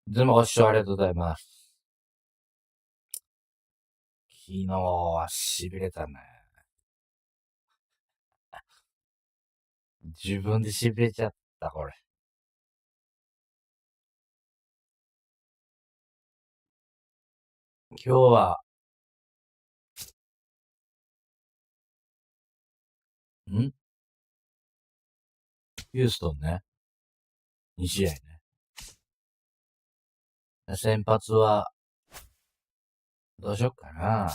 いつもご視聴ありがとうございます。昨日は痺れたね。自分で痺れちゃった、これ。今日は、ヒューストンね。2試合ね。先発は、どうしよっかな。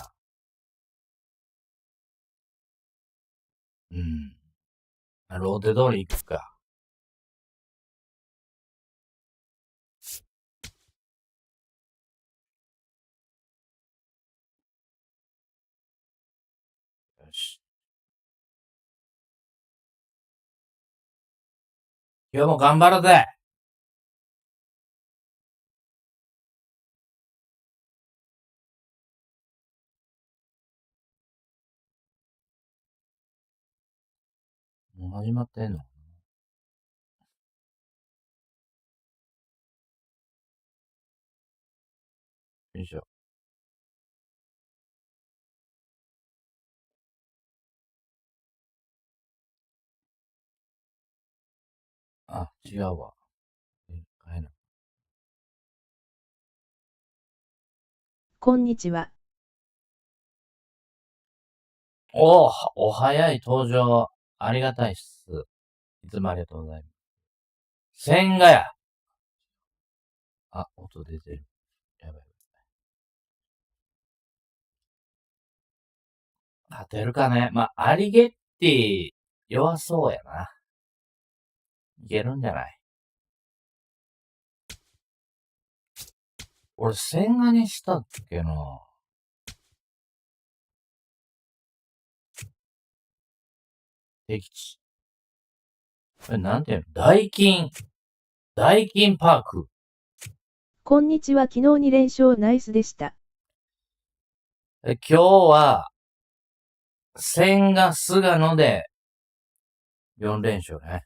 ローテ通り行くか。よし。今日も頑張るぜ。もう始まってんの？よいしょ。あ、違うわ。変えない。こんにちは。お早い登場。ありがたいっす。いつもありがとうございます。千賀や。あ、音出てる。やばい。勝てるかね。アリゲッティ、弱そうやな。いけるんじゃない？俺、千賀にしたっけな。敵地。これなんていうの？大金パーク。こんにちは。昨日2連勝ナイスでした。今日は、千賀菅野で、4連勝ね。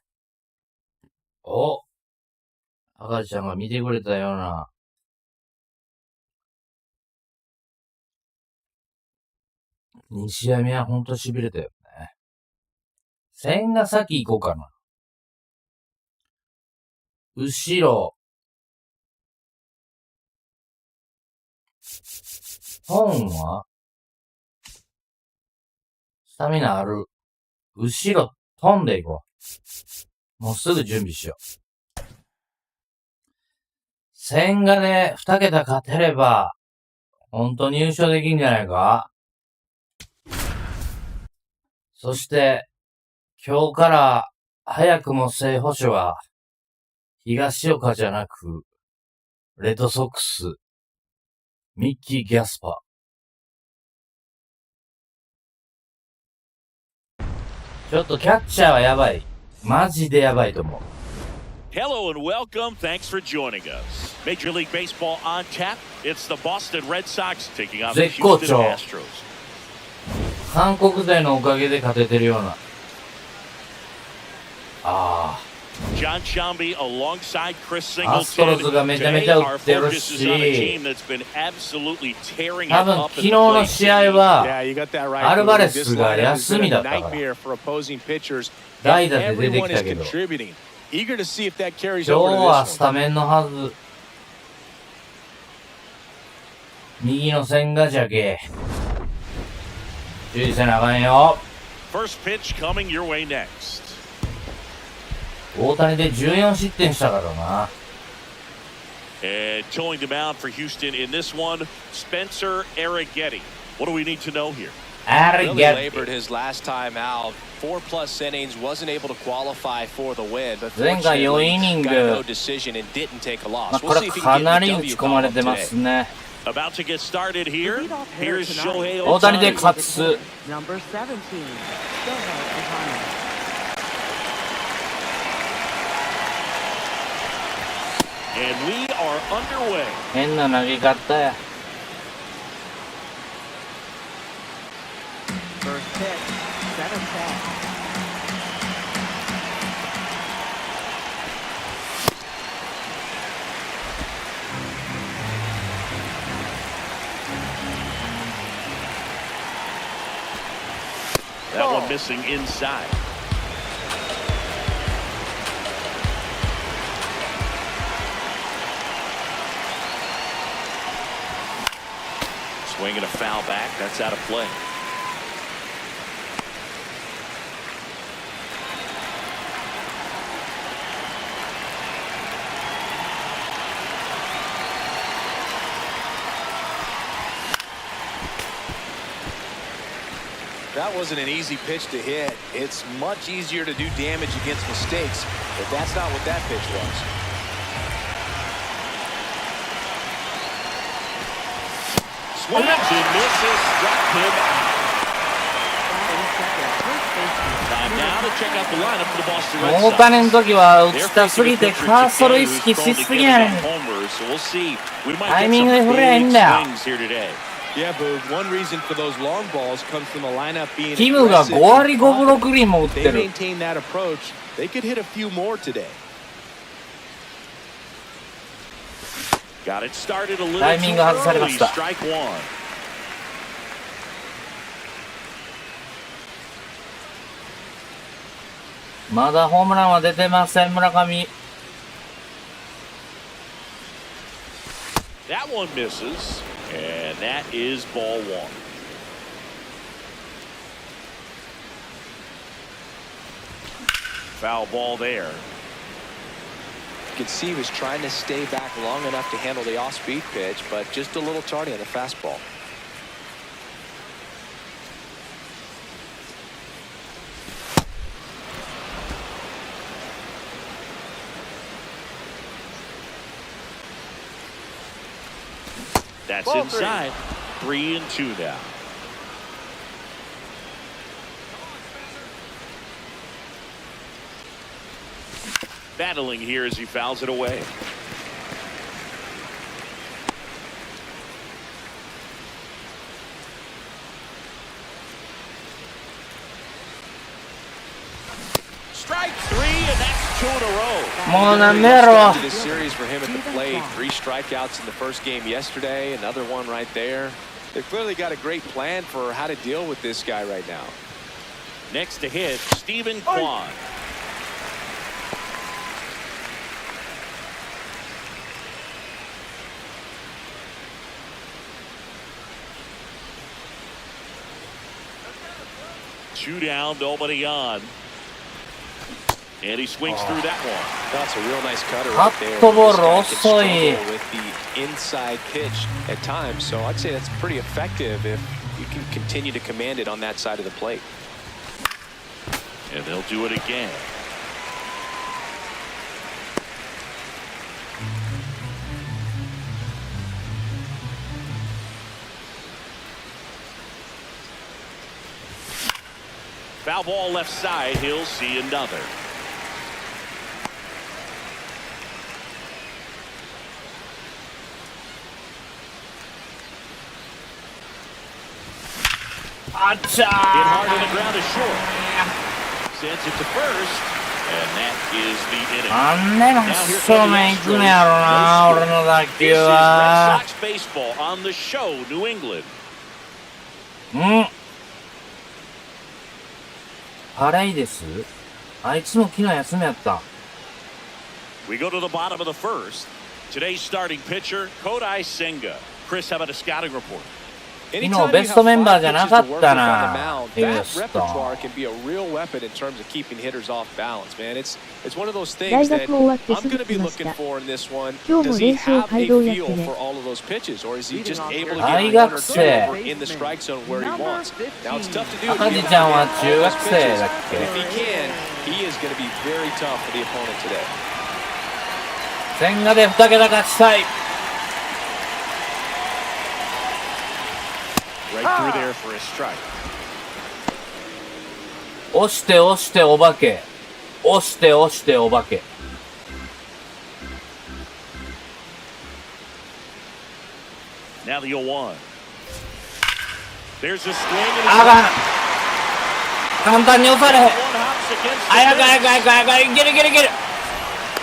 赤ちゃんが見てくれたような。2試合目はほんと痺れたよね。千賀先行こうかな。後ろ。本はスタミナある。後ろ飛んでいこう。もうすぐ準備しよう。千賀で2桁勝てれば、本当に優勝できんじゃないか？そして、今日から早くも正捕手は、東岡じゃなく、レッドソックス、ミッキー・ギャスパー。ちょっとキャッチャーはやばい。マジでやばいと思う。Hello and welcome. Thanks for joining us. Major League Baseball on tap. It's the Boston Red Sox taking on the Houston Astros. 韓国勢のおかげで勝ててるような。John Shambi alongside Chris Singleton. アストロズがめちゃめちゃ打ってるし、多分昨日の試合はアルバレスが休みだったから。代打で出てきたけど、今日はスタメンのはず。右の千賀じゃけ。注意せなあかんよ。大谷で14失点したからな。And towing the mound for Houston in this one, Spencer Arrighetti. What do we need to know here? Really labored his last time out. 4+ innings, wasn't able to qualify for the win, but fortunately got no decision and didn't take a loss. We'll see if he can get the W call up today. About to get started here. Here's Shohei Ohtani. 大谷で勝つ。Number 17. And we are underway. 変な投げ方や。First pitch, 7-10. い That one missing inside. Swinging a foul back. That's out of play. That wasn't an easy pitch to hit. It's much easier to do damage against mistakes, but that's not what that pitch was. Swings and misses, struck him out. Time now to check out the lineup for the Boston Red 大 Sox. 谷の時は打 They're ちた facing す a ぎて pitcher カーソル today 意 who's 識 thrown し to す get ぎや up ねん。 homers, so we'll see. We might タイ get ミン some グで振れへん big だよ。 swings here today. Yeah, but one reason for those long balls comes from the lineup being キムが aggressive 5割5分6厘も打っ They てる。 maintain that approach. They could hit a few more today. Got it started a little タイミン too グ外されま early. した。 Strike one. まだホームランは出てません、村上。That one misses, and that is ball one. Foul ball there. You could see he was trying to stay back long enough to handle the off-speed pitch, but just a little tardy on the fastball. That's Ball inside. 3-2 now. Battling here as he fouls it away. Strike three, and that's two in a row. もうなんでやろ。 This series for him at the plate. 3 strikeouts in the first game yesterday. Another one right there. They've clearly got a great plan for how to deal with this guy right now. Next to hit, Stephen Kwan. Two down, nobody on. And he swings through that one. That's a real nice cutter カ right there. ットボール This guy 遅 can い。 struggle with the inside pitch at times, so I'd say that's pretty effective if you can continue to command it on that side of the plate. And they'll do it again. Foul ball left side. He'll see another. Acha! Hit hard on the ground is short. Sends it to first, and that is the inning. なんで真正面行くんやろな、俺の打 This 球 is Red は。 Sox baseball on the show, New England. パレイです。あいつも昨日休みやった。We go to the bottom of the first. Today's starting pitcher, Kodai Senga. Chris, how about a scouting report? 昨日ベストメンバーじゃなかったな。 That repertoire can be a real weapon in terms of keeping hitters off balance, man. It's one of those 大 things that 学終わって I'm す going ぐ to be 来ま looking した。 for in this one. 今日 Does も he 練習 have 街 a 道やって feel ね。 for all of those pitches, or is he just able to 大 get 学 one or 生。 two in the strike zone where he wants? Now it's tough to do. 赤字ちゃんは中学生だっ But if け。 he can, he is going to be very tough for the opponent today. 千賀で2桁勝ちたい。Right through there for a strike. 押して押してお化け。押して押してお化け。Now the 0-1. There's a swing. あかん。簡単に押されへん。 One hops against 早く the 早く早く早く。いけるいけるいける。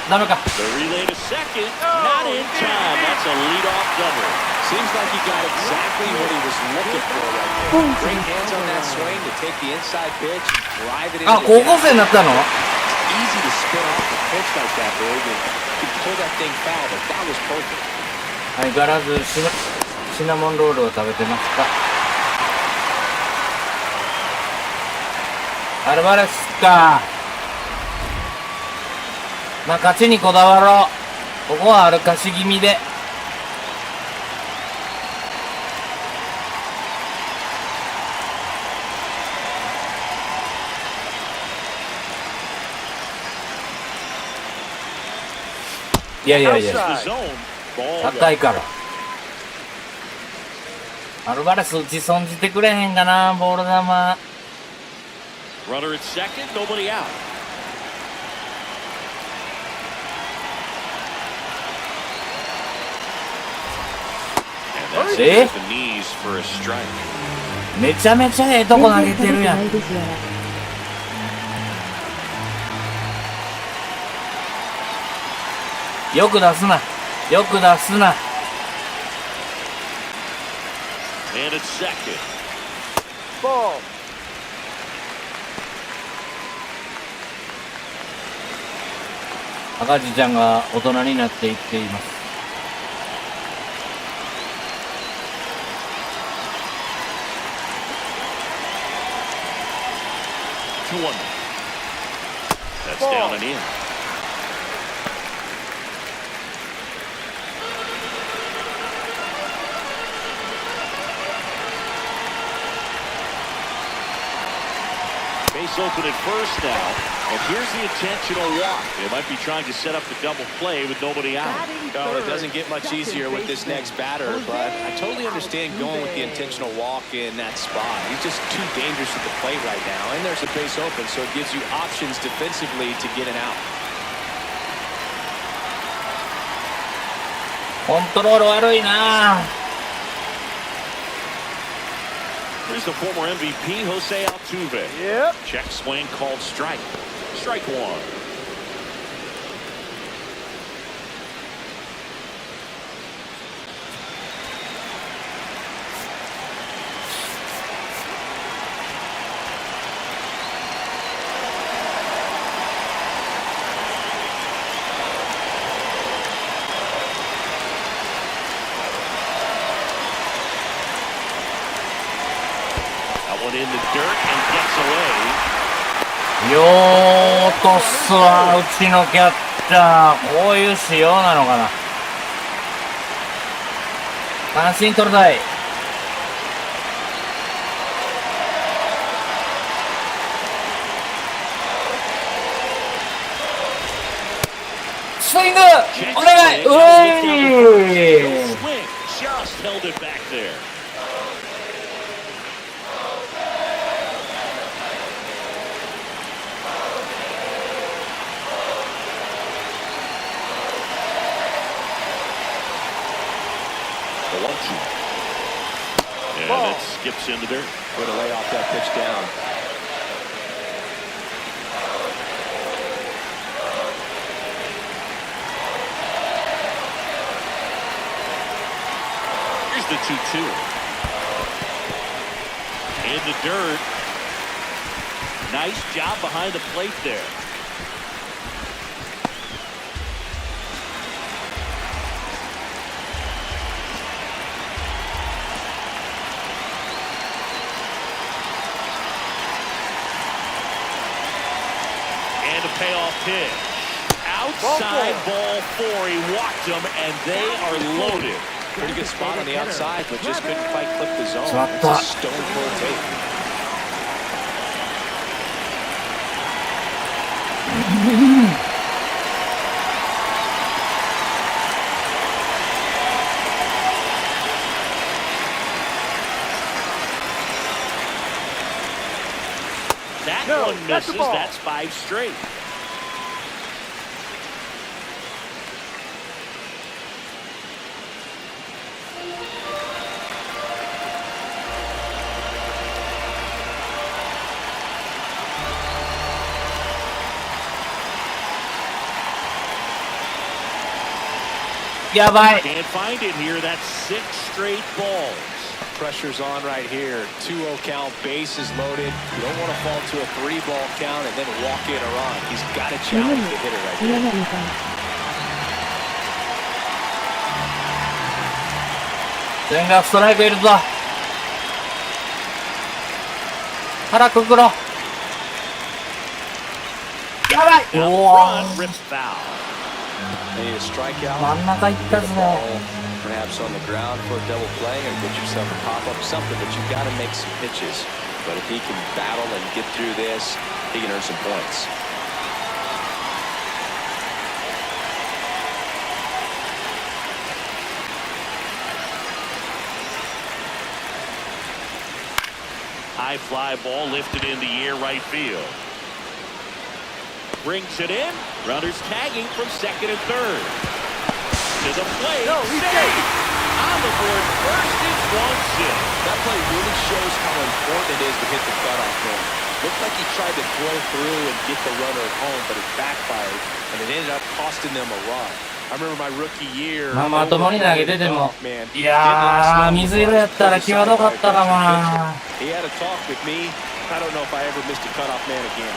ダメか。 The relay to second, not in time. That's a leadoff double. Seems like he got exactly what he was looking for right there. Great hands on that swing to take the inside pitch and drive it into あ、高校生になったの？ easy to spin off the pitch like that, boy. You could pull that thing foul, but that was perfect. 相変わらずシナモンロールを食べてますか？アルバレスか。まあ勝ちにこだわろう。ここは歩かし気味で。いやいやいや、 The zone. Ball 高いから。アルバレス打ち損じてくれへんかな、ボール球。 runner at second, nobody out. And that's Eh? the knees for a strike. めちゃめちゃええとこ投げてるやん。よく出すな。よく出すな。 And at second. 赤字ちゃんが大人になっていっています。2-1. That's down and in. Base open at first now, and here's the intentional walk. They might be trying to set up the double play with nobody out. No, it doesn't get much easier with this next batter, but I totally understand going with the intentional walk in that spot. He's just too dangerous at the plate right now, and there's a base open, so it gives you options defensively to get an out. コントロール悪いな。 Here's the former MVP, Jose Altuve. Yep. Check swing called strike. Strike one. In the dirt and gets away. よーっとすわ、うちのキャッチャー。こういう仕様なのかな。三振取りたい。スイングお願い。うえー Swing just held it back there. And it skips in the dirt. Way to lay off that pitch down. Here's the 2-2. In the dirt. Nice job behind the plate there. And a payoff pitch. Outside ball four. He walked them, and they are loaded. Pretty good spot on the outside, but just couldn't quite clip the zone. Shut It's a up. stone cold take. That one misses. That's 5 straight. やばい。 Can't find it here. That's 6 straight balls. Pressure's on right here. 2-0 count, bases loaded. You don't want to fall to a 3-ball count and then walk in a run. He's got to challenge the hitter right here. 全額ストライクいるぞ。腹くくろ。やばい。 Now おお。 run rips foul. Need a strikeout. 真ん中いったぞ。 Perhaps on the ground for a double play or get yourself a pop-up, something, but you've got to make some pitches. But if he can battle and get through this, he can earn some points. High fly ball lifted in the air right field. Brings it in. Runners tagging from second and third. To the plate. No, he's safe. On the board first, it's 1-0. That play really shows how important it is to hit the cutoff man. Looked like he tried to throw through and get the runner at home, but it backfired, and it ended up costing them a run. I remember my rookie year. まともに投げてても、いやー、水色やったら際どかったかもな。 He had a talk with me. I don't know if I ever missed a cutoff man again.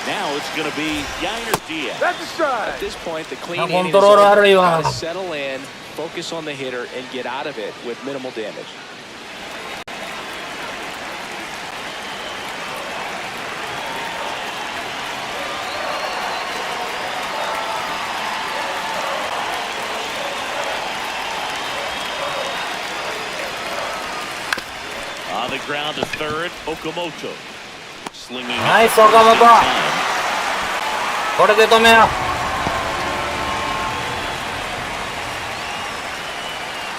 Now it's going to be Yainer Diaz. That's a strike. At this point, the clean Control inning is over. 悪いわ。 Gotta settle in, focus on the hitter, and get out of it with minimal damage. On the ground to third, Okamoto. Slinging. Nice, Okamoto. これで止めよ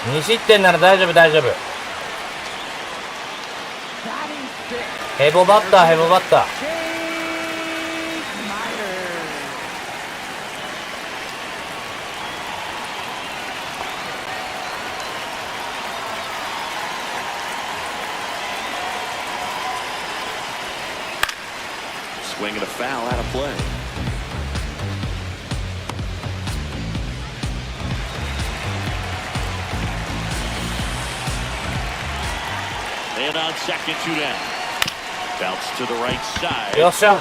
う。2失点なら大丈夫大丈夫。ヘボバッターヘボバッター。Swinging a foul out of play. And on second, 2 down. Bounce to the right side. よっしゃ。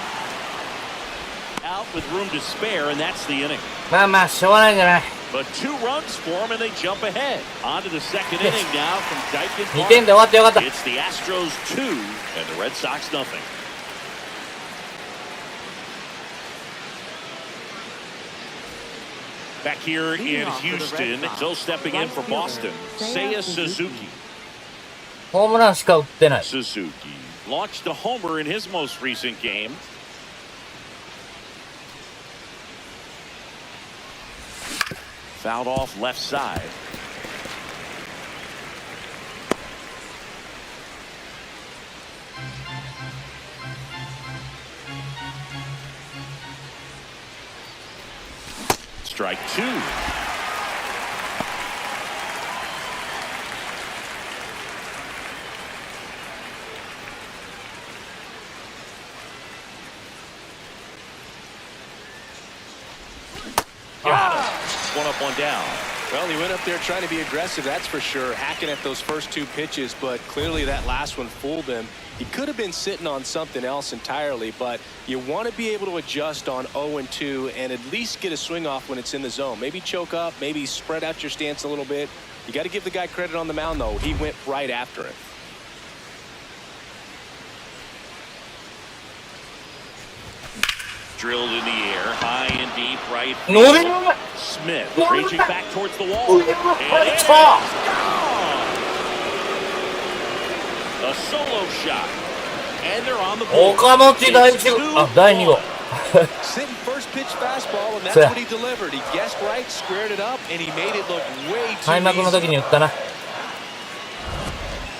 Out with room to spare, and that's the inning. まあまあしょうがないんじゃない。 But 2 runs for him, and they jump ahead. On to the second inning now from Dyken 2点で終わってよかった。 It's the Astros 2 and the Red Sox nothing. Back here in Houston, so stepping in for Boston, Seiya Suzuki. ホームランしか打ってない。 Suzuki launched a homer in his most recent game. Fouled off left side. Strike 2. Got it. 1 up, 1 down. Well, he went up there trying to be aggressive, that's for sure, hacking at those first 2 pitches, but clearly that last one fooled him. He could have been sitting on something else entirely, but you want to be able to adjust on 0-2 and at least get a swing off when it's in the zone. Maybe choke up, maybe spread out your stance a little bit. You got to give the guy credit on the mound, though. He went right after it. Drilled in the air, high and deep, right. 伸びる。 Smith reaching back towards the wall. And it's It's gone. A solo shot. And they're on the board. 岡本第1号。あ、第2号。 Sitting first pitch fastball, and that's what he delivered. He guessed right, squared it up, and he made it look way too 開幕の時に easy. 打ったな。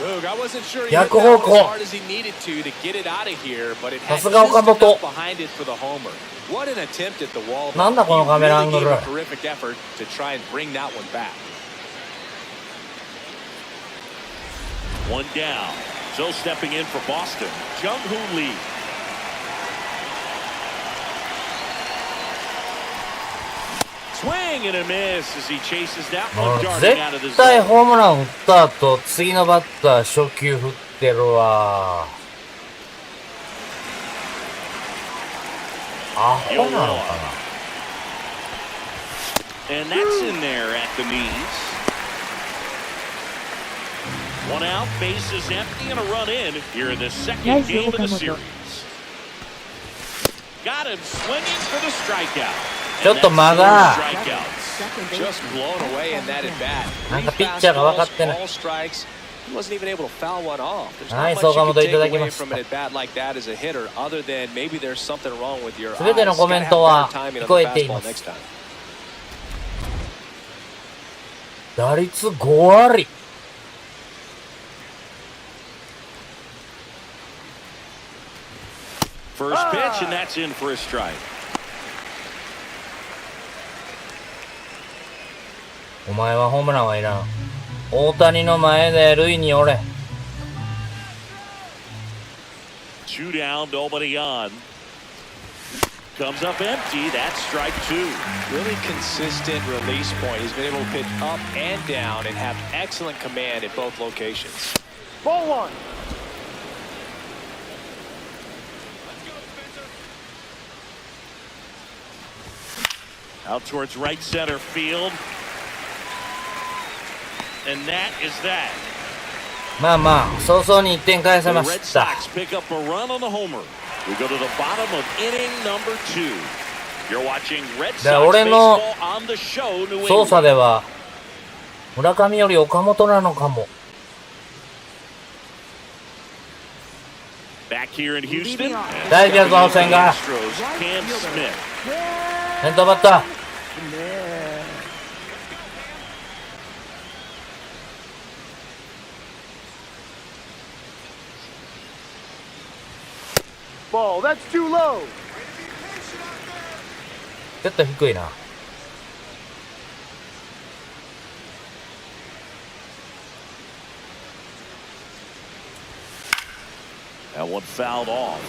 Look, I wasn't sure he hit 逆 that 方 one as 向。 hard as he needed to get it out of here, but it さ had すが just 岡本。 enough behind it for the homer. What an attempt at the wall. なんだこのカメラアングル。 He really gave a terrific effort to try and bring that one back. 1 down. So stepping in for Boston, Jung-Hoo Lee. Swing and a miss as he chases that も one う darting out of the 絶対 zone. ホームラン打った後、次のバッター初球振ってるわ。アホなのかな。 And that's in there at the knees. One out, base is empty, and a run in here in the second game of the series. Got him swinging for the strikeout. ちょっと間が Just blown away in that at bat. なんかピッチャーが分かってない。 All strikes. He wasn't even able to foul one off. There's はい、 not そう much か you も can とい take ただき away まし from た。 an at bat like that as a hitter, other than maybe there's something wrong with your すべての eyes. コメン Gotta ト have は better timing 聞 on こ the えていま fastball す。 next time. 打率5割。First pitch, and that's in for a strike. お前はホームランはいらん。大谷の前で塁におれ。 Two down, nobody on. Comes up empty. That's strike two. Really consistent release point. He's been able to pitch up and down and have excellent command at both locations. Ball one. Out towards right center field. And that is that. まあまあ、早々に1点返せ The ま Red した。 Sox pick up a run on the homer. We go to the bottom of inning number 2. You're watching Red だから Sox 俺の baseball on the show, New 操 England. 作では、村上より岡本なのかも。 Back here in Houston. 大事やぞ、千賀。 Astros, Cam Smith. 先頭バッター。 Ball, that's too low. ちょっと低いな。 That one fouled off.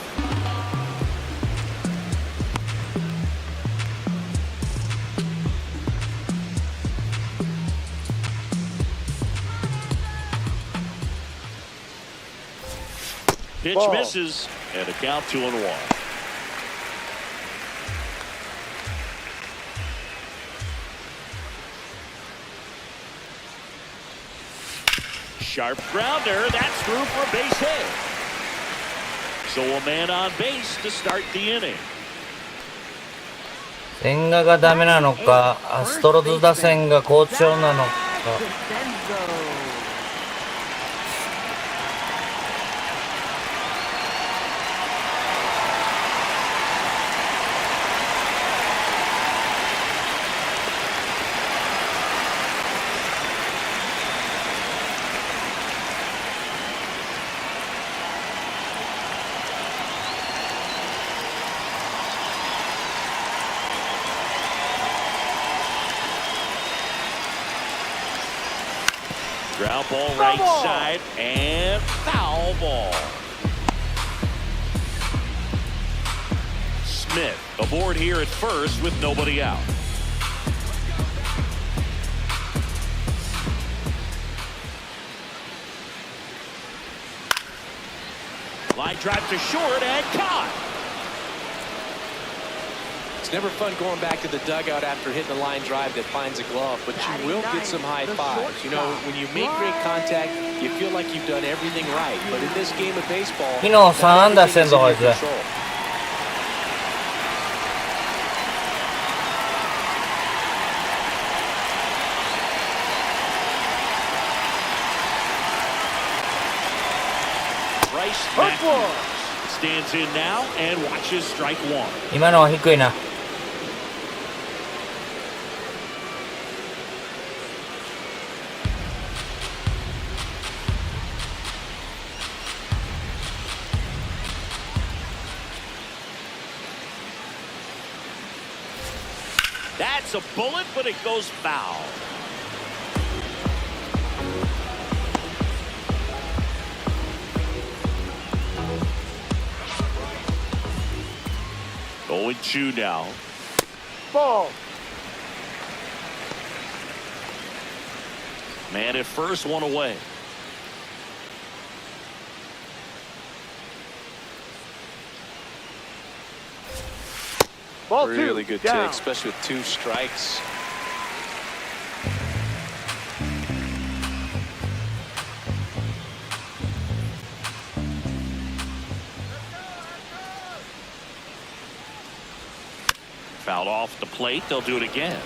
Pitch Ball. misses, and a count 2-1. Sharp grounder, that's through for a base hit. So a man on base to start the inning. 千賀がダメなのか、アストロズ打線が好調なのか。 Ground ball right side and foul ball. Smith aboard here at first with nobody out. Line drive to short and caught. It's never fun going back to the dugout after hitting a line drive that finds a glove, but you will get some high fives. You know, when you make great contact, you feel like you've done everything right. But in this game of baseball, 昨日3安打してんぞ、こいつ。 Stands in now and watches strike one. 今のは低いな。 That's a bullet, but it goes foul. 0-2 now. Ball. Man at first, one away. Ball Really two. good Down. take, especially with 2 strikes. Fouled off the plate. They'll do it again.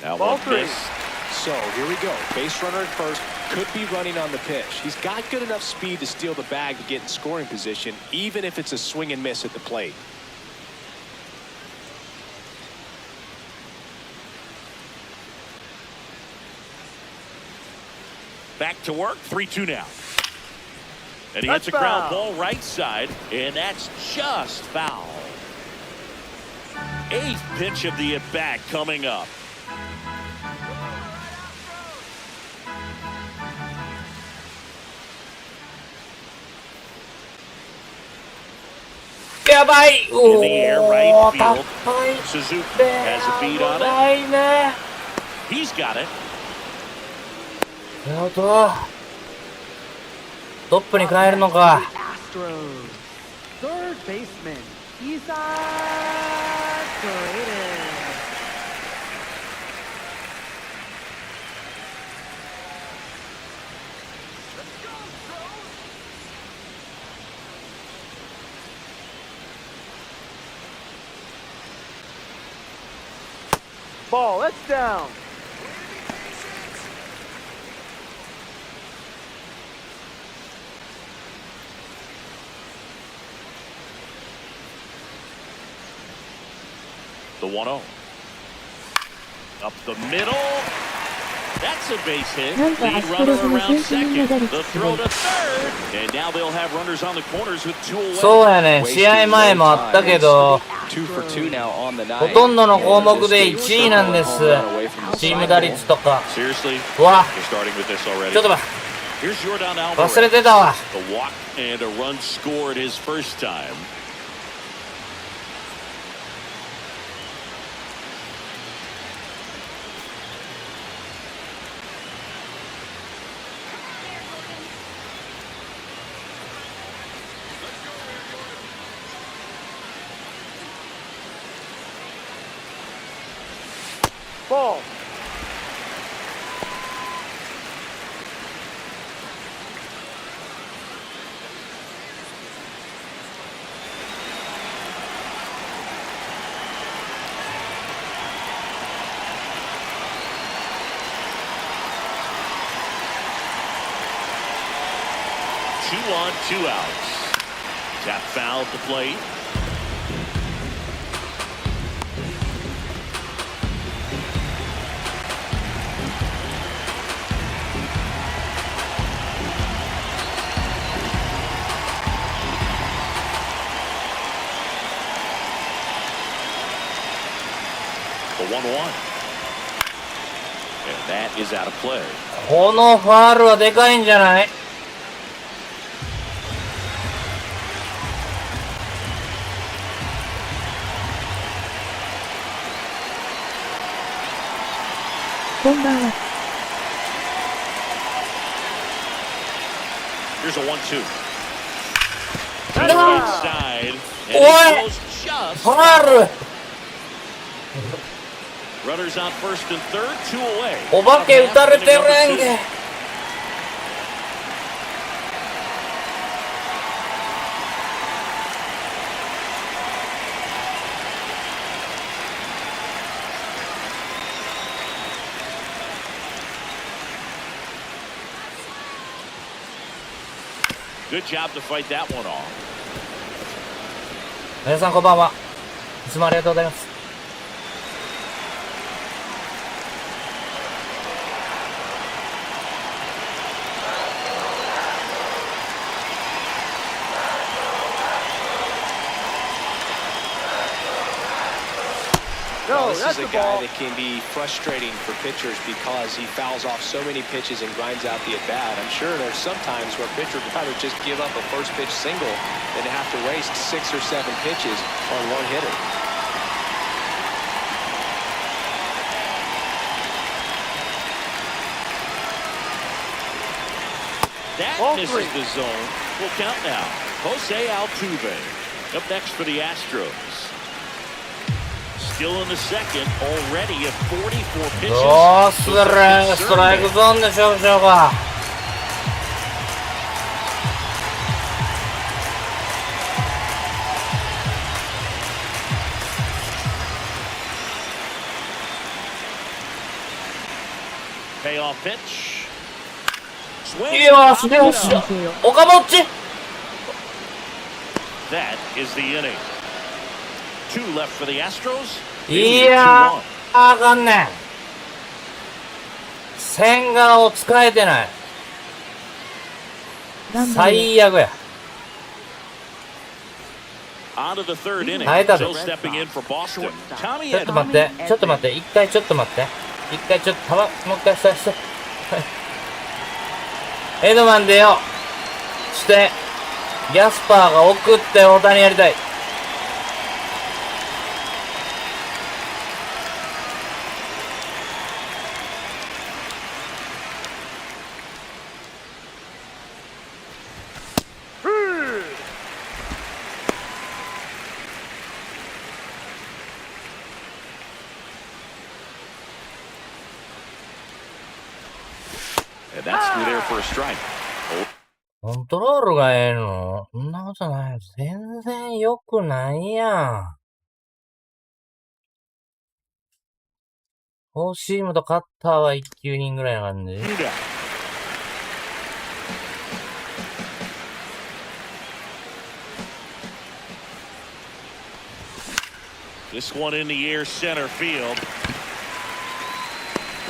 Now Ball one three. miss. So here we go. Base runner at first. Could be running on the pitch. He's got good enough speed to steal the bag to get in scoring position, even if it's a swing and miss at the plate. Back to work. 3-2 now. And he That's hits a ground foul. ball right side, and that's just foul. 8th pitch of the at-bat coming up. In the air, right field. Suzuki has a beat on it. He's got it. アウト。トップに変えるのか。 Astros. Third baseman, Isa Graded. Ball. That's down. The 1-0. Up the middle. That's a base hit. Lead runner around second. The throw to third. And now they'll have runners on the corners with 2 away. そうやね。試合前もあったけど、 2 for 2 now on the ほ night. とんどの項目で1位なんです。チーム打率とか。 Seriously? うわ、 You're starting with this already. ちょっと待 Here's Jordan って、 Alvarez. 忘れてたわ。 The walk and a run scored his first time. Ball. Two on, 2 outs. Tap fouled the plate. The 1-1. And that is out of play. このファールはでかいんじゃない？こんばんは。 Here's a 1-2. That's To the right foul. side. And What? it goes just ファール Runners on first and third, 2 away. お化け打たれてるやんけ。Good job to fight that one off. 皆さんこんばんは。いつもありがとうございます。No, This that's is a the guy ball. that can be frustrating for pitchers because he fouls off so many pitches and grinds out the at-bat. I'm sure there's some times where a pitcher would rather just give up a first pitch single than to have to waste 6 or 7 pitches on one hitter. That Ball misses three. the zone. We'll count now. Jose Altuve up next for the Astros. Still in the second, already at 44 pitches. どうするストライクゾーンで勝負しようか。Payoff pitch. いやー、すげえしよう。岡本っち That is the inning. 2 left for the Astros. いやー、あかんねん。千賀を使えてない。最悪や。On to the third inning. 耐えた Still ぞ。 stepping in for Boston. Tommy ちょっ had と待って、ちょっと待って、一回ちょっと待って。一回ちょっと、もう一回さして。エドマン出よう。して、ギャスパーが送って大谷やりたい。And that's through there for a strike. コントロールがええの？そんなことない。全然良くないやん。フォーシームとカッターは1球人ぐらいな感じ。This one in the air, center field.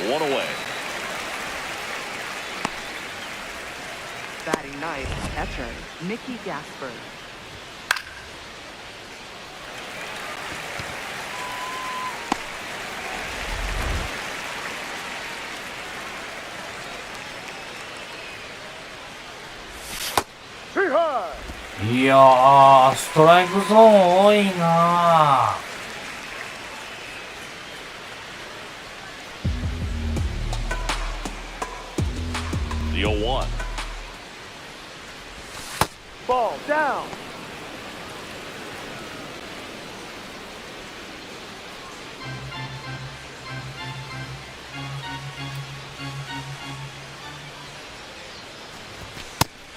1 away. Batting ninth, catcher Mickey Gasper. Three high. いやー、ストライクゾーン多いなぁ。The 0-1. Ball down.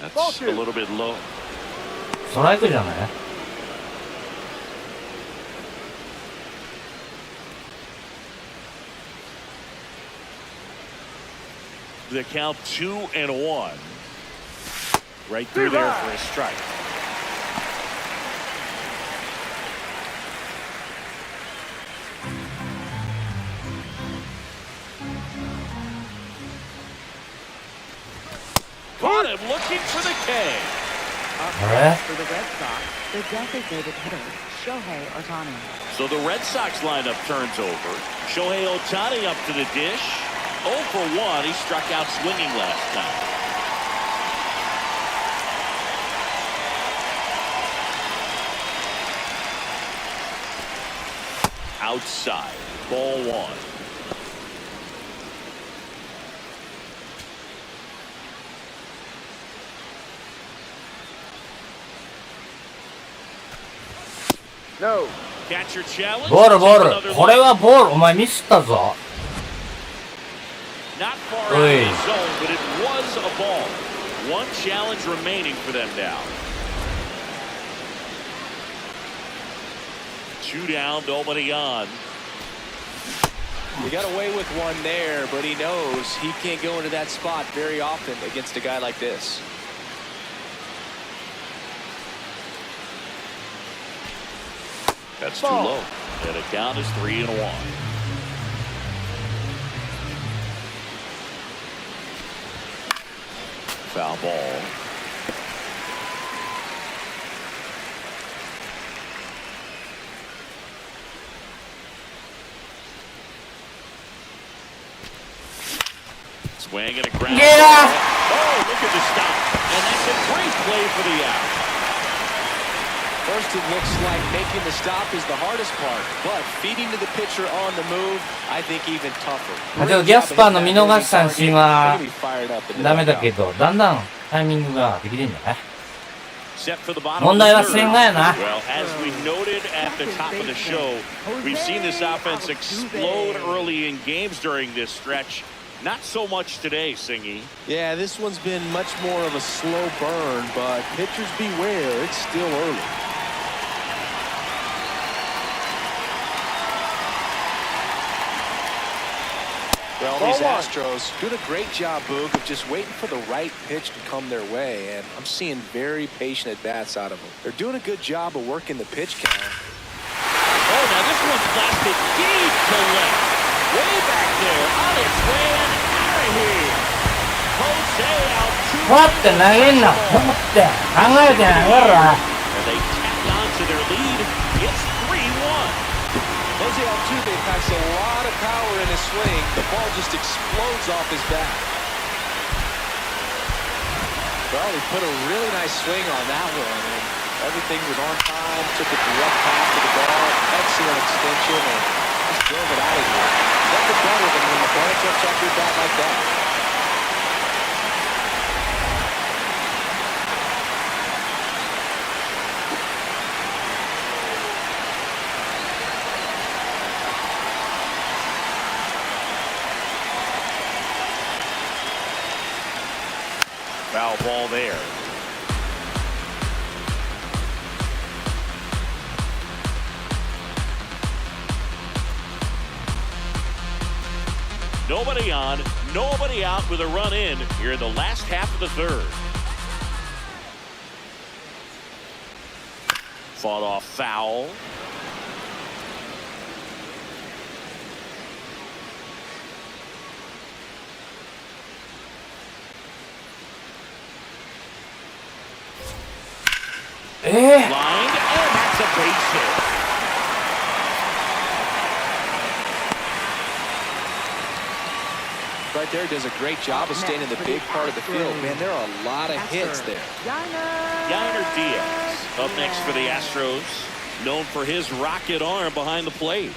That's a little bit low. ストライクじゃない？ The count 2-1. Right through there for a strike. Caught him looking for the K. Alright. For the Red Sox, the designated hitter, Shohei Ohtani. So the Red Sox lineup turns over. Shohei Ohtani up to the dish. 0 for 1. He struck out swinging last time. Outside. Ball 1. No. Catcher challenge. ボール、ボール。これはボール。お前ミスったぞ。Not far out of the zone, but it was a ball. One challenge remaining for them now. 2 down, nobody on. He got away with one there, but he knows he can't go into that spot very often against a guy like this. That's too low. And the count is 3-1. Foul ball. Swing and a ground. Yeah. Oh, look at the stop. And that's a great play for the out. First, it looks like making the stop is the hardest part, but feeding to the pitcher on the move, I think even tougher. ちょっとギャスパーの見逃し三振はダメだけど、だんだんタイミングができてんじゃない？問題は千賀やな。Well, as we noted at the top of the show, we've seen this offense explode early in games during this stretch. Not so much today, Singy. Yeah, this one's been much more of a slow burn, but pitchers beware, it's still early. Well, these Astros doing a great job, Boog, of just waiting for the right pitch to come their way, and I'm seeing very patient at-bats out of them. They're doing a good job of working the pitch count. Oh, now this one's blasted deep to left. Way back there, on its way and out of here. Jose Altuve. 待って投げんな。待って考えて投げろ。And they tapped on to their lead. It's 3-1. Jose Altuve packs a lot of power in his swing. The ball just explodes off his bat. Well, he put a really nice swing on that one, and everything was on time. Took a direct pass to the ball. Excellent extension, and just drove it out of here. Nothing better than when the ball jumps off your bat like that. Foul ball there. Nobody on, nobody out with a run in here in the last half of the third. Fought off foul. Lined, and that's a base hit. Right there, does a great job of staying in the big part of the field. Man, there are a lot of hits there. Yainer Diaz up next for the Astros, known for his rocket arm behind the plate.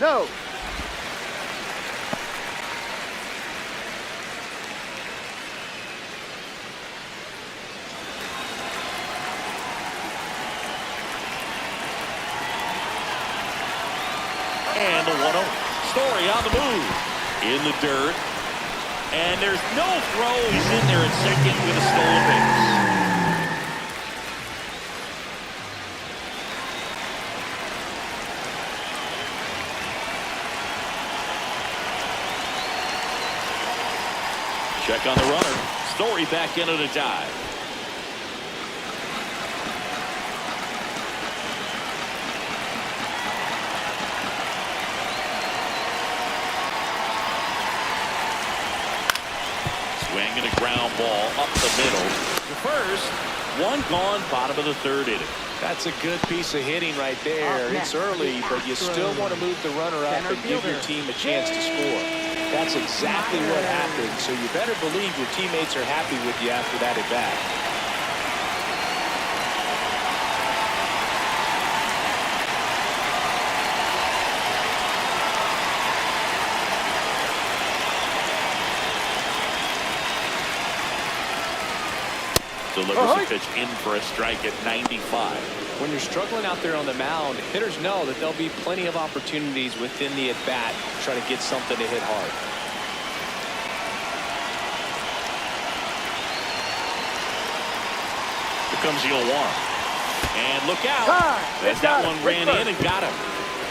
No. And the 1-0. Story on the move. In the dirt. And there's no throw. He's in there at second with a stolen base. Check on the runner. Story back into the dive. Swing and a ground ball up the middle. The first, one gone, bottom of the third inning. That's a good piece of hitting right there. It's early, but you still want to move the runner up and give your team a chance to score. That's exactly what happened, so you better believe your teammates are happy with you after that at bat. Delivers a pitch in for a strike at 95. When you're struggling out there on the mound, hitters know that there'll be plenty of opportunities within the at-bat to try to get something to hit hard. Here comes the 0-1. And look out. That one ran in and got him.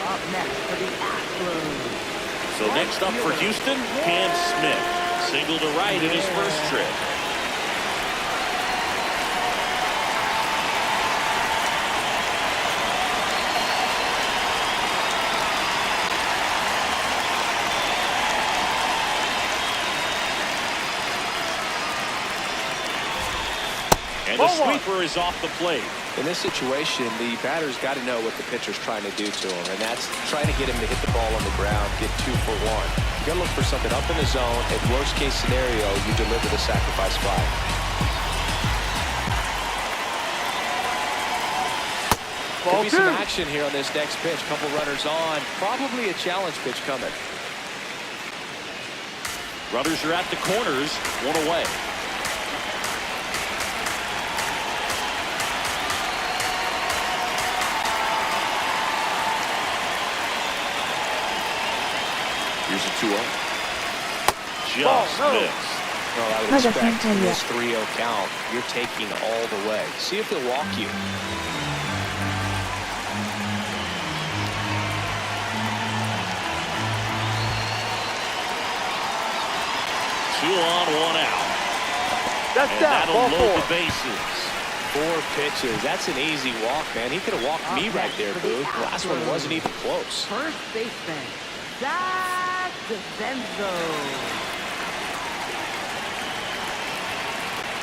Up next for the Astros. So next up for Houston, Cam Smith. Single to right in his first trip. And the sweeper is off the plate. In this situation, the batter's got to know what the pitcher's trying to do to him, and that's trying to get him to hit the ball on the ground, get 2 for 1. You got to look for something up in the zone. At worst case scenario, you deliver the sacrifice fly. Could be some action here on this next pitch. Couple runners on. Probably a challenge pitch coming. Runners are at the corners, 1 away. Here's a 2-0. Just missed. Well, I would expect in this 3-0 count, you're taking all the way. See if they'll walk you. 2 on, 1 out. That's And down. that'll Ball load 4. the bases. 4 pitches. That's an easy walk, man. He could have walked me right there, Boo. The last one wasn't even close. First baseman, Zach DeCenzo.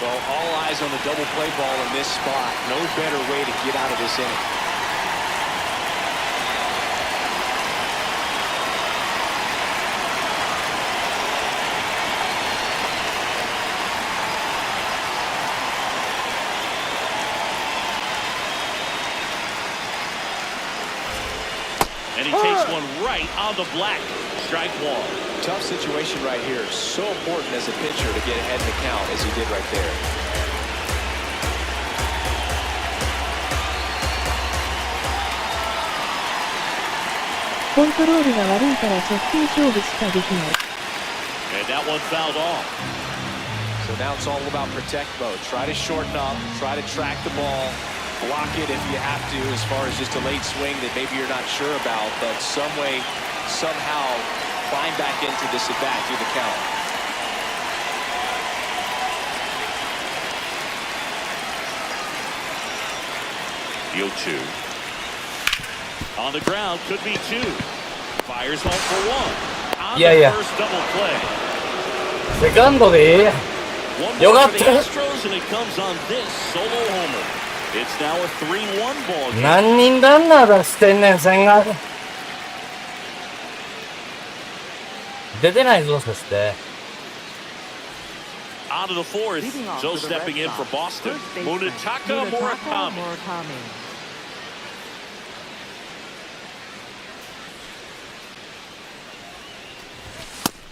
Well, all eyes on the double play ball in this spot. No better way to get out of this inning. And he takes one right on the black. Strike 1. Tough situation right here. So important as a pitcher to get ahead in the count as he did right there. コントロールが悪いから直球勝負しかできない。And that one fouled off. So now it's all about protect mode. Try to shorten up, try to track the ball, block it if you have to as far as just a late swing that maybe you're not sure about, but some way, somehow climb back into this at bat through the count. The 0-2. On the ground, could be 2. Fires home for 1. On the first double play. セカンドでいい。よかった。 Astros, and it comes on this solo homer. It's now a 3-1 ball game. 何人ランナー出してんねん、千賀。出てないぞ、そして。On to the 4th. So stepping in for Boston. Munetaka Murakami.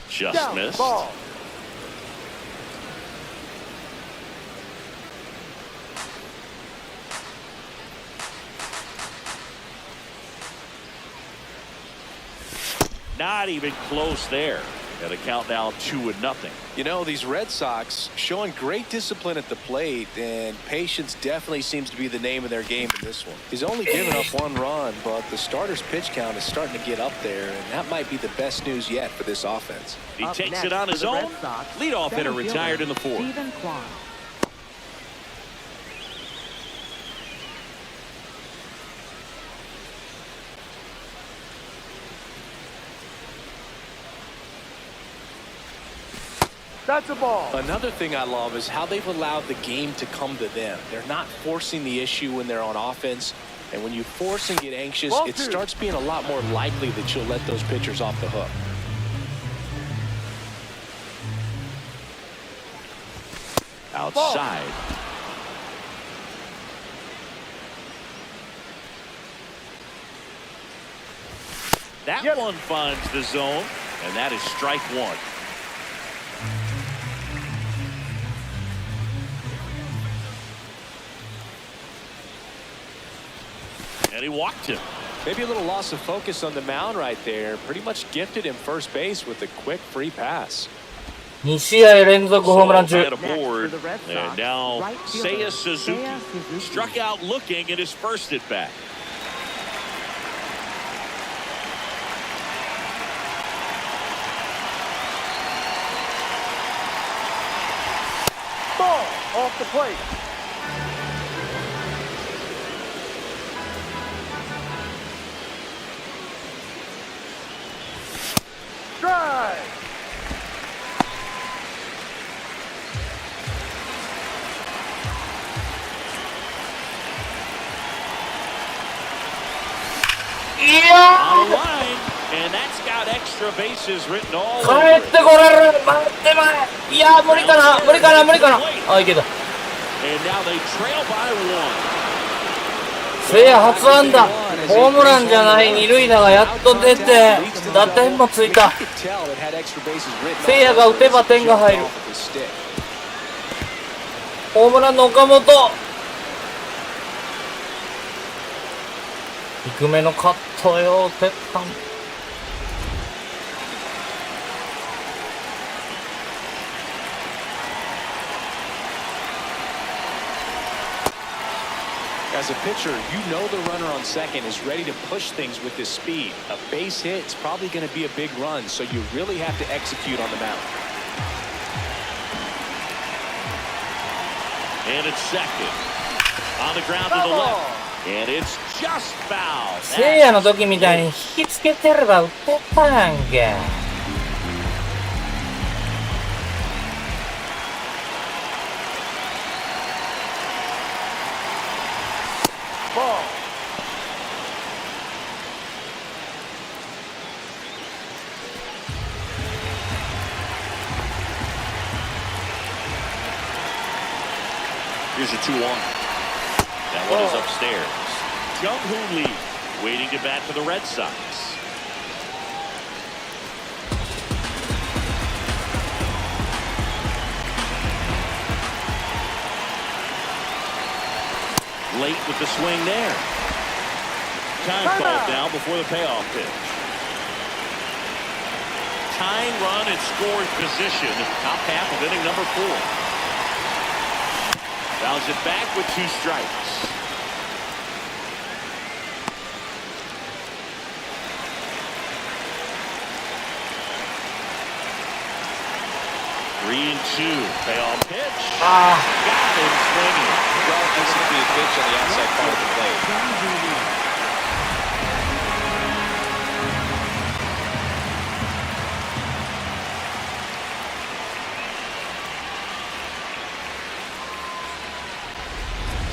Just Down. missed. Ball. Not even close there. Got to count down 2-0. You know, these Red Sox showing great discipline at the plate, and patience definitely seems to be the name of their game in this one. He's only given up 1 run, but the starter's pitch count is starting to get up there, and that might be the best news yet for this offense. He takes it on his own. Leadoff hitter retired in the 4th. Stephen Kwan. That's a ball. Another thing I love is how they've allowed the game to come to them. They're not forcing the issue when they're on offense. And when you force and get anxious, it starts being a lot more likely that you'll let those pitchers off the hook. Outside. That one finds the zone, and that is strike 1. And he walked him. Maybe a little loss of focus on the mound right there. Pretty much gifted him first base with a quick free pass. 2試合連続ホームラン中。 At a board, and now Seiya Suzuki struck out looking at his first at bat. Ball off the plate. Drive. got extra bases written all 帰 over っ it. てこれる。待っていや無理かな無理かな無理かな。あ、いけた。 And now they trail by one. せいや初安打。ホームランじゃない二塁打がやっと出て打点もついた。せいやが打てば点が入る。ホームランの岡本。低めのカットよ鉄板。As a pitcher, you know the runner on second is ready to push things with his speed. A base hit is probably going to be a big run, so you really have to execute on the mound. And it's second. On the ground to the left. And it's just foul. せいやの時みたいに引きつけてれば打ってたやんけ。Ball. Here's a 2-1. That one is upstairs. Jung-Hoo Lee waiting to bat for the Red Sox. Late with the swing there. Time called down before the payoff pitch. Tying run in scoring position. Top half of inning number 4. Fouls it back with 2 strikes. Three and 2. Payoff pitch. Got him swinging. Well executed pitch on the outside part of the plate.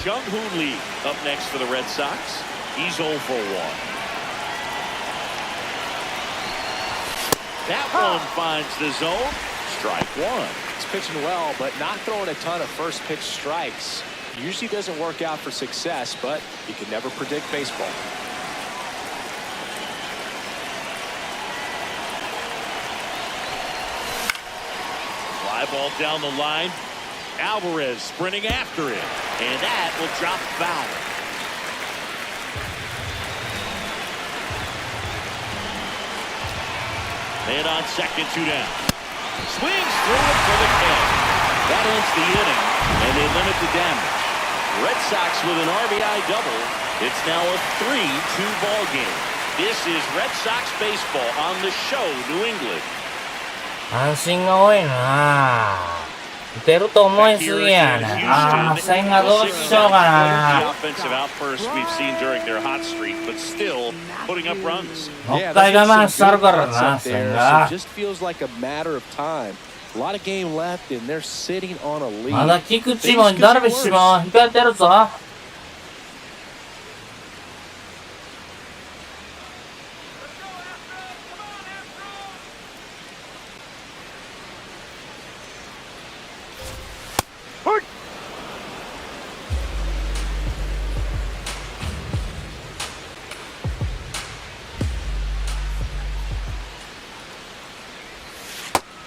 Jung-Hoo Lee up next for the Red Sox. He's 0 for 1. That one finds the zone. Strike 1. He's pitching well, but not throwing a ton of first pitch strikes. Usually doesn't work out for success, but you can never predict baseball. Fly ball down the line. Alvarez sprinting after it, and that will drop foul. Man on second, 2 down. Swings through it for the catch. That ends the inning, and they limit the damage. Red Sox with an RBI double. It's now a 3-2 ball game. This is Red Sox baseball on the show, New England. 安心が多いな。出ると思いすぎやね。ああ、千賀どうしようかな。もったい我慢したるからな、千賀。まだ菊池もダルビッシュも控えてるぞ。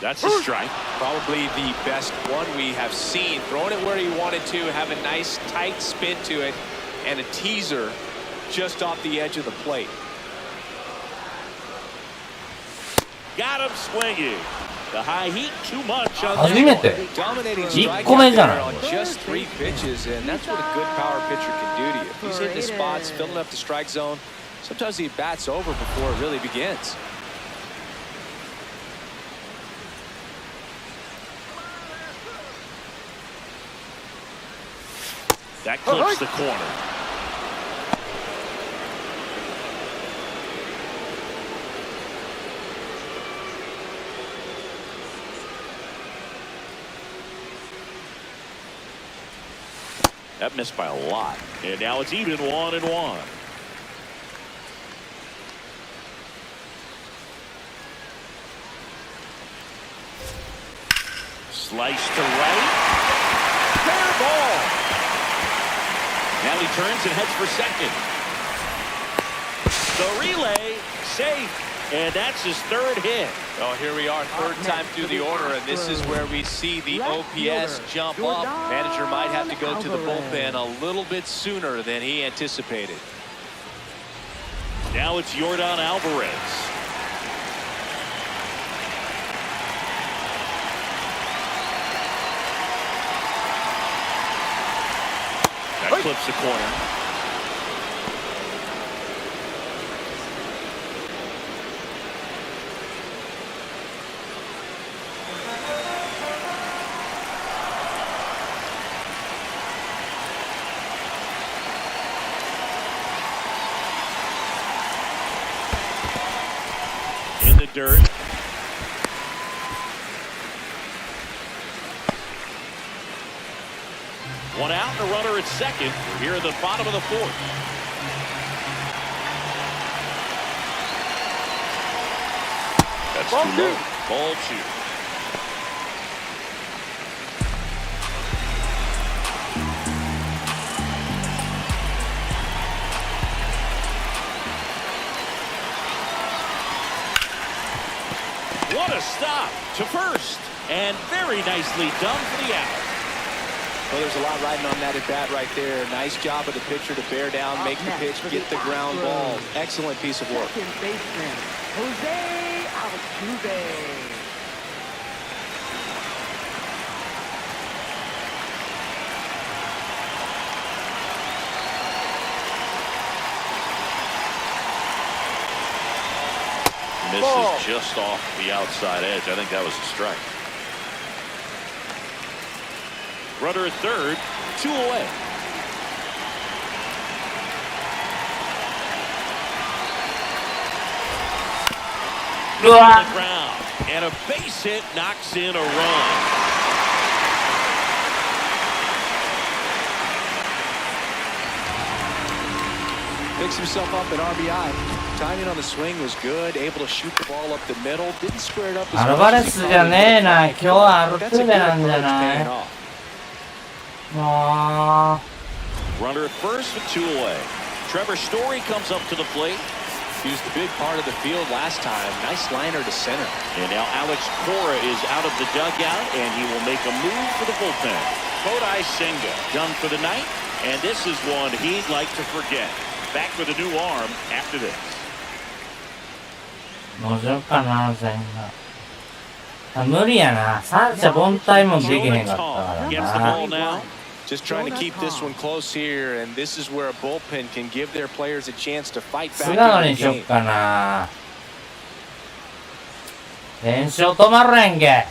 That's a strike. Probably the best one we have seen. Throwing it where he wanted to, have a nice tight spin to it, and a teaser just off the edge of the plate. Got him swinging. The high heat too much on 初めて。1個目じゃない。 on just 3 pitches, and that's what a good power pitcher can do to you. He's hitting his spots, filling up the strike zone. Sometimes he bats over before it really begins. That clips the corner. That missed by a lot. And now it's even 1-1. Slice to right. Fair ball. Now he turns and heads for second. The relay, safe. And that's his third hit. Oh, here we are, third time through the order, and this is where we see the OPS jump up. Manager might have to go to the bullpen a little bit sooner than he anticipated. Now it's Yordan Alvarez. That clips the corner. In the dirt. One out and a runner at second. We're here at the bottom of the fourth. That's Ball too low. Ball two. What a stop to first. And very nicely done for the out. Well, there's a lot riding on that at bat right there. Nice job of the pitcher to bear down, make the pitch, get the ground ball. Excellent piece of work. Second baseman, Jose Altuve. Misses just off the outside edge. I think that was a strike. Runner at third, 2 away. On the ground, and a base hit knocks in a run. Picks himself up at RBI. Timing on the swing was good. Able to shoot the ball up the middle. Didn't square it up as much as he アルバレスじゃねえな。今日はアルトゥーベなんじゃない？もう。Runner at first with 2 away. Trevor Story comes up to the plate. He was the big part of the field last time. Nice liner to center. And now Alex Cora is out of the dugout, and he will make a move for the bullpen. Kodai Senga done for the night, and this is one he'd like to forget. Back with a new arm after this. どうしようかな、全が。無理やな。三者凡退もできへんかったから Gets the な。 ball now. Just trying to keep this one close here, and this is where a bullpen can give their players a chance to fight back 菅野 in に the しよっ game. かな。連勝止まらへんけ。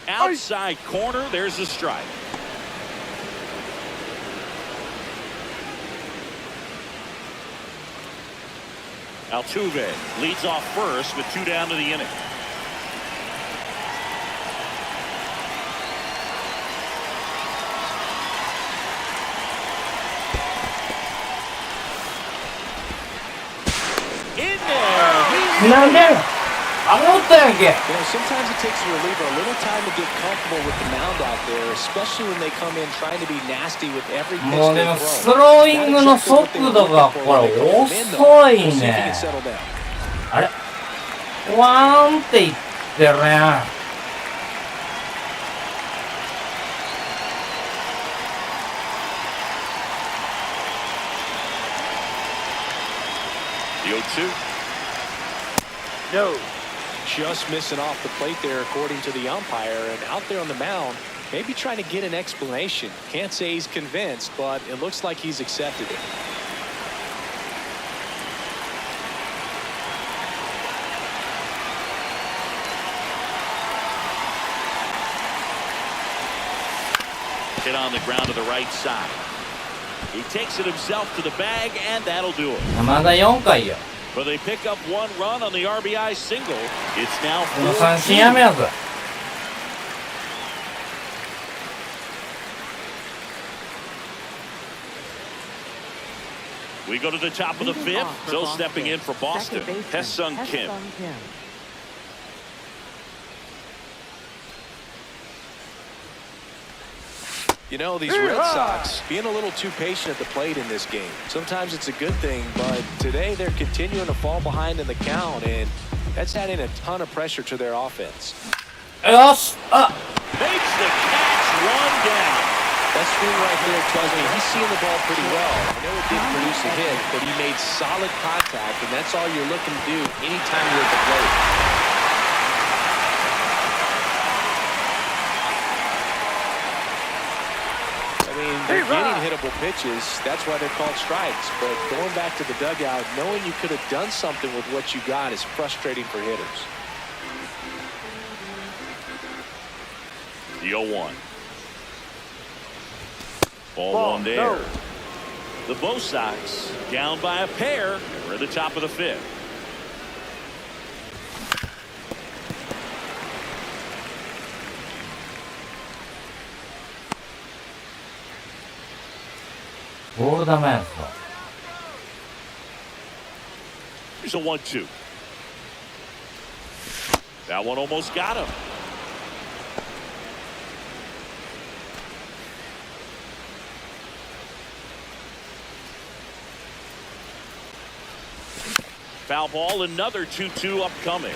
Outside corner, there's a strike. Altuve leads off first with 2 down to the inning. In there. なんであのったやんけ。 You know, sometimes it takes a reliever a little time to get comfortable with the mound out there, especially when they come in trying to be nasty with every pitch もうで they も throw. スローイングの速度がこれ遅いね。あれワーンっていってるやん。The 0-2. No. Just missing off the plate there, according to the umpire, and out there on the mound, maybe trying to get an explanation. Can't say he's convinced, but it looks like he's accepted it. Hit on the ground to the right side. He takes it himself to the bag, and that'll do it. まだ4回よ。 But they pick up 1 run on the RBI single. It's now この三振やめようぜ。We go to the top of the fifth. So stepping in for Boston, Hae-Sung Kim. You know, these Red Sox being a little too patient at the plate in this game. Sometimes it's a good thing, but today they're continuing to fall behind in the count, and that's adding a ton of pressure to their offense. Makes the catch, one down. That swing right there tells me he's seeing the ball pretty well. I know it didn't produce a hit, but he made solid contact, and that's all you're looking to do anytime you're at the plate. I mean, they're getting hittable pitches. That's why they're called strikes. But going back to the dugout, knowing you could have done something with what you got is frustrating for hitters. The 0-1. Ball one there. No. The Bo Sox down by a pair. We're at the top of the fifth. Here's a 1-2. That one almost got him. Foul ball, another 2-2 upcoming.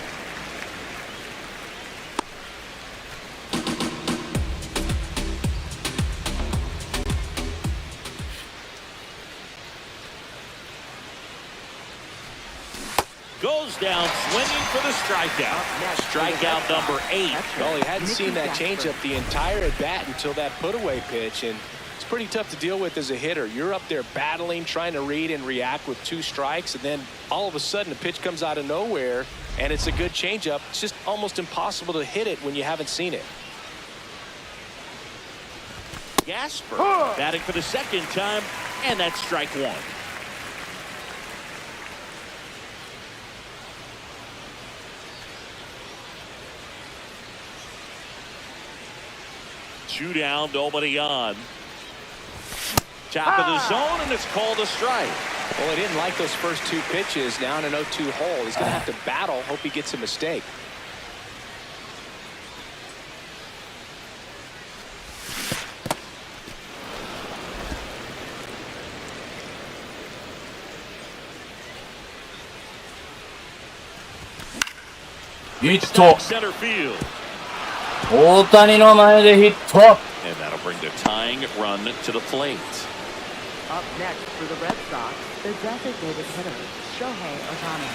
Goes down swinging for the strikeout. Strikeout number 8. Well, he hadn't seen that changeup the entire at bat until that put-away pitch, and it's pretty tough to deal with as a hitter. You're up there battling, trying to read and react with 2 strikes, and then all of a sudden a pitch comes out of nowhere, and it's a good changeup. It's just almost impossible to hit it when you haven't seen it. Gasper batting for the second time, and that's strike 1. Two down, nobody on. Top of the zone, and it's called a strike. Well, he didn't like those first 2 pitches. Now in an 0-2 hole, he's going to have to battle. Hope he gets a mistake. Center field. 大谷の前でヒット。 And that'll bring the tying run to the plate. Up next for the Red Sox, the designated hitter, Shohei Ohtani.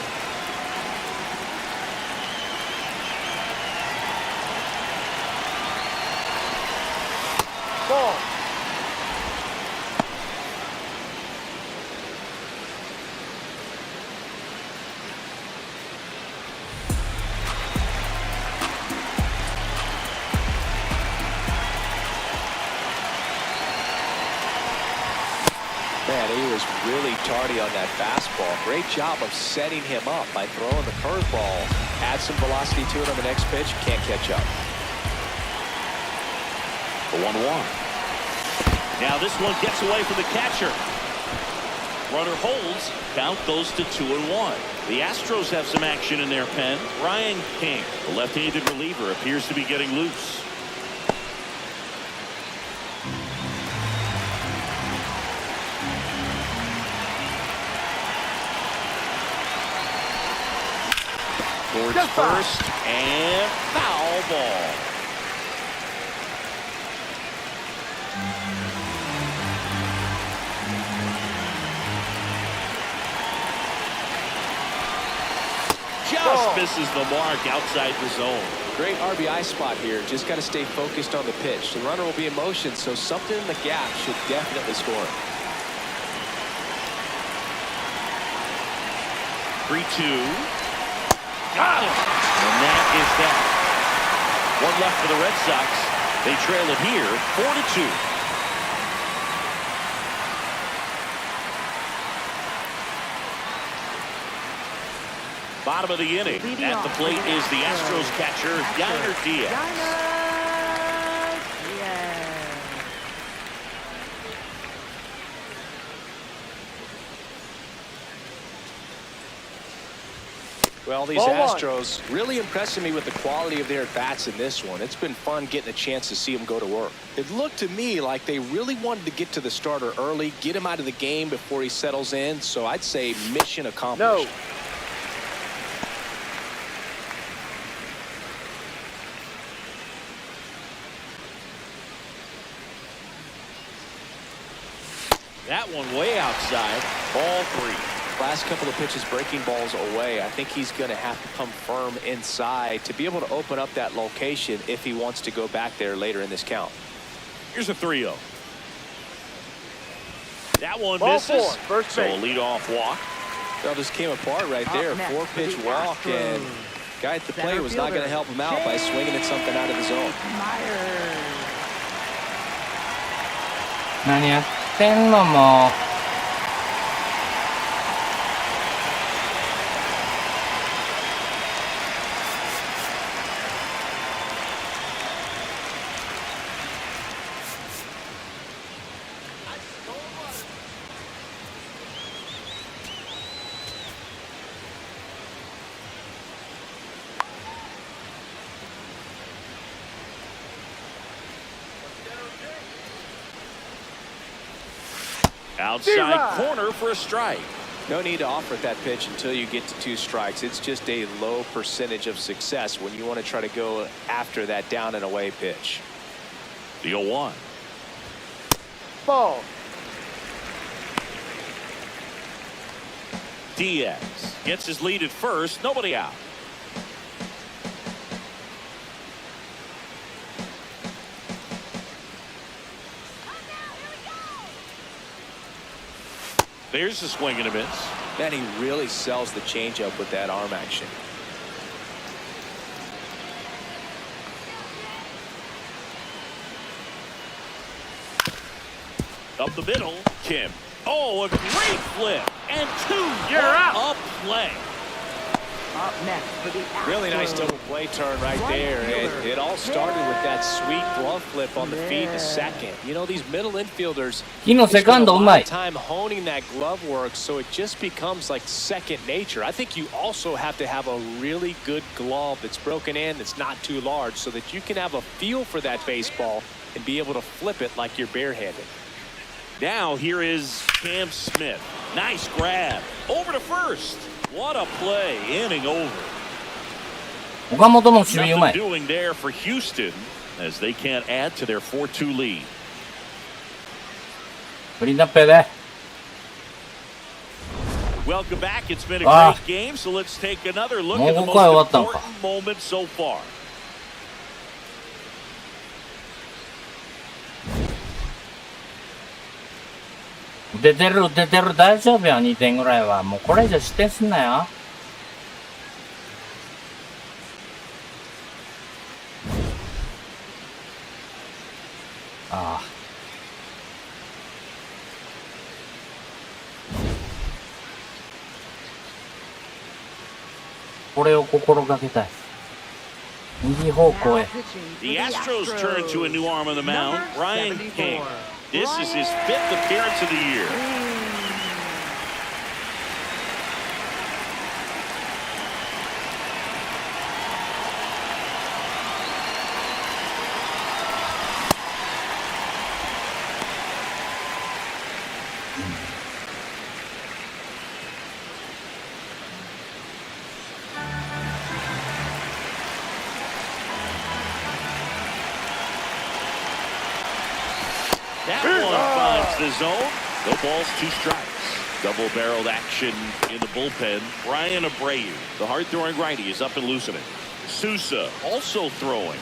Ball. Man, he was really tardy on that fastball. Great job of setting him up by throwing the curveball. Add some velocity to it on the next pitch. Can't catch up. The 1-1. Now this one gets away from the catcher. Runner holds. Count goes to 2-1. The Astros have some action in their pen. Ryan King, the left-handed reliever, appears to be getting loose. Towards first, and foul ball. Just misses the mark outside the zone. Great RBI spot here. Just got to stay focused on the pitch. The runner will be in motion, so something in the gap should definitely score. 3-2. Got it. And that is that. One left for the Red Sox. They trail it here, 4-2. Bottom of the inning. At the plate is the Astros catcher, Yainer Diaz. Well, these Astros really impressing me with the quality of their at-bats in this one. It's been fun getting a chance to see them go to work. It looked to me like they really wanted to get to the starter early, get him out of the game before he settles in. So I'd say mission accomplished. No. That one way outside. Ball 3. Last couple of pitches breaking balls away. I think he's going to have to come firm inside to be able to open up that location if he wants to go back there later in this count. Here's a 3-0. That one Ball misses. 4, first So a base. leadoff walk. Well, just came apart right there. Up next 4-pitch for the walk, Astros. and guy at the Center plate was not going to fielder, help him out by swinging at something out of the zone. Myers. 何やってんのもう。Outside corner for a strike. No need to offer at that pitch until you get to 2 strikes. It's just a low percentage of success when you want to try to go after that down and away pitch. The 0-1. Ball. Diaz gets his lead at first. Nobody out. There's a swing and a miss. Man, he really sells the changeup with that arm action. Up the middle, Kim. Oh, a great flip. And 2. You're out. Up play. Up next for the Astros. Really nice double play turn right there. It all started with that sweet glove flip on the feed to second. You know, these middle infielders, 木のセカンドうまい。 time honing that glove work, so it just becomes like second nature. I think you also have to have a really good glove that's broken in, that's not too large, so that you can have a feel for that baseball and be able to flip it like you're barehanded. Now here is Cam Smith. Nice grab. Over to first. What a play. Inning over. 岡本も守備うま Nothing い。 doing there for Houston as they can't add to their 4-2 lead. クリーンアップやで。 Welcome back. It's been a Ah. great game, so let's take another look もう at the 5回終わ most ったんか。 important moments so far. 出てる出てる大丈夫よ2点ぐらいは。もうこれ以上失点すんなよ。ああ。これを心がけたい。右方向へ。 The Astros turn to a new arm on the mound, Ryan King. This is his 5th appearance of the year. That one finds the zone. No balls, 2 strikes. Double-barreled action in the bullpen. Brian Abreu, the hard-throwing righty, is up and loosening. Sousa also throwing.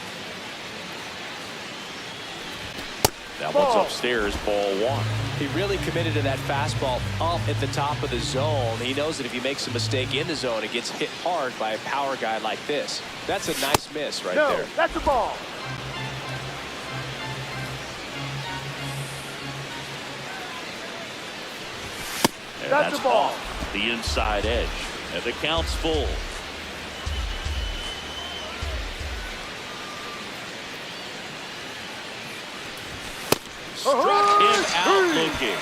That one's upstairs, ball 1. He really committed to that fastball up at the top of the zone. He knows that if he makes a mistake in the zone, it gets hit hard by a power guy like this. That's a nice miss right No, there. that's a ball. And That's that's a ball. off the inside edge. And the count's full. Struck him out looking.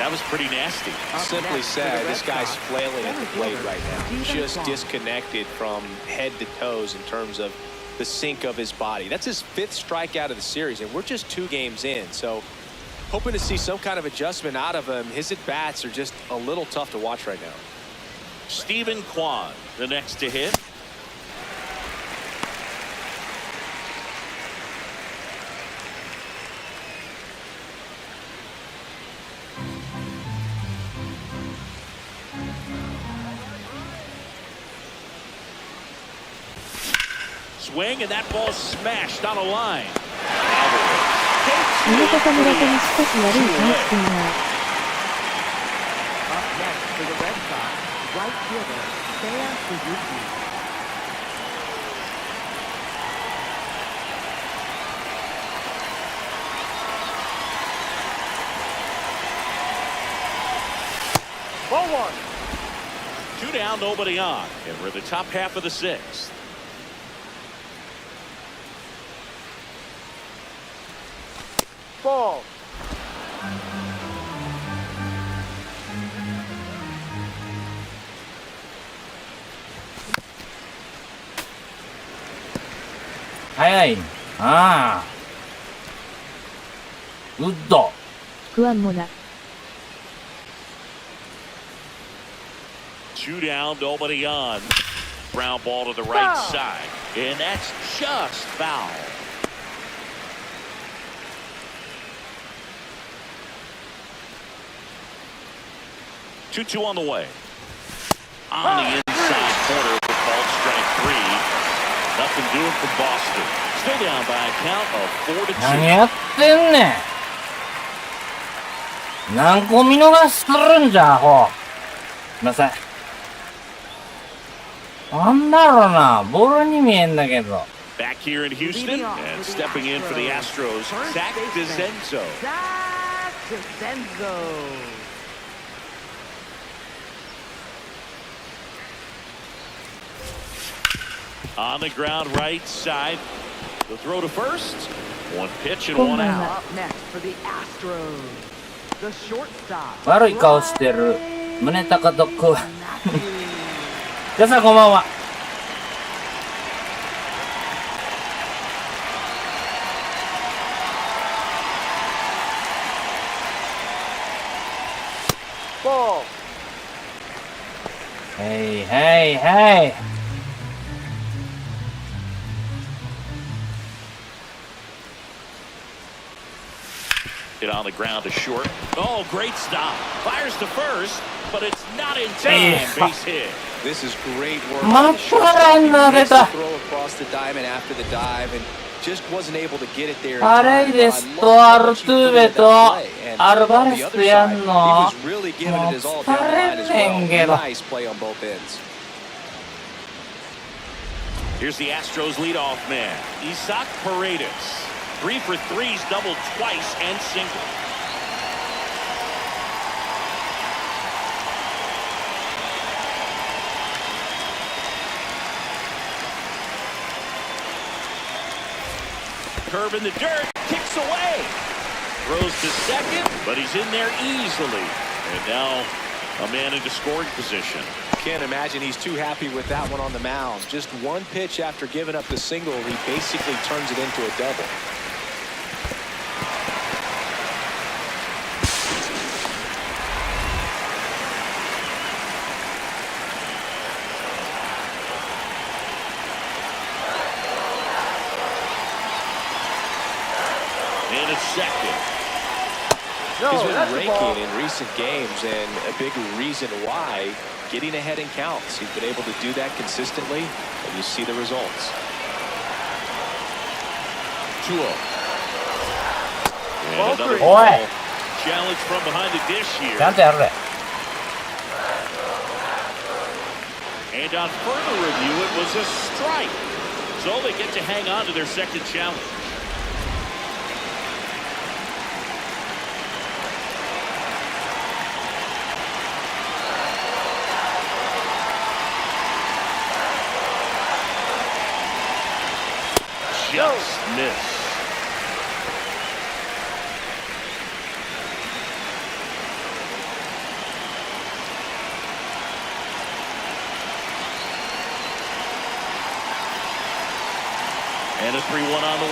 That was pretty nasty. Simply said, this guy's flailing at the plate right now. Just disconnected from head to toes in terms of the sink of his body. That's his 5th strikeout of the series, and we're just 2 games in. So hoping to see some kind of adjustment out of him. His at-bats are just a little tough to watch right now. Stephen Kwan, the next to hit. Swing, and that ball smashed on a line. 村田村上少し悪い感じな。Up next for the Red Sox, right fielder, Seiya Suzuki. Ball 1. 2 down, nobody on, and we're the top half of the 6th. Ball. 早い。ああ。ウッド。不安もな。2 down, nobody on. Ground ball to the right side, and that's just foul. Two on the way. On the inside corner for called strike 3. Nothing doing for Boston. Still down by a count of 4-2. 何やってんねん。何個見逃しするんじゃ、アホ。すいません。なんだろうな、ボールに見えんだけど。Back here in Houston, and stepping in for the Astros, Zach DeZenzo. Zach DeZenzo. On the ground right side. The throw to first. 1 pitch and 1 out. Up next for the Astros, the shortstop. 悪い顔してる。宗隆とく。皆さんこんばんは。Ball. Hey, hey, hey. Hit on the ground to short. Oh, great stop. Fires to first, but it's not in time. Base hit. This is great work. またランナー出た。 Throw across the diamond after the dive and just wasn't able to get it there. パレイデスとアルトゥーベとアルバレスやんの。もう疲れんねんけど。 Nice play on both ends. Here's the Astros leadoff man, Isaac Paredes. 3 for 3s, doubled twice and single. Curve in the dirt, kicks away. Throws to second, but he's in there easily. And now a man into scoring position. Can't imagine he's too happy with that one on the mound. Just 1 pitch after giving up the single, he basically turns it into a double. And it's second. He's been raking in recent games, and a big reason why, getting ahead in counts. He's been able to do that consistently, and you see the results. 2-0. And Ball another 3. ball. Challenge from behind the dish here. ちゃんとやるで。 And on further review, it was a strike. So they get to hang on to their second challenge. Just missed.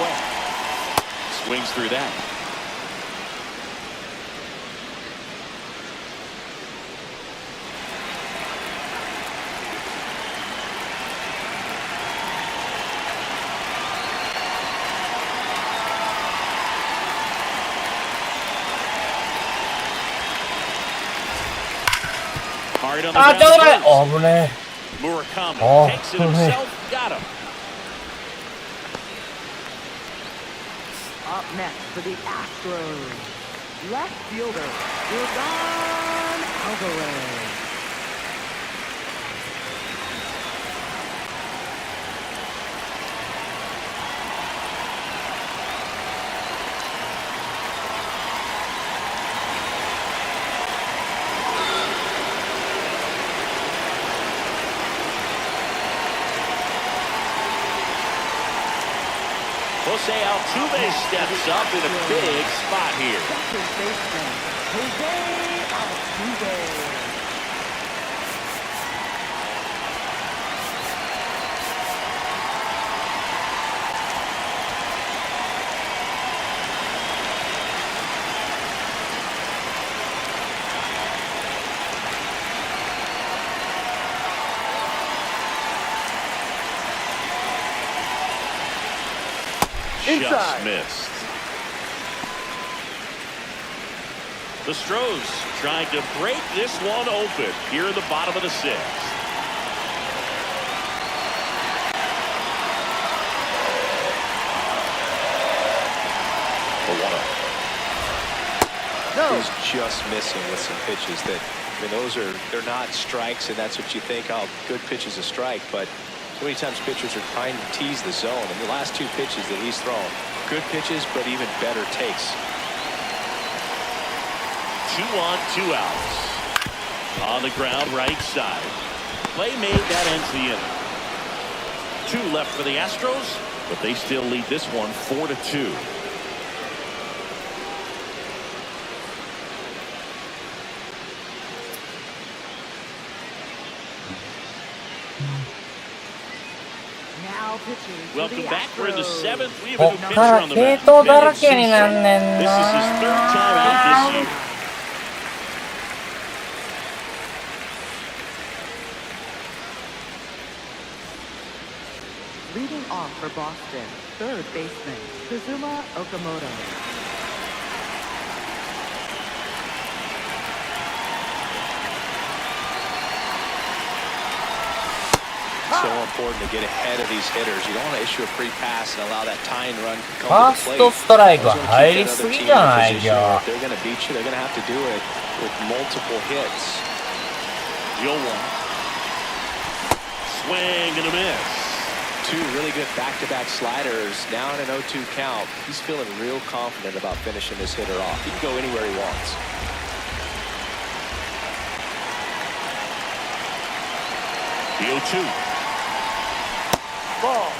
ball. Swings through that. Hard on the ground. ちょっと待って。危ねえ。 Murakami takes it himself. Got him. Up next for the Astros, left fielder, Yordan Alvarez. Jose Altuve steps up in a big spot here. Second baseman, Jose Altuve. Just missed. The Stros trying to break this one open here in the bottom of the sixth. No. He's just missing with some pitches that, I mean, they're not strikes, and that's what you think, oh, good pitch is a strike, but so many times pitchers are trying to tease the zone, and the last two pitches that he's thrown, good pitches, but even better takes. 2 on, 2 outs. On the ground, right side. Play made, that ends the inning. 2 left for the Astros, but they still lead this one 4-2. Welcome back. We're in the 7th. We have a new pitcher on the mound. This is his 3rd time out this year. Leading off for Boston, third baseman, Kazuma Okamoto. So important to get ahead of these hitters. You don't want to issue a free pass and allow that tying run to come to the plate. ファーストストライク入りすぎじゃないよ。 If they're going to beat you, they're going to have to do it with multiple hits. 0-1. Swing and a miss. 2 really good back-to-back sliders. Now in an 0-2 count. He's feeling real confident about finishing this hitter off. He can go anywhere he wants. The 0-2. Ball.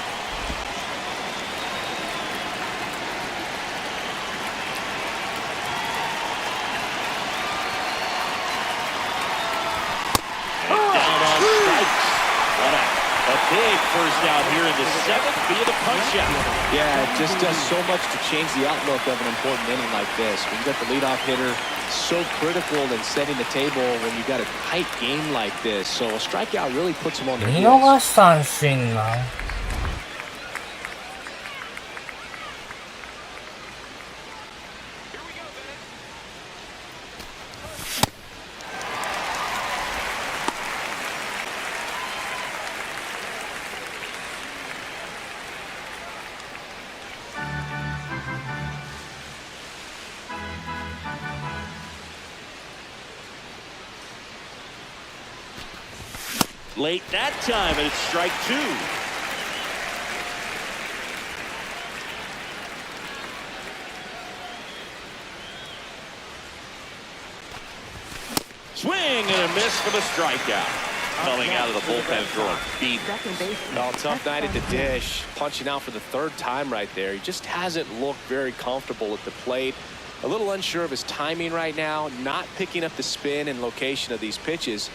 Big first out here in the 7th via the punch out. Yeah, it just does so much to change the outlook of an important inning like this. When you got the leadoff hitter, so critical in setting the table when you got a tight game like this. So a strikeout really puts them on their 見 heels. 逃し三振な。Late that time, and it's strike 2. Swing and a miss for the strikeout. Coming out of the bullpen throwing feet. Well, tough night at the dish. Punching out for the 3rd time right there. He just hasn't looked very comfortable at the plate. A little unsure of his timing right now. Not picking up the spin and location of these pitches.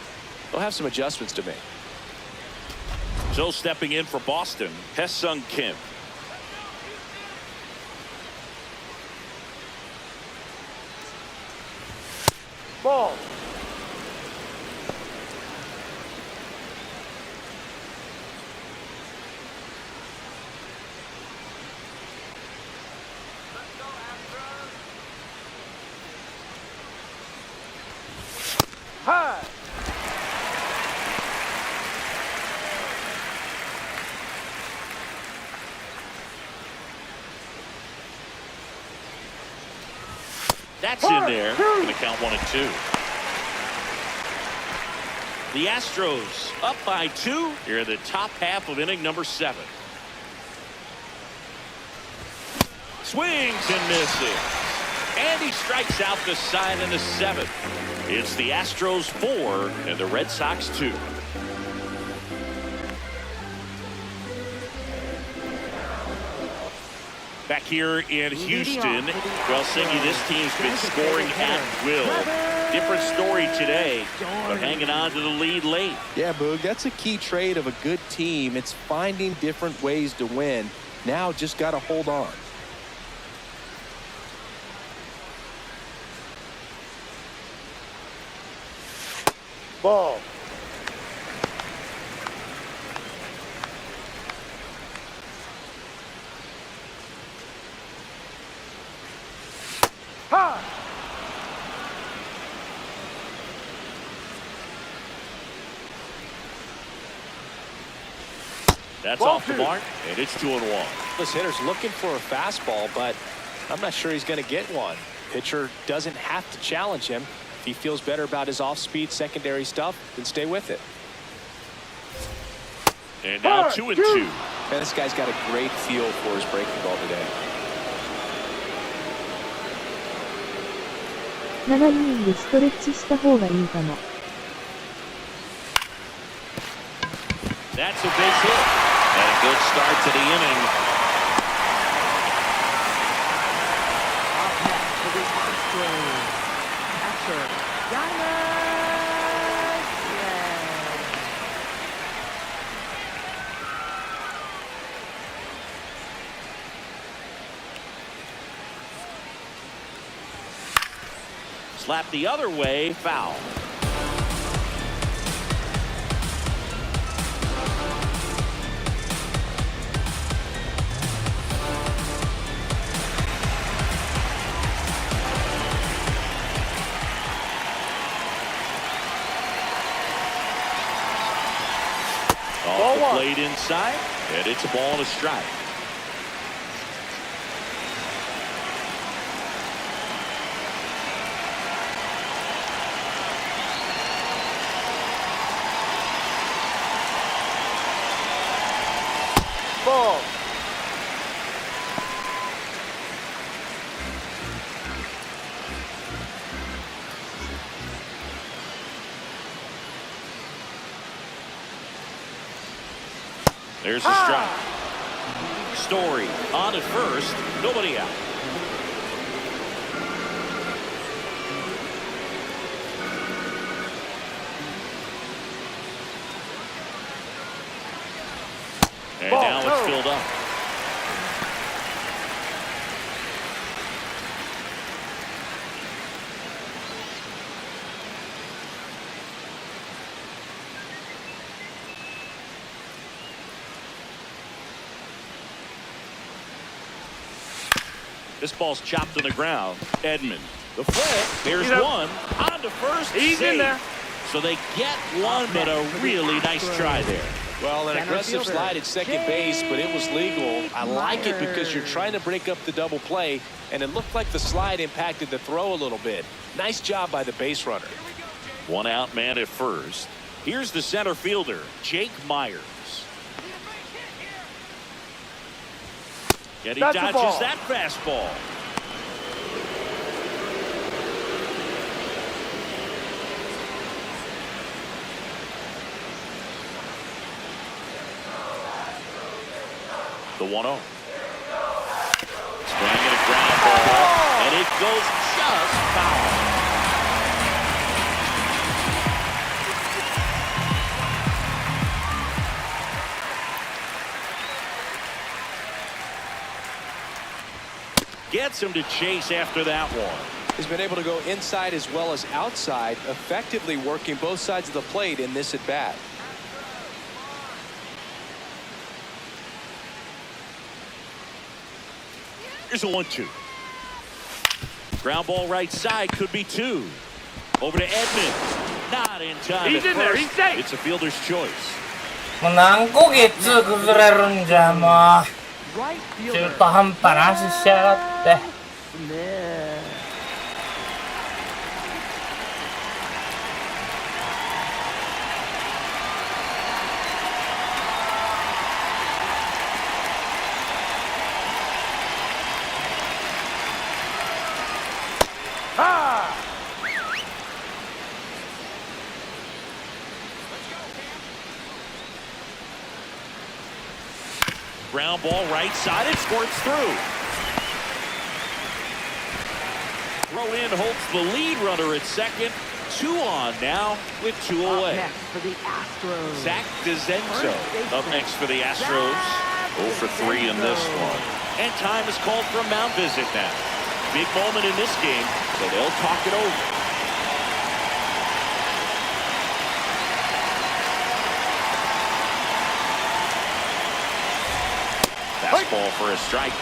They'll have some adjustments to make. So stepping in for Boston, Hesung Kim. Ball. High. That's in there. Going to count 1-2. The Astros up by 2 here in the top half of inning number 7. Swings and misses. And he strikes out the side in the 7th. It's the Astros 4 and the Red Sox 2. Back here in Houston, well, Siggy, this team's been scoring at will. Different story today, but hanging on to the lead late. Yeah, Boog, that's a key trait of a good team. It's finding different ways to win. Now just got to hold on. Ball. High. That's off the mark, and it's 2-1. This hitter's looking for a fastball, but I'm not sure he's going to get one. Pitcher doesn't have to challenge him. If he feels better about his off-speed secondary stuff, then stay with it. And now 2-2. And this guy's got a great feel for his breaking ball today. 7イニングストレッチした方がいいかも。That's a base hit. And a good start to the inning. Up next for the Astros. Catcher, Diamond. Slap the other way, foul. Off the plate inside, and it's a ball and a strike. Ball. There's a strike. Story on at first, nobody out. And now it's filled up. This ball's chopped on the ground. Edmund, the flip. There's one on to first. He's in there. So they get one, but a really nice try there. Well, an aggressive slide at second base, but it was legal. I like it because you're trying to break up the double play, and it looked like the slide impacted the throw a little bit. Nice job by the base runner. One out man at first. Here's the center fielder, Jake Myers. And he dodges that fastball. The 1-0. Swinging a ground ball, and it goes just foul. Gets him to chase after that one. has been able to go inside as well as outside, effectively working both sides of the plate in this at bat. Here's a 1-2. Ground ball right side, could be 2. Over to Edmonds. Not in time. He's in there. He's safe. It's a fielder's choice. もう何個ゲッツー崩れるんじゃ、もう。中途半端な足しやがって。Ground ball right side, it squirts through. Throw in holds the lead runner at second. 2 on now with 2 away. Up next for the Astros. Zach DeZenzo up next for the Astros. 0 for 3 in this one. And time is called for a mound visit now. Big moment in this game, so they'll talk it over. Fastball for a strike.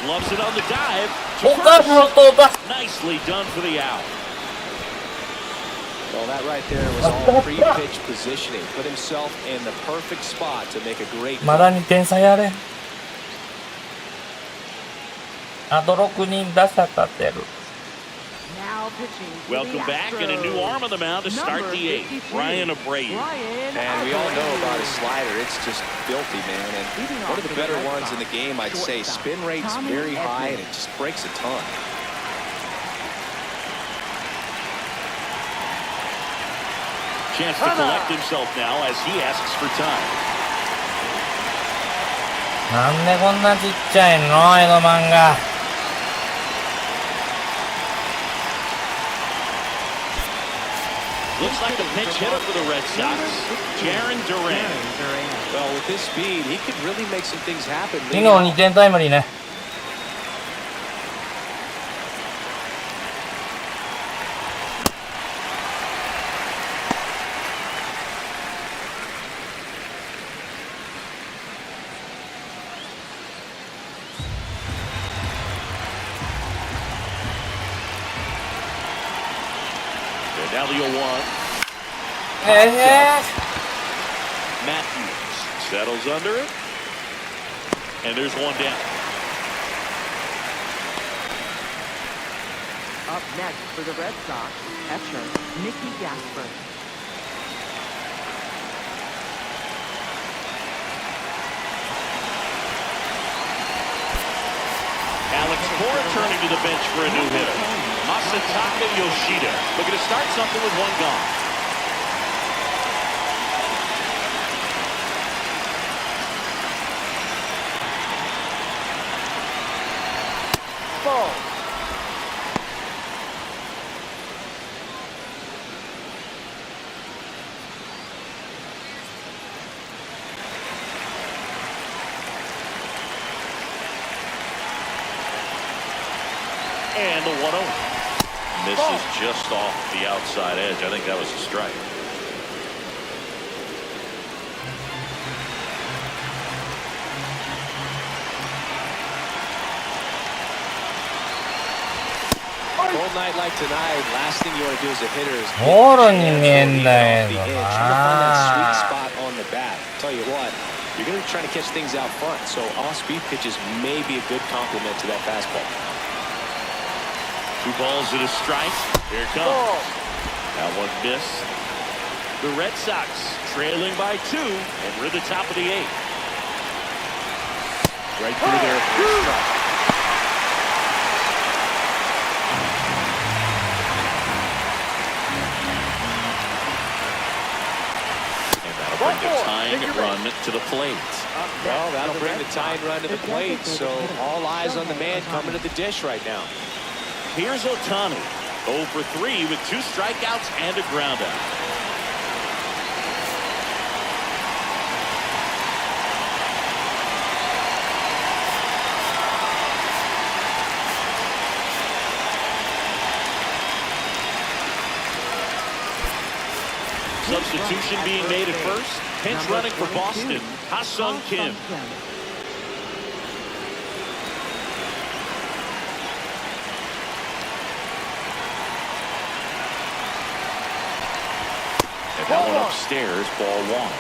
Loves it on the dive. Nicely done for the out. Well, that right there was all pre-pitch positioning. Put himself in the perfect spot to make a great. まだ2点差やれ。あと6人打者立てる。Now pitching for Welcome the back and a new Astros. arm on the mound to start Number the 8th. 53. Ryan Abreu. And we all know about his slider. It's just filthy, man. And one of the better ones in the game, I'd say. Spin rate's very high, and it just breaks a ton. Chance to collect himself now as he asks for time. なんでこんなちっちゃいの、エドマンが。Looks like a pinch hitter for the Red Sox. Jarren Duran. Well, with his speed, he could really make some things happen. 昨日2点タイムリーね。Now the 0-1. Matthews settles under it. And there's 1 down. Up next for the Red Sox, catcher Mickey Gasper. Alex Cora turning to the bench for a new hitter. Masataka Yoshida looking to start something with 1 gone. Ball. And the 1-0. Misses just off the outside edge. I think that was a strike. Cold night like tonight, last thing you want to do as a hitter is ボールに見えんだよ。 try to find that sweet spot on the bat. Tell you what, you're going to be trying to catch things out front, so off-speed pitches may be a good complement to that fastball. 2 balls and a strike. Here it comes. That one missed. The Red Sox trailing by 2, and we're at the top of the 8th. Right through there for a strike. to the plate. Well, that'll bring the tying run to the plate, so all eyes on the man coming to the dish right now. Here's Ohtani, 0 for 3 with 2 strikeouts and a ground out. Substitution being made at first. Pinch running for Boston, Ha-Sung Kim. And that one upstairs, ball 1.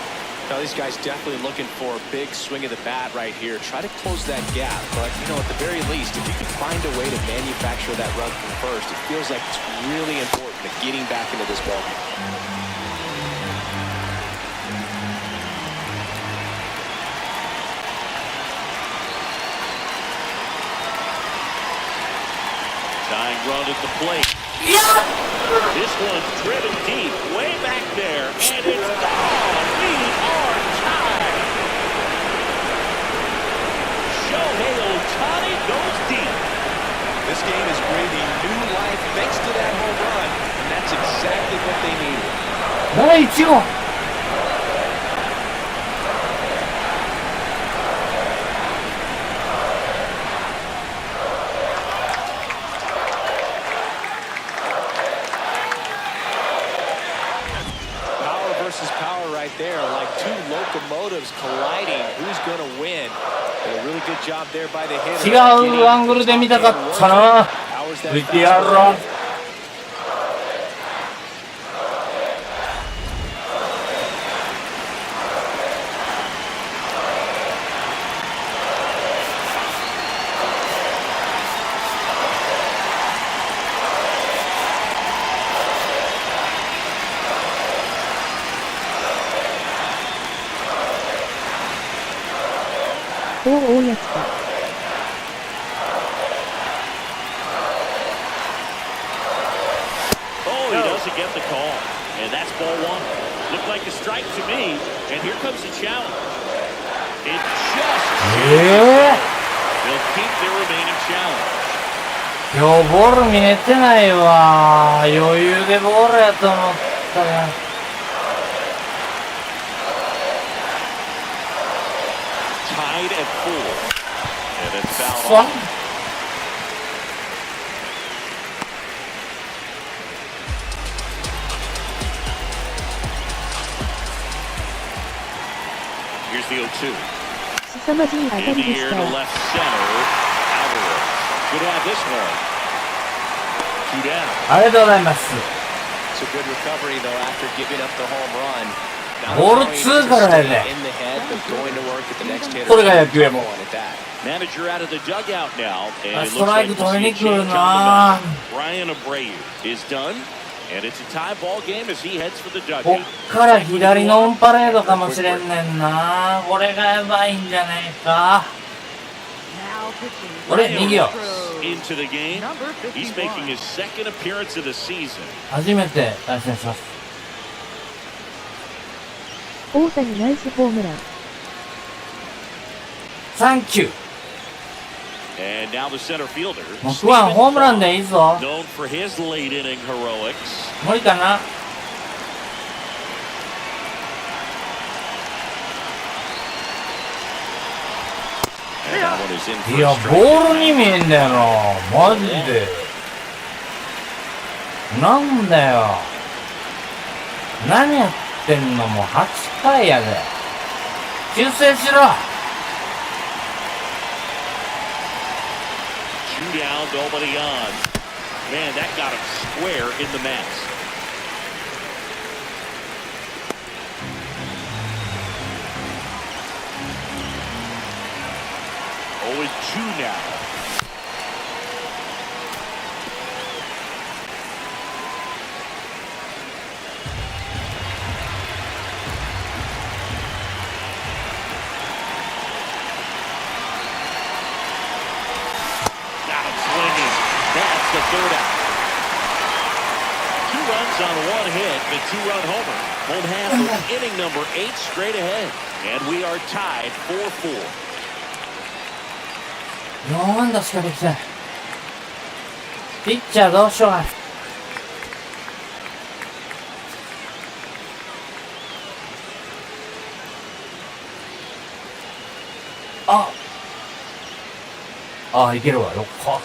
Now these guys definitely looking for a big swing of the bat right here. Try to close that gap, but you know, at the very least, if you can find a way to manufacture that run from first, it feels like it's really important to getting back into this ballgame. Tying run at the plate. Yeah! This one's driven deep, way back there, and it's gone. We are tied. Shohei Ohtani goes deep. This game is breathing new life thanks to that home run, and that's exactly what they needed. 第1号。There, like two locomotives colliding. Who's going to win? And a really good job there by the hitter. 違うアングルで見たかったな。VTR。おお、やった。Oh, he doesn't get the call. And that's ball 1. Looked like a strike to me. And here comes the challenge. It just they'll keep their remaining challenge. 今日ボール見えてないわ。余裕でボールやと思ったね。Tied at 4. And it's fouled off. Here's the 0-2. 凄まじい当た In り the でし air た。 to left center. Alvarez. Good to have this one. 2 down. ありがとうございます。 It's a good recovery though after giving up the home run. ボール2からやで。それが野球やもん。Manager out of the dugout now, and it スト looks ライ like ク we'll 取り see a に来る change on the な。 mound. Brian Abreu is done, and it's a tie ball game as he heads for the こ dugout. っから左のオンパレードかもしれんねんな。これがやばいんじゃねえか。これ右よ。 Into the game, he's making his second appearance of the season. 初めて対戦します。大谷ナイスホームラン。サンキュー。 And now the center fielder. 僕はホームランでいいぞ。 Known for his late inning heroics. 無理かな。いや、ボールに見えんだよな。マジで。なんだよ。何やってんのもう8回やで。修正しろ。Two down, nobody on. Man, that got him square in the mask. Always 2 now. Got him swinging. That's the third out. 2 runs on 1 hit, the 2-run homer. Home half of inning number 8 straight ahead. And we are tied 4-4. 4安打しかできない。ピッチャーどうしようかな。いけるわ、6個。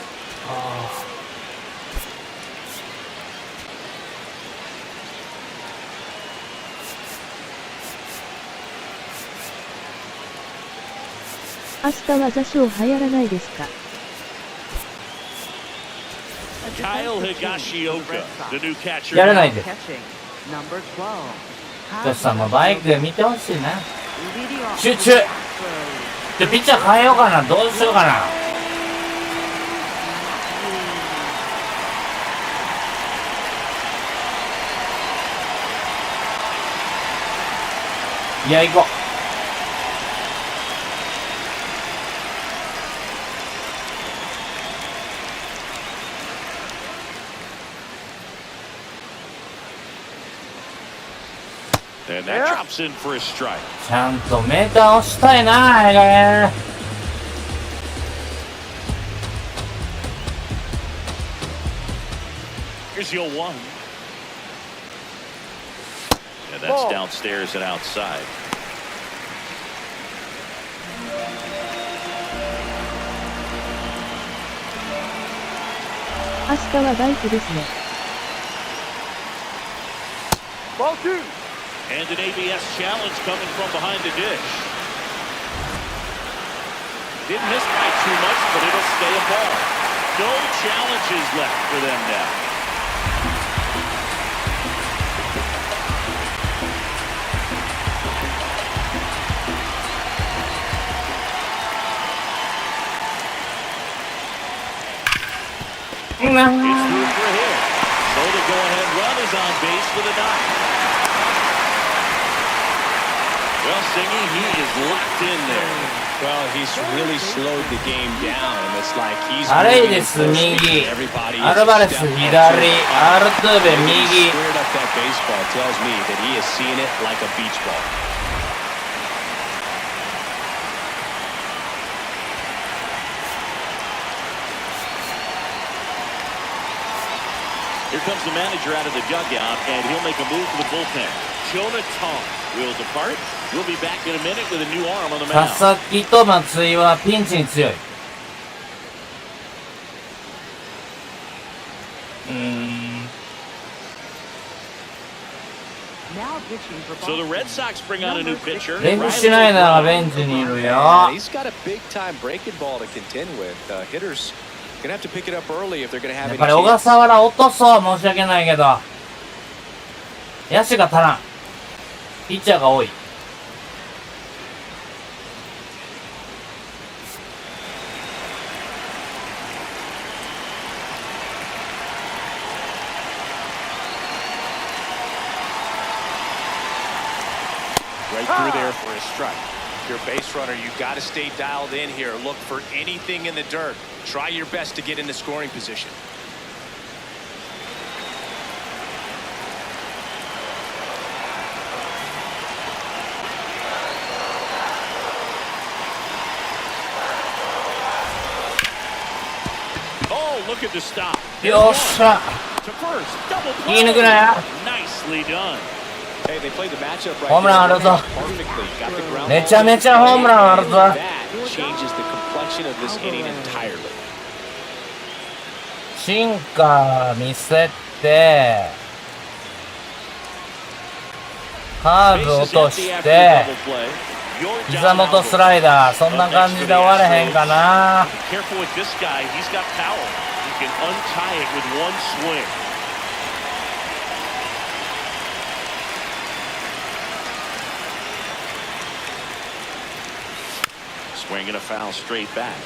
明日は座礁流行らないですか？ Kyle Higashioka, the new catcher. やらないで。 Catching, number 12. よしさんもバイクで見てほしいな。 Leading off 集 the 中。 throw. で、ピッチャー変えようかな。どうしようかな。いや、行こう。And that drops in for a strike. ちゃんとメーター押したいな、ええ加減。Here's your 1. And that's downstairs and outside. 明日はバイクですね。 Ball 2. And an ABS challenge coming from behind the dish. Didn't miss by too much, but it'll stay a ball. No challenges left for them now. It's through for a hit. So the go-ahead run is on base for the knock. Well, Singy, he is locked in there. Well, he's really slowed the game down. It's like he's アレイデス右、アルバレス左、アルトゥーベ右。 squared up that baseball tells me that he is seeing it like a beach ball. Here comes the manager out of the dugout, and he'll make a move to the bullpen. Jonah Tong will depart. We'll be back in a minute with a new arm on the 佐 mound. 々木と松井はピンチに強い。Now pitching for So the Boston. Red Sox bring out a new pitcher. レンジシュナイダーがベンチにいるよ。 Yeah, he's got a big time breaking ball to contend with. Hitters gonna have to pick it up early if they're gonna have やっ any ぱり小 chance. 笠原落とそう。申し訳ないけど。野手が足らん。ピッチャーが多い。Right through there for a strike. If you're a base runner, you got to stay dialed in here. Look for anything in the dirt. Try your best to get into scoring position. Oh, look at the stop. よっしゃ。 To first, double いい play. 抜くな。 Nicely done. Hey, they played the matchup right ホームランあるぞ。 perfectly. Got the ground めちゃめちゃホームランあるぞ。 That changes the complexion of this inning entirely. シンカー見せて、カーブ落として、膝元スライダー、そんな感じで終われへんかな。 Careful with this guy. He's got power. He can untie it with one swing. Swinging a foul straight back.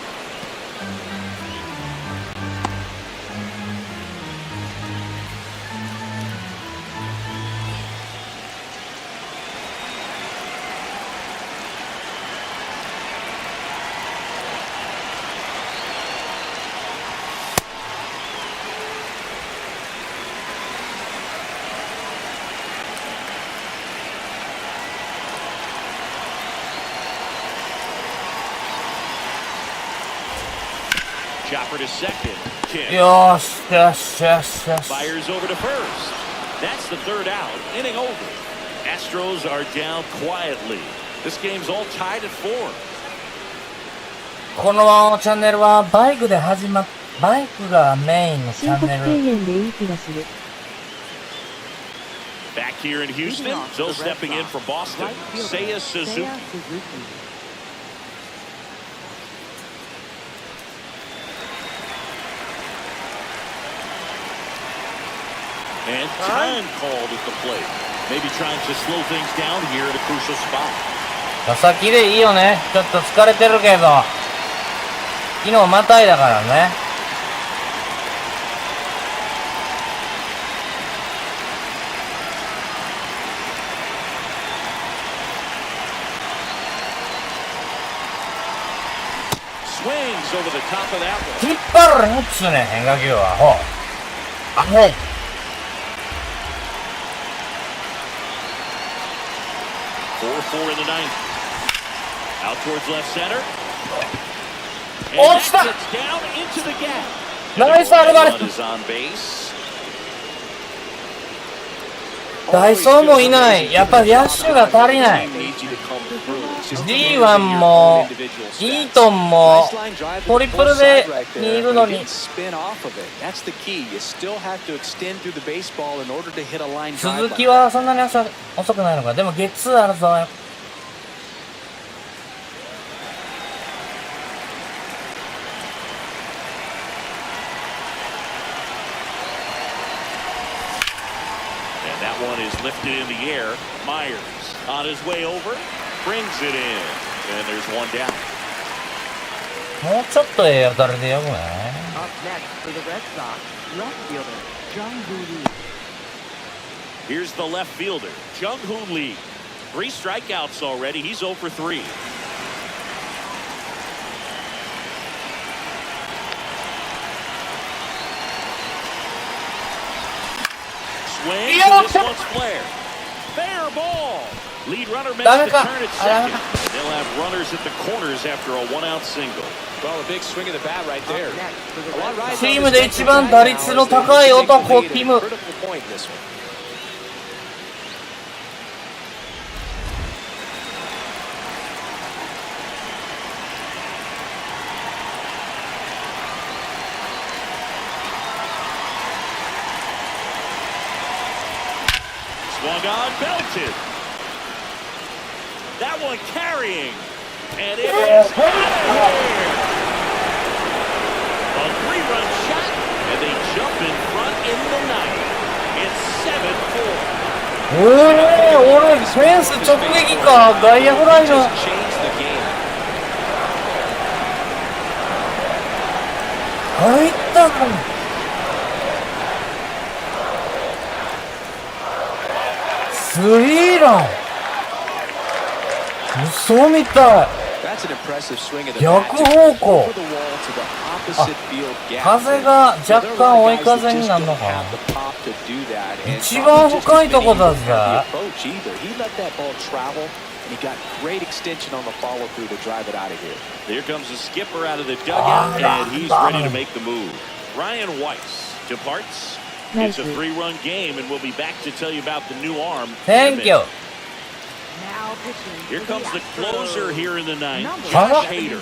Chopper to second. Kick. よしよしよしよし。 Fires over to first. That's the third out. Inning over. Astros are down quietly. This game's all tied at 4. このチャンネルはバイクがメインのチ申告ャンネル。敬遠でいい気がする。Back here in Houston, still stepping in for Boston. Seiya Suzuki. And time called at the plate. Maybe trying to slow things down here at a crucial spot. 佐々木でいいよね。ちょっと疲れてるけど。昨日またいだからね。Swings over the top of that one. 引っ張るねっつうね、変化球は。ほう。あ、ほう。4-4 in the ninth. Out towards left center. And Oh, that stop. gets down into the gap. Nice out of One it. is on base. ダイソーもいない。やっぱり野手が足りない。D1 も、イートンも、トリプルでにいるのに。鈴木はそんなに遅くないのか。でもゲッツーあるぞ。That one is lifted in the air. Myers on his way over, brings it in, and there's one down. もうちょっと当たりでよくない？ Up next for the Red Sox, left fielder, Jung-Hoo Lee. Here's the left fielder, Jung-Hoo Lee. 3 strikeouts already. He's 0 for 3. Swing, and this one's flared. Fair ball. Lead runner makes the turn at second. And they'll have runners at the corners after a 1-out single. Well, a big swing of the bat right there. チームで一番打率の高い男、ティム。Critical point in this one. Swung on, belted. That one carrying. And it is out of here. A 3-run shot, and they jump in front in the ninth. It's 7-4. 俺、フェンス直撃か。外野フライの。 Just changed the game. 入ったかも。スリーラン。嘘みたい。 That's an impressive swing of the 逆 bat 方向。 over the wall to the opposite field gap. 風が若干追い風になるのかな。一番深いとこだぜ。 He let that ball travel, and he got great extension on the follow through to drive it out of here. Here comes the skipper out of the dugout, and he's ready to make the move. Ryan Weiss departs. It's a 3-run game, and we'll be back to tell you about the new arm. Thank you. Now pitching. Here comes the closer here in the ninth, Number Josh 71. Hader.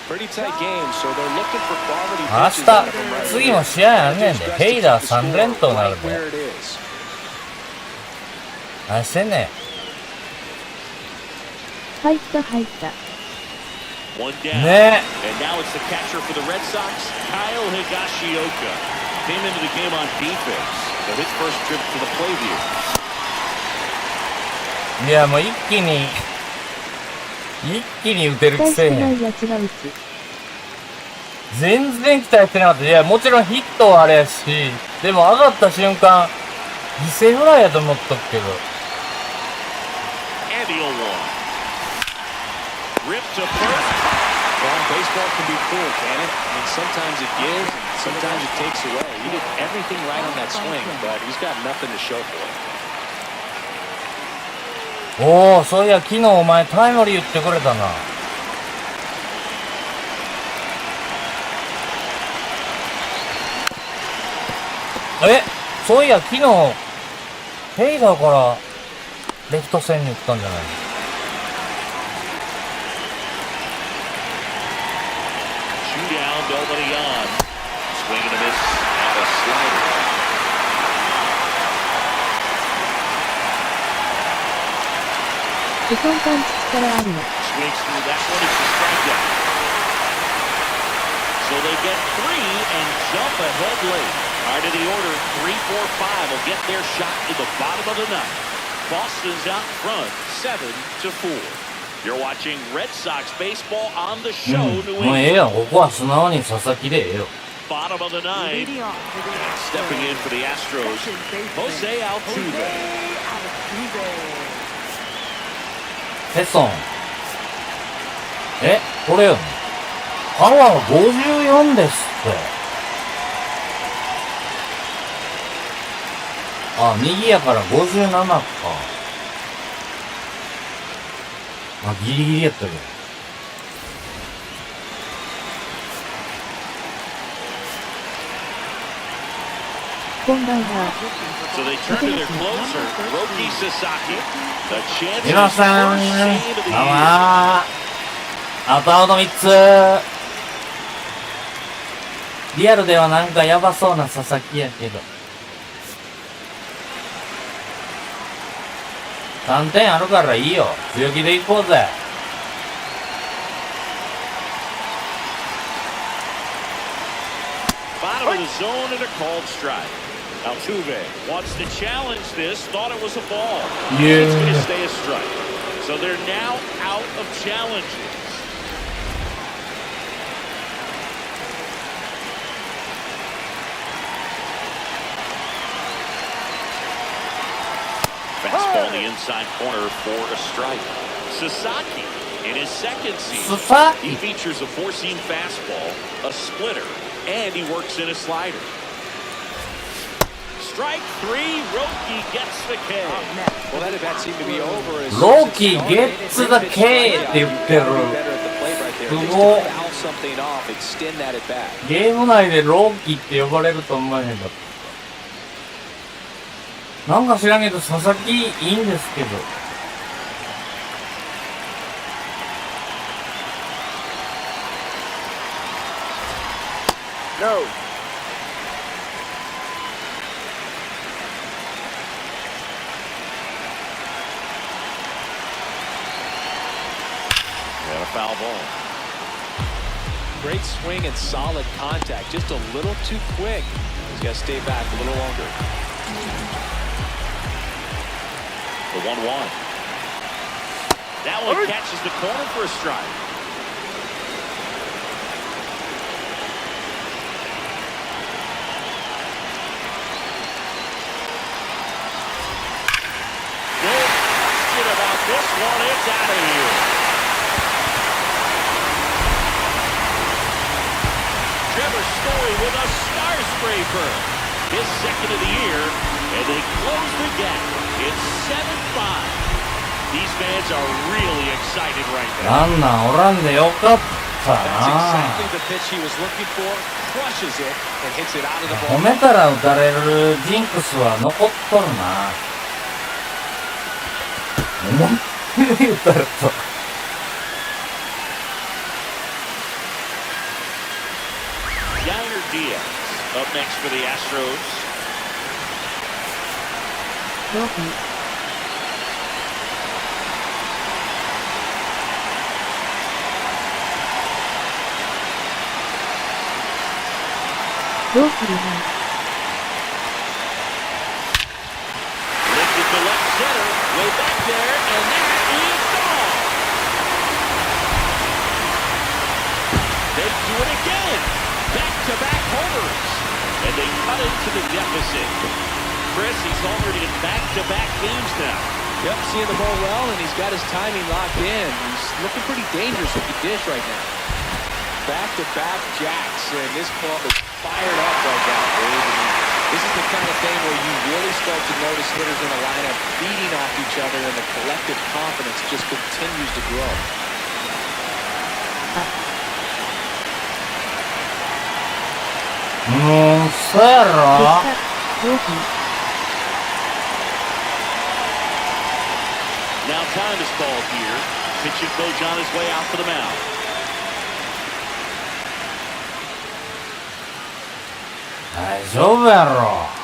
Pretty tight game, so they're looking for quality 明 pitches out of him 日、 right 次 here. も試合あんねんで。ヘイダー3連投なる Right where で。 it is. 何してんねん。入った入った。 One down. ね And now it's the catcher for the Red Sox, Kyle Higashioka. Came into the game on defense, so his first trip to the plate here. いやもう一気に打てる期待しくせにてないやつが打つ。全然期待してなかった。いやもちろんヒットはあれやし、でも上がった瞬間犠牲フライやと思っとくけど。 And the 0-1. Rip to first. Well, baseball can be cool, can it? I mean, sometimes it gives, and sometimes it takes away. He did everything right on that swing, but he's got nothing to show for it. おお、そういや昨日お前タイムリー言ってくれたな。そういや、昨日、ヘイダーからレフト線に打ったんじゃないのTwo down, nobody on. Swing and a miss and a slider. セコンパンチ力あるの。 Swings through that one. It's a strikeout. So they get 3 and jump ahead late. Part of the order, 3-4-5 will get their shot in the bottom of the ninth. Boston's out front, 7-4. You're watching Red Sox baseball on the show. New もうええやん、ここは素直に佐々木でええよ。 Bottom of the ninth. Leading off for the Stepping in for the Astros, Jose Altuve. テソン。これよ。パワー54ですって。あ、右やから57か。あ、ギリギリやったけど。こんばんは。So they turn to their closer, Roki Sasaki. The chance 皆さん、どうもアウトアウト3つ。リアルではなんかやばそうな佐々木やけど。3点あるからいいよ。強気でいこうぜ。bottom of the zone and a called strike. Altuve wants to challenge this, thought it was a ball. Yeah. It's going to stay a strike. So they're now out of challenges. Fastball in the inside corner for a strike. Sasaki in his second season. Sasaki. He features a four-seam fastball, a splitter, and he works in a slider. Strike 3, Roki gets the K. Well, that at bat seemed to be over. As Roki gets the K って言ってる。すごい。ゲーム内でローキーって呼ばれると思えへんかった。なんか知らんけど佐々木いいんですけど。No. And a foul ball. Great swing and solid contact. Just a little too quick. He's got to stay back a little longer. The 1-1. That one catches the corner for a strike. No question about this one. It's out of here. Trevor Story with a star scraper. His second of the year, and they close the gap. It's 7-5. These fans are really excited right now. ランナーおらんでよかったな。 That's exactly the pitch he was looking for. Crushes it and hits it out of the 褒 ball. めたら打たれるジンクスは残っとるな。思いっきり打たれた。Yainer Diaz up next for the Astros. ローキー。ローキーは Lifted to left center, way back there, and that is gone. They do it again. Back-to-back homers, and they cut into the deficit. Chris, he's homered in back-to-back games now. Yep, seeing the ball well, and he's got his timing locked in. He's looking pretty dangerous with the dish right now. Back-to-back jacks, and this club is fired up right now. This is the kind of thing where you really start to notice hitters in the lineup feeding off each other, and the collective confidence just continues to grow. そうやろ。大きい。Now time is called here. Pitching coach on his way out for the mound. 大丈夫やろ。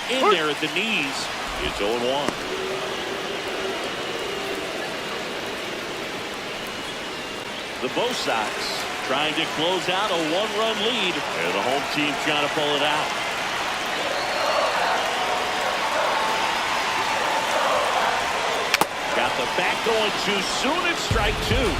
In there at the knees. It's 0-1. The Bo Sox trying to close out a one-run lead. And the home team trying to pull it out. Got the bat going too soon. It's strike two.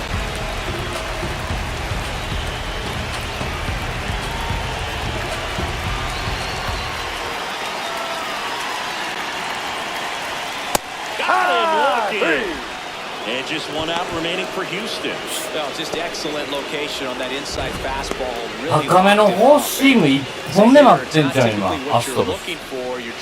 And just one out remaining for Houston. Well, just excellent location on that inside fastball. 高めのフォーシーム1本目待ってんじゃん今。アストロス。You're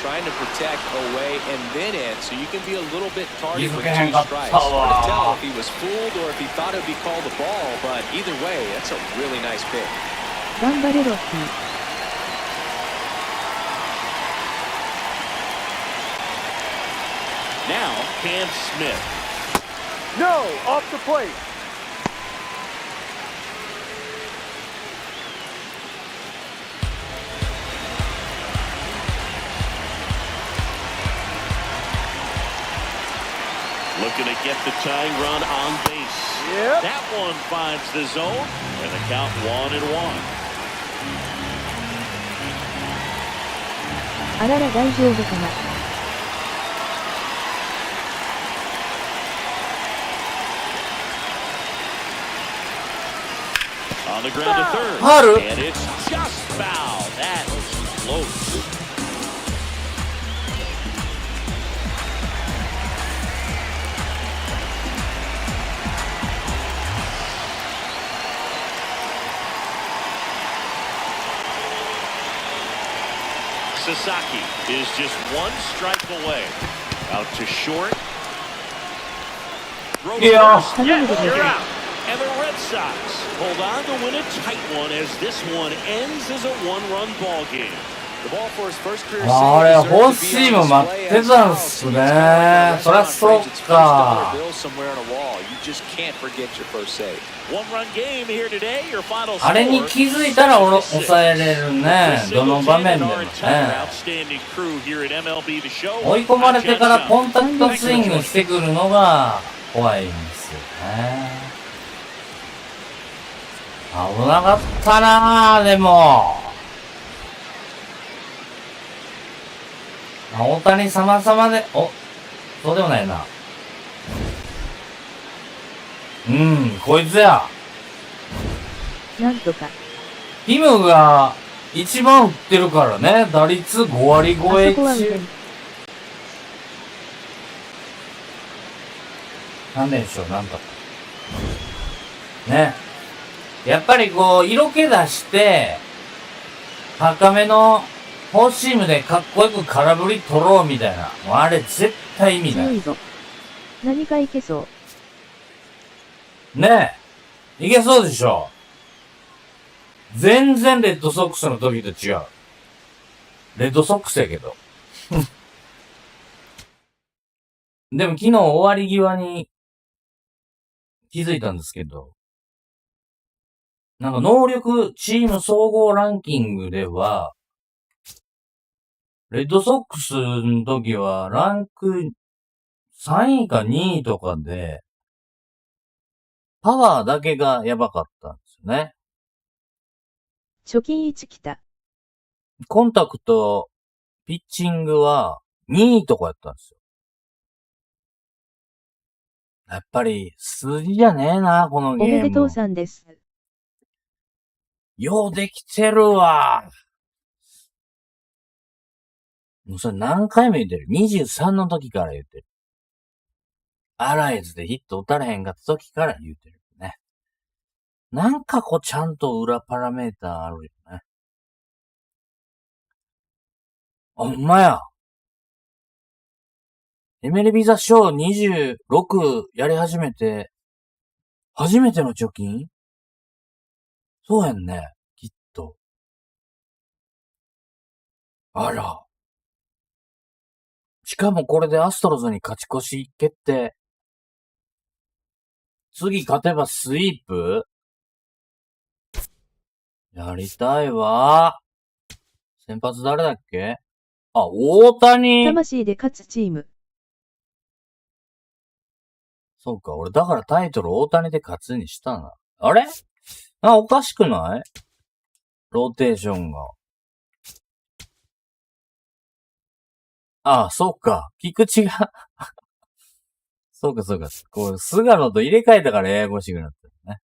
trying to protect away and then in, so you can be a little bit tardy with 気づけへん two かった strikes. Hard to tell わ。 if he was fooled or if he thought it would be called a ball, but either way, that's a really nice pick. 頑張れロッキー。Now, Cam Smith. No, off the plate. Looking to get the tying run on base. Yep. That one finds the zone, and the count 1-1. あらら大丈夫かな。On the ground to third. Haru. And it's just foul. That was close. Sasaki is just one strike away. Out to short. Throw to Yeah. first. 頼むで You're ね。 out. And the Red Sox hold on to win a tight one as this one ends as a one-run ball game. The ball for his first career あれ、 season フォー deserves シ to be ー on ム待 display って as たん well. す So he's ね。 got そりゃそう its first か dollar bill somewhere on a wall. You just can't forget your first save. One-run game here today. Your final あれに score. 気づいたら抑えれるね。どの場面でもね。 Outstanding crew here at MLBTheSHOW. 追い込まれてからコンタクトスイングしてくるのが怖いんですよね。危なかったなぁ、でも。大谷様々で、そうでもないな。こいつや。なんとか。ティムが一番打ってるからね。打率5割超えあそこは打て中る。何でしょう、なんとか。ね。やっぱりこう、色気出して、高めのフォーシームでかっこよく空振り取ろうみたいな。もうあれ絶対意味ない。強いぞ。何かいけそう。ねえ。いけそうでしょ。全然レッドソックスの時と違う。レッドソックスやけど。でも昨日終わり際に気づいたんですけど、なんか能力チーム総合ランキングでは、レッドソックスの時はランク3位か2位とかで、パワーだけがやばかったんですよね。貯金1来た。コンタクト、ピッチングは2位とかやったんですよ。やっぱり数字じゃねえな、このゲーム。おめでとうさんです。ようできてるわ。もうそれ何回も言ってる。23の時から言ってる。アライズでヒット打たれへんかった時から言ってるね。なんかこうちゃんと裏パラメーターあるよね。ほんまや。MLBTheSHOW26 やり始めて、初めての貯金？そうやんね。きっと。あら。しかもこれでアストロズに勝ち越し決定。次勝てばスイープ？やりたいわ。先発誰だっけ？あ、大谷。魂で勝つチーム。そうか、俺だからタイトル大谷で勝つにしたな。あれ？あ、おかしくない？ローテーションが。あ、そうか。菊池がそうか。こう、菅野と入れ替えたからややこしくなったよね。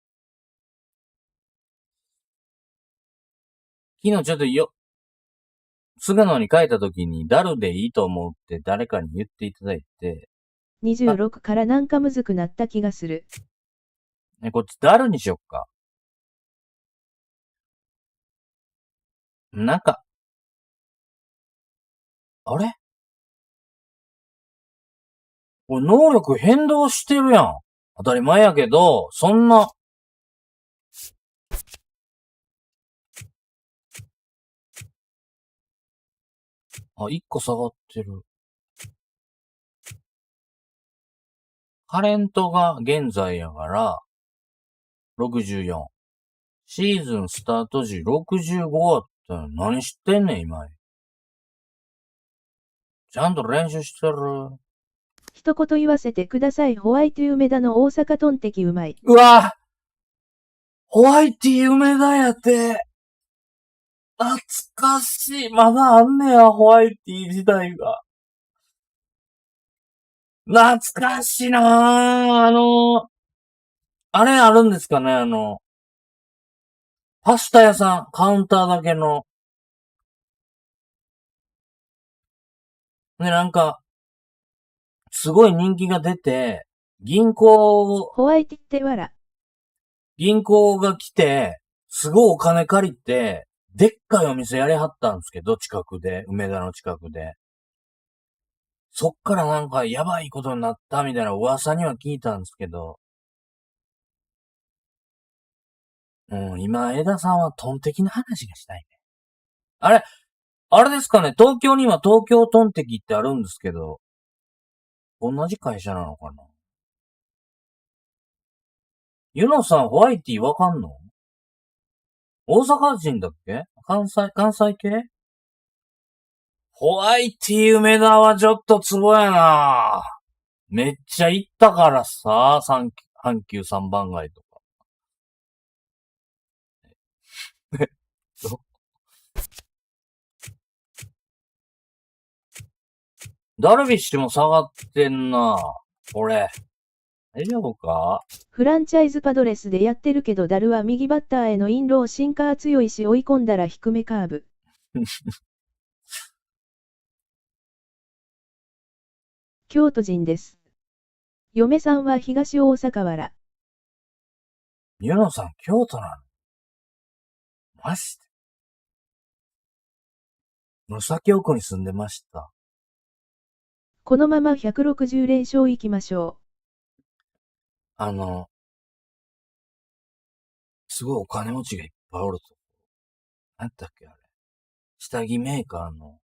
昨日ちょっと菅野に書いた時にダルでいいと思うって誰かに言っていただいて。26からなんかむずくなった気がする。ね、こっちダルにしよっか。なんか、あれ？これ能力変動してるやん。当たり前やけど、そんな、1個下がってる。カレントが現在やから、64。シーズンスタート時65あったよ。何知ってんねん、今。ちゃんと練習してる。一言言わせてください。ホワイト梅田の大阪トンテキうまい。うわ！ホワイティ梅田やて。懐かしい。まだあんねや、ホワイティ時代が。懐かしいなぁ。あれあるんですかね、パスタ屋さん、カウンターだけの。ね、なんか、すごい人気が出て、ホワイトってわら。銀行が来て、すごいお金借りて、でっかいお店やりはったんですけど、近くで、梅田の近くで。そっからなんかやばいことになったみたいな噂には聞いたんですけど、今、枝さんはトンテキの話がしたいね。あれですかね、東京には東京トンテキってあるんですけど、同じ会社なのかな？ユノさん、ホワイティわかんの？大阪人だっけ？関西系？ホワイティ梅田はちょっとツボやな。めっちゃ行ったからさ、阪急3番街とか。ダルビッシュも下がってんな。これ。大丈夫か？フランチャイズパドレスでやってるけどダルは右バッターへのインローシンカー強いし追い込んだら低めカーブ。京都人です。嫁さんは東大阪わら。ユノさん、京都なの？マジで？紫奥に住んでました。このまま160連勝いきましょすごいお金持ちがいっぱいおると。なんだっけあれ。下着メーカーの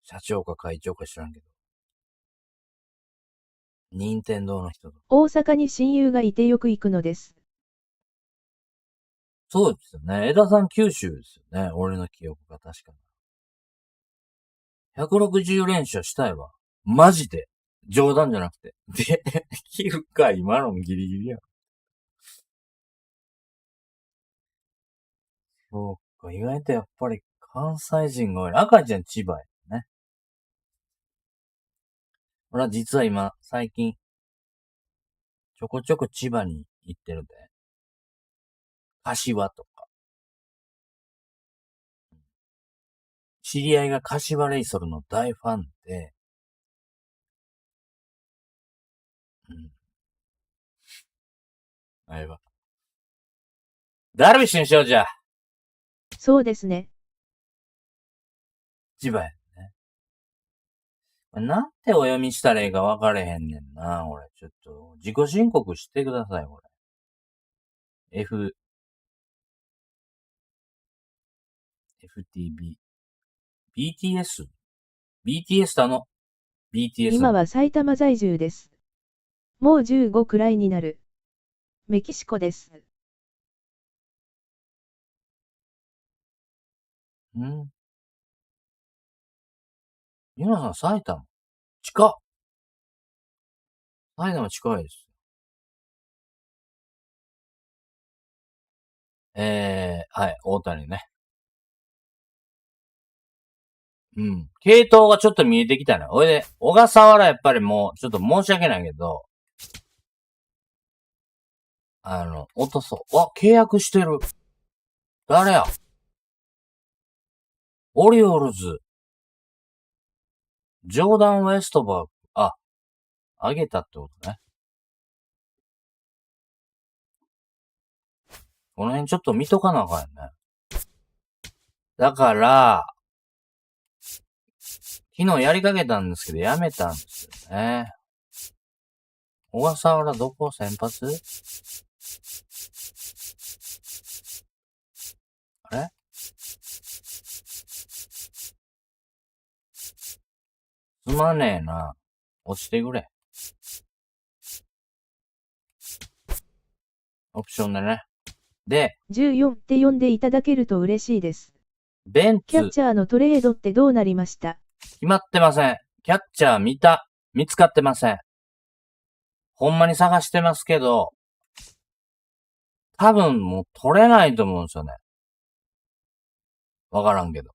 社長か会長か知らんけど。任天堂の人だ。う。大阪に親友がいてよく行くのです。そうですよね。枝さん九州ですよね。俺の記憶が確かに。160連勝したいわ。マジで。冗談じゃなくて。できるか、今のギリギリやん。そうか、意外とやっぱり関西人が多い。赤ちゃん千葉やね。俺は実は今、最近、ちょこちょこ千葉に行ってるで。柏とか。知り合いが柏レイソルの大ファンで、あれは。ダルビッシュにしようじゃ。そうですね。千葉やね。なんてお読みしたらいいか分かれへんねんな、俺。ちょっと、自己申告してください、これ。FTB。BTS？ BTS BTS。今は埼玉在住です。もう15くらいになる。メキシコです。皆さん埼玉近っ。埼玉近いです。はい、大谷ね。系統がちょっと見えてきたね。おいで、小笠原やっぱりもう、ちょっと申し訳ないけど、落とそう。契約してる。誰や？オリオールズ。ジョーダン・ウェストバーグ。あげたってことね。この辺ちょっと見とかなあかんよね。だから、昨日やりかけたんですけど、やめたんですよね。小笠原どこ先発？あれ？すまねえな。落ちてくれ。オプションでね。で、14って呼んでいただけると嬉しいです。ベンツ。キャッチャーのトレードってどうなりました？決まってません。キャッチャー見つかってません。ほんまに探してますけど、多分もう取れないと思うんですよね。わからんけど。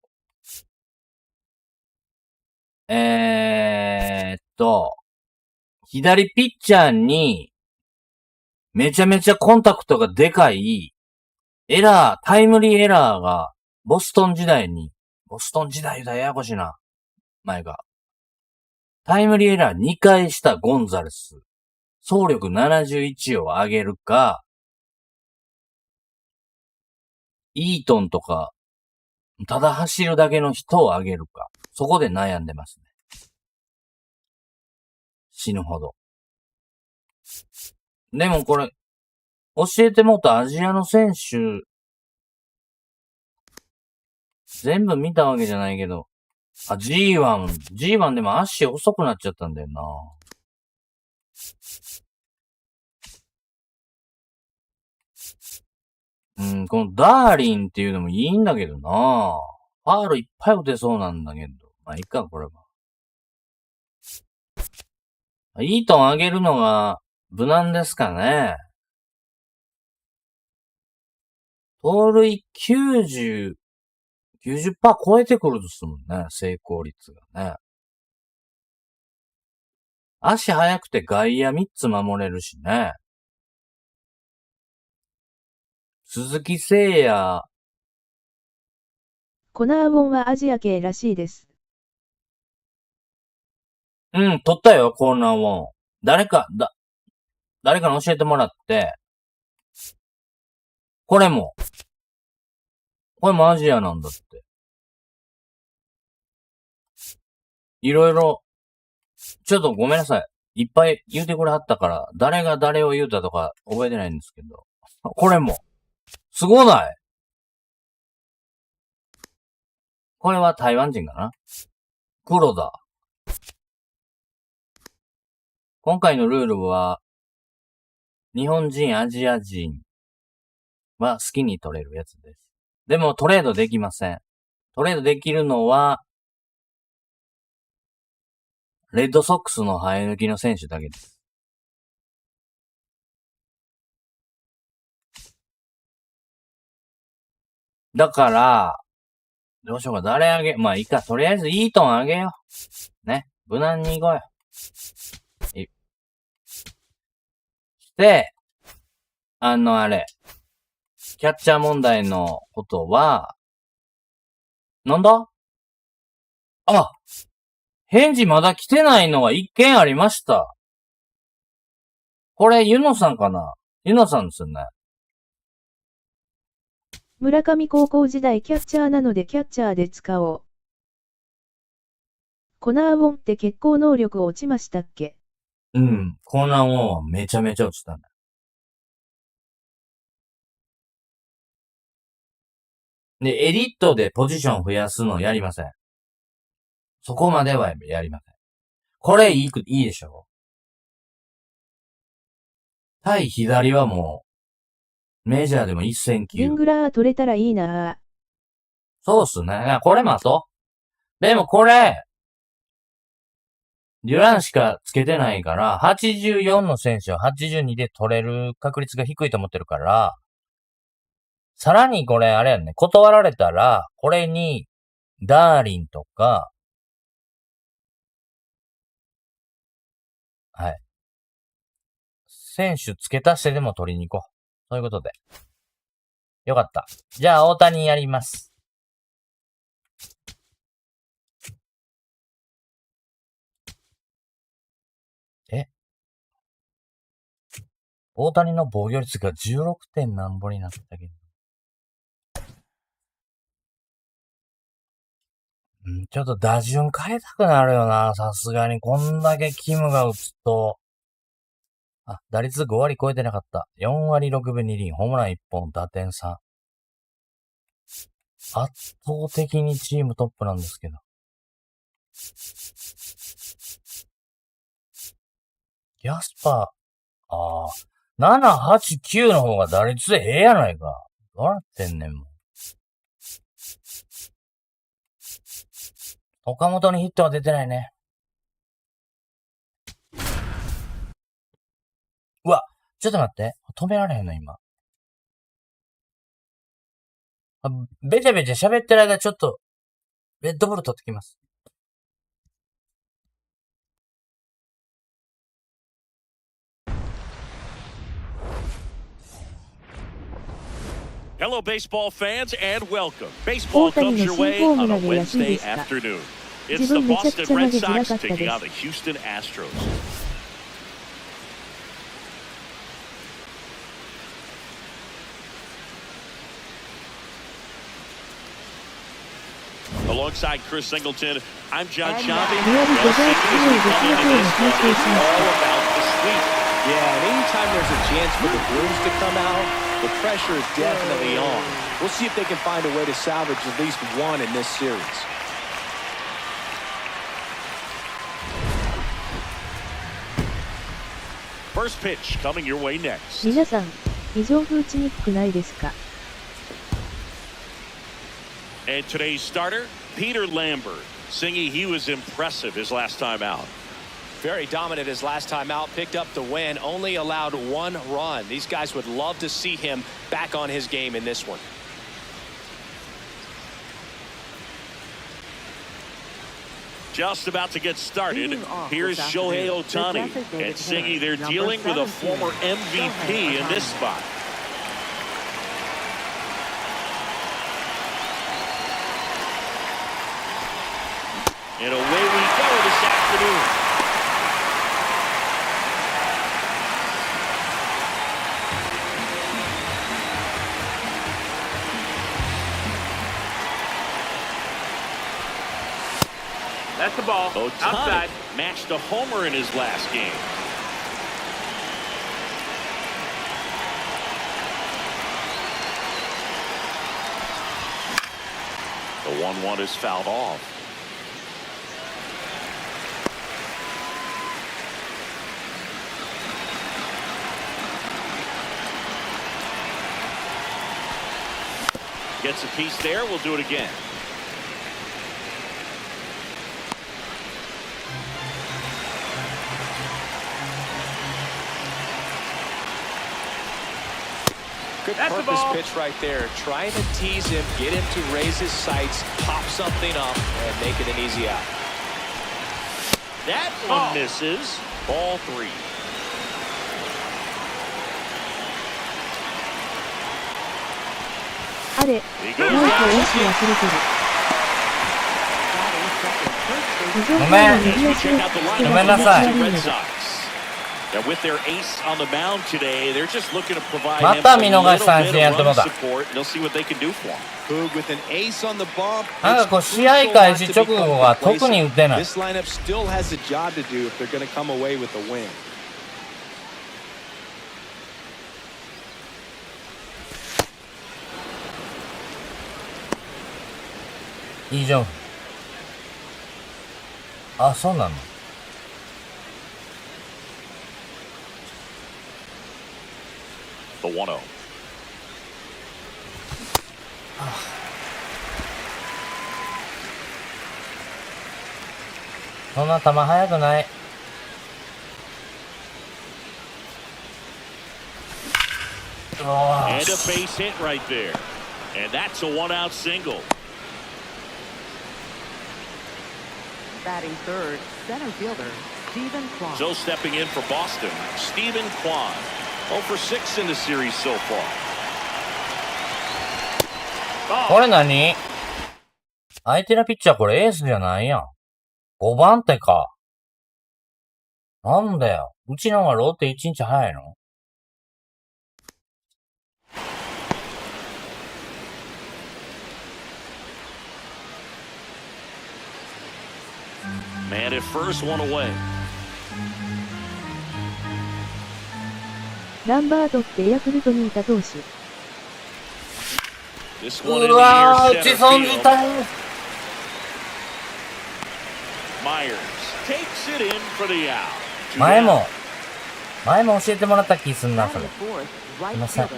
左ピッチャーに、めちゃめちゃコンタクトがでかい、タイムリーエラーが、ボストン時代だ、ややこしいな。前が。タイムリーエラー2回したゴンザレス。走力71を上げるか、イートンとか、ただ走るだけの人を上げるか。そこで悩んでますね。死ぬほど。でもこれ、教えてもらったアジアの選手、全部見たわけじゃないけど、G1 でも足遅くなっちゃったんだよな。このダーリンっていうのもいいんだけどな。ファールいっぱい打てそうなんだけど。まあいいか、これは。イートン上げるのが無難ですかね。盗塁90% 超えてくるですもんね、成功率がね。足速くて外野3つ守れるしね。鈴木誠也。コナーウォンはアジア系らしいです。取ったよ、コーナー1。誰かに教えてもらって、これもアジアなんだって。いろいろ、ちょっとごめんなさい。いっぱい言うてくれはったから、誰が誰を言うたとか覚えてないんですけど。これも。すごない？これは台湾人かな？黒だ。今回のルールは、日本人、アジア人は好きに取れるやつです。でもトレードできません。トレードできるのは、レッドソックスの生え抜きの選手だけです。だから、どうしようか、まあいいか、とりあえずイートンあげよう。ね。無難に行こうよ。して、キャッチャー問題のことは、なんだ？返事まだ来てないのが一件ありました。これ、ユノさんかな？ユノさんですよね。村上高校時代キャッチャーなのでキャッチャーで使おう。コナーウォンって結構能力落ちましたっけ？うん。コナーウォンはめちゃめちゃ落ちたんだ。で、エリットでポジション増やすのやりません。そこまではやりません。これいいでしょ？対左はもう、メジャーでも一戦級。リングラー取れたらいいなぁ。そうっすね。これ待とう。でもこれ、デュランしかつけてないから、84の選手は82で取れる確率が低いと思ってるから、さらにこれ、あれやね、断られたら、これに、ダーリンとか、はい。選手付け足してでも取りに行こう。そういうことで。よかった。じゃあ、大谷やります。大谷の防御率が 16. 点なんぼになってたけど。ちょっと打順変えたくなるよな。さすがにこんだけキムが打つと。打率5割超えてなかった。4割6分2厘、ホームラン1本、打点3。圧倒的にチームトップなんですけど。ギャスパー、7、8、9の方が打率ええやないか。笑ってんねんもん。岡本にヒットは出てないね。うわ、ちょっと待って。止められへんの今。べちゃべちゃ喋ってる間ちょっと、レッドブル取ってきます。Hello, baseball fans, and welcome. Baseball comes your way on a Wednesday afternoon. It's the Boston Red Sox taking on the Houston Astros. Alongside Chris Singleton, I'm John Shabby. All about the sweep. Yeah, and anytime there's a chance for the Blues to come out, the pressure is definitely on. We'll see if they can find a way to salvage at least one in this series. First pitch coming your way next. 皆さん、非常風打ちにくくないですか？ And today's starter, Peter Lambert, singing he was impressive his last time out. Very dominant his last time out, picked up the win, only allowed one run. These guys would love to see him back on his game in this one. Just about to get started. Here's Shohei Ohtani. And Siggy, they're dealing with a former MVP in this spot. And away we go this afternoon. That's the ball. Outside. Ohtani matched a homer in his last game. The 1-1 is fouled off. Gets a piece there. We'll do it again. Good purpose pitch right there. Trying to tease him, get him to raise his sights, pop something up, and make it an easy out. That one misses. Ball 3. He goes down. ごめんなさい。And with their ace on the mound today, they're just looking to provide ま him た a 見 little 逃し bit 三振やっ of ても run うた。 support, and they'll see what they can do for him. Hoog with an ace on the bump. なんかこう試合開始直後は特に打てない。 This lineup still has a job to do if they're going to come away with a win. いいじゃん。あ、そうなの。The 1-0. そんな球速くない。And a base hit right there. And that's a 1-out single. Batting third, center fielder, Stephen Kwan. So stepping in for Boston, Stephen Kwan. 0 for 6 in the series so far. これ何？相手のピッチャーこれエースじゃないやん。5番手か。なんだよ。うちの方がローテ1日早いの？ Man at first, one away. ランバートってヤクルトにいた投手。This one in う the わ air ー、打ち center 損じ field. た。 Myers takes it in for the out. 前も教えてもらった気すんな、それ。 Batting fourth, right すいません。 fielder,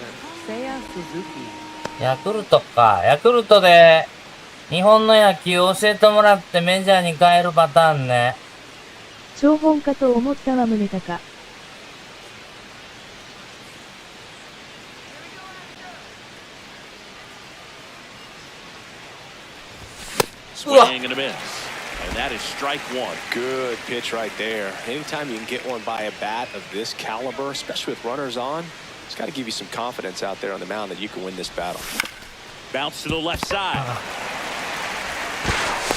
Seiya Suzuki. ヤクルトか。ヤクルトで日本の野球教えてもらってメジャーに変えるパターンね。長本かと思ったわ宗隆。Swing and a miss. And that is strike one. Good pitch right there. Anytime you can get one by a bat of this caliber, especially with runners on, it's got to give you some confidence out there on the mound that you can win this battle. Bounce to the left side.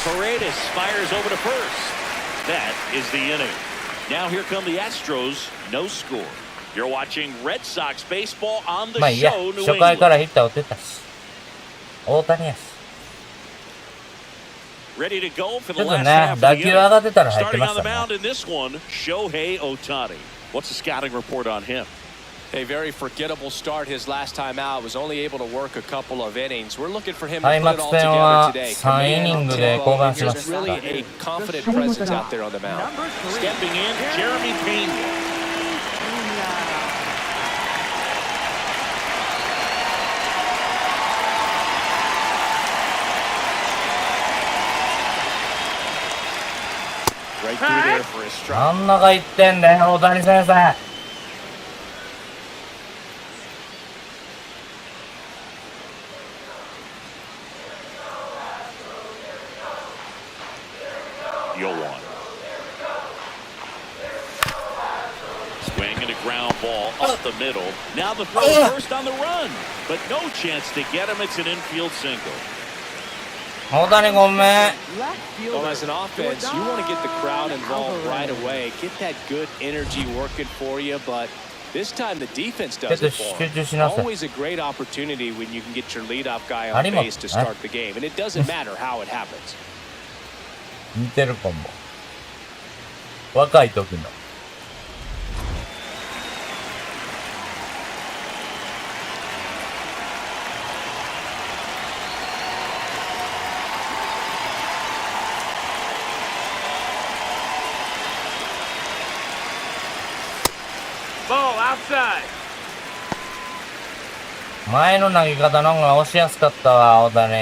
Paredes fires over to first. That is the inning. Now here come the Astros. No score. You're watching Red Sox baseball on the まあいいや。 show, New 初回か England. らヒッター打ってたし。大谷やし。 Ready to go for ち the ょっと last ね、 half of 打 the 球上が inning. ってたら入って Starting ま on し the た mound ね。 in this one, Shohei Ohtani. What's the scouting report on him? A very forgettable start his last time out. Was only able to work a couple of innings. We're looking for him to 開 put it 幕 all 戦 together は today. 3イニングで降板しま Here's した。 really a confident presence out there on the mound. Number three, Stepping in, Jeremy Pena. Right through there for a strike. 真ん中行ってんだよ、大谷先生。Yoan. Swing and a ground ball up the middle. Now the throw first on the run, but no chance to get him. It's an infield single. 大谷ごめん。 left Well, fielder. as an offense, you want to get the crowd involved right away. Get that good energy working for you, but this time the defense does it for 集 them. 中しなさい。 Always a great opportunity when you can get your leadoff guy on 張本 base to start the game, and it doesn't matter how it happens. 似てるかも。若い時の。Ball outside. 前の投げ方の方が押しやすかったわ、大谷。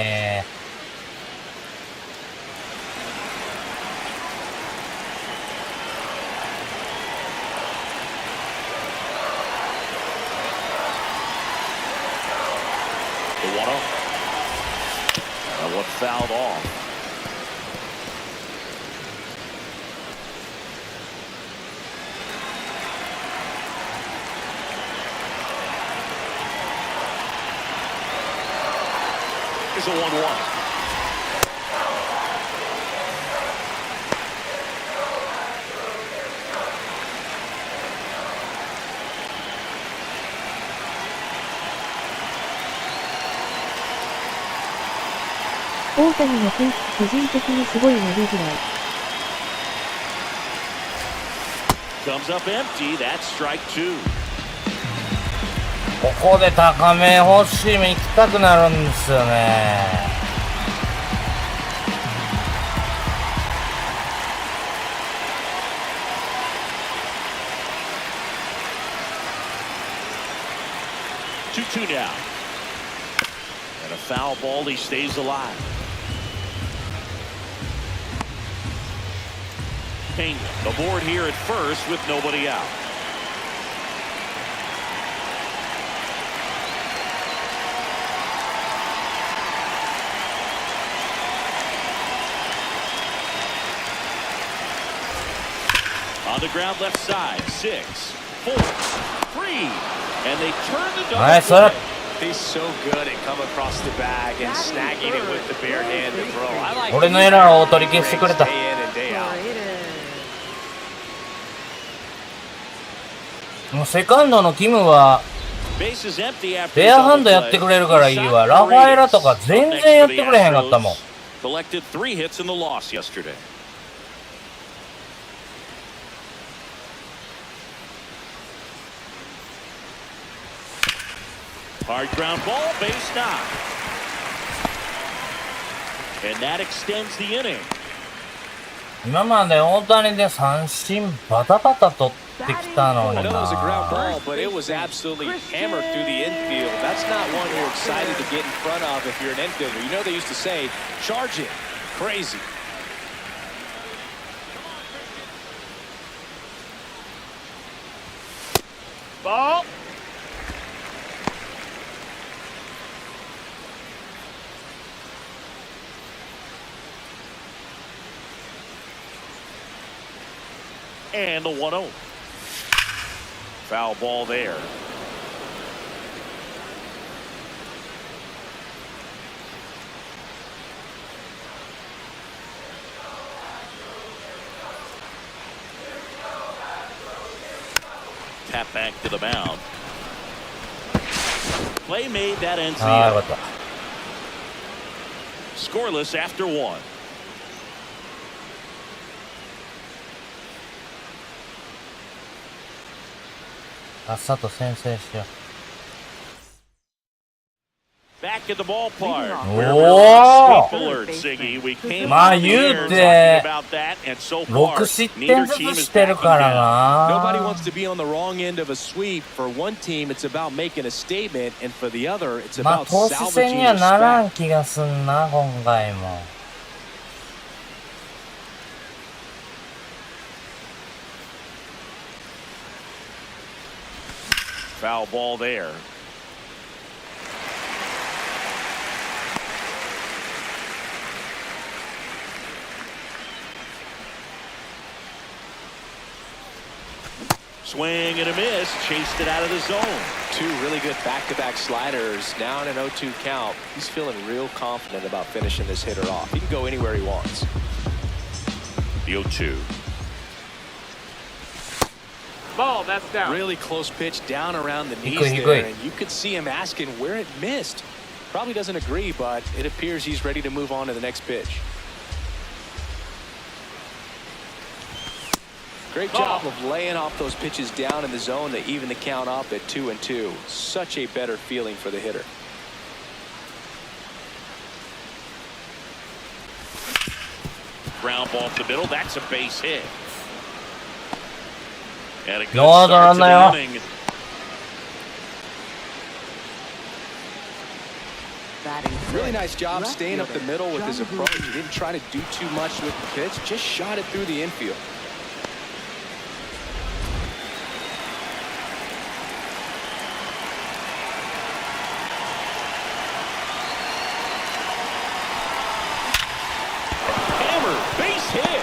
The 1-0. And what fouled off. Here's a 1-1. 大谷の天気個人的にすごい投げづらい。Comes up empty. That's strike two. ここで高め欲しい目行きたくなるんですよね。2-2 now. And a foul ball. He stays alive. Pena aboard here at first with nobody out. On the ground left side, 6, 4, 3, and they turn the Nice double up. play. He's so good at coming across the bag and snagging it with the bare hand to throw. I like 俺のエラーを取り消してくれた。 day in and day out. もうセカンドのキムは Bases empty after レアハンドやってくれるからいいわ。ラファエラとか全然やってくれへんかったもん。 Collected 3 hits in the loss yesterday. Hard ground ball, base knock. And that extends the inning. 今まで大谷で三振バタバタ取ってきたの I に know it was a ground な。 ball, but it was absolutely hammered through the infield. That's not one you're excited to get in front of if you're an infielder. You know they used to say, charge it. Crazy. Ball. And the 1-0. Foul ball there. Tap back to the mound. Play made, that ends the ああ、よか inning. った。 Scoreless after 1. さっさと先制しよ Back at the ballpark. Oh. Where we're on sleep Oh. alert, Siggy. We came まあ on the 言 air うて talking about that, and so う。 far, 6失 neither 点ず team つ is してる backing から down. Nobody な。 wants to be on the wrong end of a sweep. For one team, it's about making a statement, and for the other, it's まあ about 投手戦 salvaging にはなら respect. ん気がすんな、今回も。Foul ball there. Swing and a miss. Chased it out of the zone. Two really good back-to-back sliders. Now in an 0-2 count. He's feeling real confident about finishing this hitter off. He can go anywhere he wants. The 0-2. Ball, that's down. Really close pitch down around the knees Hikoy, there, hikoy. and you could see him asking where it missed. Probably doesn't agree, but it appears he's ready to move on to the next pitch. Great job of laying off those pitches down in the zone to even the count up at 2-2. Such a better feeling for the hitter. Ground ball to the middle. That's a base hit. And a good No, start to no, the no. inning. Really nice job staying up the middle with his approach. He didn't try to do too much with the pitch, just shot it through the infield. Hammer, base hit.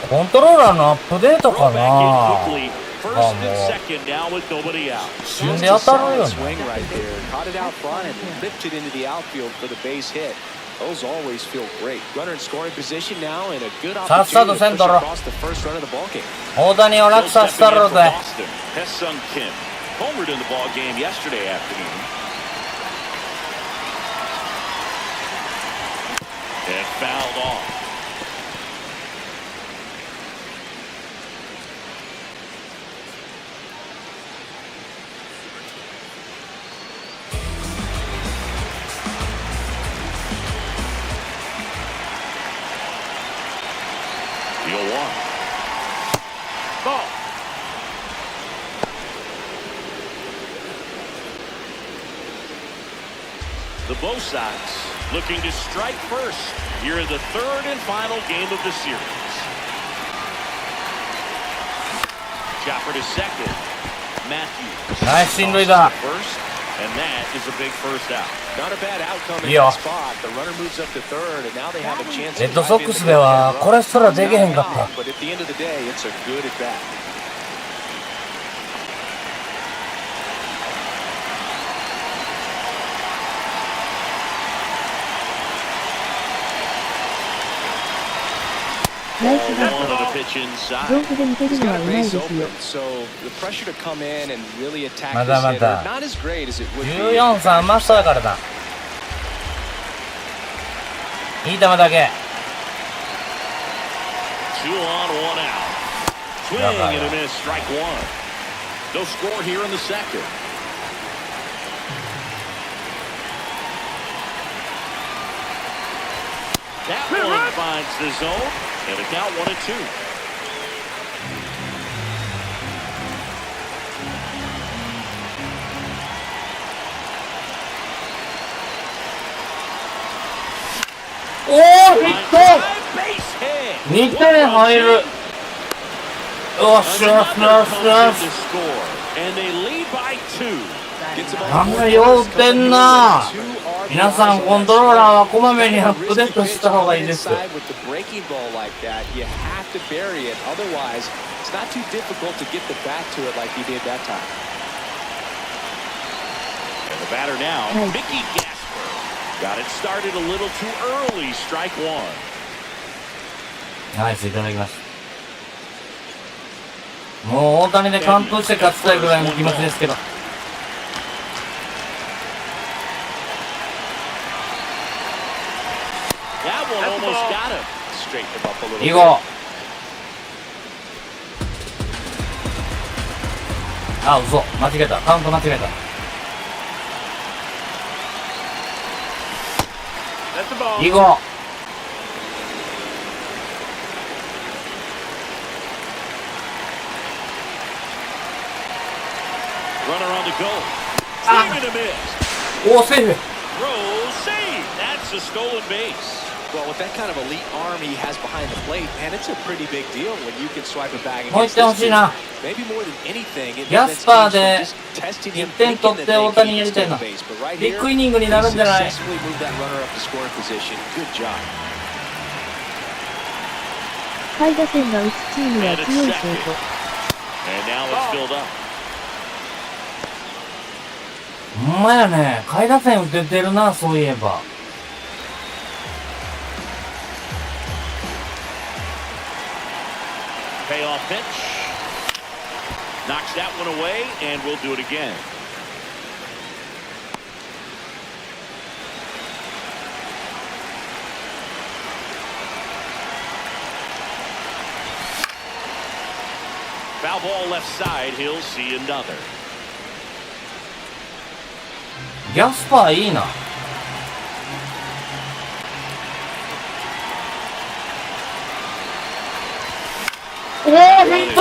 コントローラーのアップデートか Throw な。 back in quickly. First Oh, and no. second now with nobody out. 死んで当たるよ Swing ね。 right there. Caught it out front and lifted into the outfield for the base hit. Those always feel great. Runner in scoring position now and a good さっさ opportunity と to せん push とろ。 across the first run of the ball game. 大谷を楽させたろ Still ぜ。 stepping in for Boston. Hesung Kim homered in the ball game yesterday afternoon. fouled off. Deal one. Ball. The Bo Sox looking to strike first here in the third and final game of the series. Chopper to second. Matthews. Nice進塁だ。 First, and that is a big first out. Not a bad outcome in いいよ。 that spot. The runner moves up to third, and now they have a chance レ to ッドソ drive ッ in ク the スでは game. これすらできへんかった。 But at the end of the day, it's a good at bat. Nice Ball hit. one on the pitch inside. ゾーンで見てる He's のは got う a まい base ですよ。 open, so the pressure to come in and really attack ま this だま hitter, だ not as great as it would be. 14-3マスターからだ。いい球だけ。 2 on, 1 out. Swing and a miss, strike one. No score here in the second. That one finds the zone, and a count 1-2. Base hit. 2点入る。よしよしよしよし。 And they lead by 2. Gets him なん on か酔ってんな。皆さんコントローラーはこまめにアップデートした方がいいです。 With the breaking ball like that, you have to bury it. Otherwise, it's not too difficult to get the bat to it like he did that time. And the batter now, Nice. Mickey Gasper. Got it started a little too early, strike one. ナイスいただきました。もう大谷で完封して勝ちたいぐらいの気持ちですけど。 That one almost got him. Straighten him up a little いい bit. 子。あ、嘘。間違えた。カウント間違えた。 That's the ball. いい子。 Runner on the go. Swing and a miss. おー、セーフ。 Throw save. That's a stolen base. Well, with that kind of elite arm he has behind the plate, man, it's a pretty big deal when you can swipe it back もう against 1点欲 this しい dude. な。 Maybe more than anything, it ギャ prevents スパー teams で from just testing 1 him, 点 thinking 取っ that て they 大 can 谷にやりたい steal な。 the base. But right ビ here, ッグイニングにな they るんじゃない？ successfully moved that runner up to scoring position. Good job. 下位打線が打つチームは And it's 強い second. 証拠。 And now it's filled up. ほんまやね。下位打線打ててるな、そういえば。 Payoff pitch. Knocks that one away, and we'll do it again. Foul ball left side. He'll see another. ギャスパーいいな。おー、ヒット。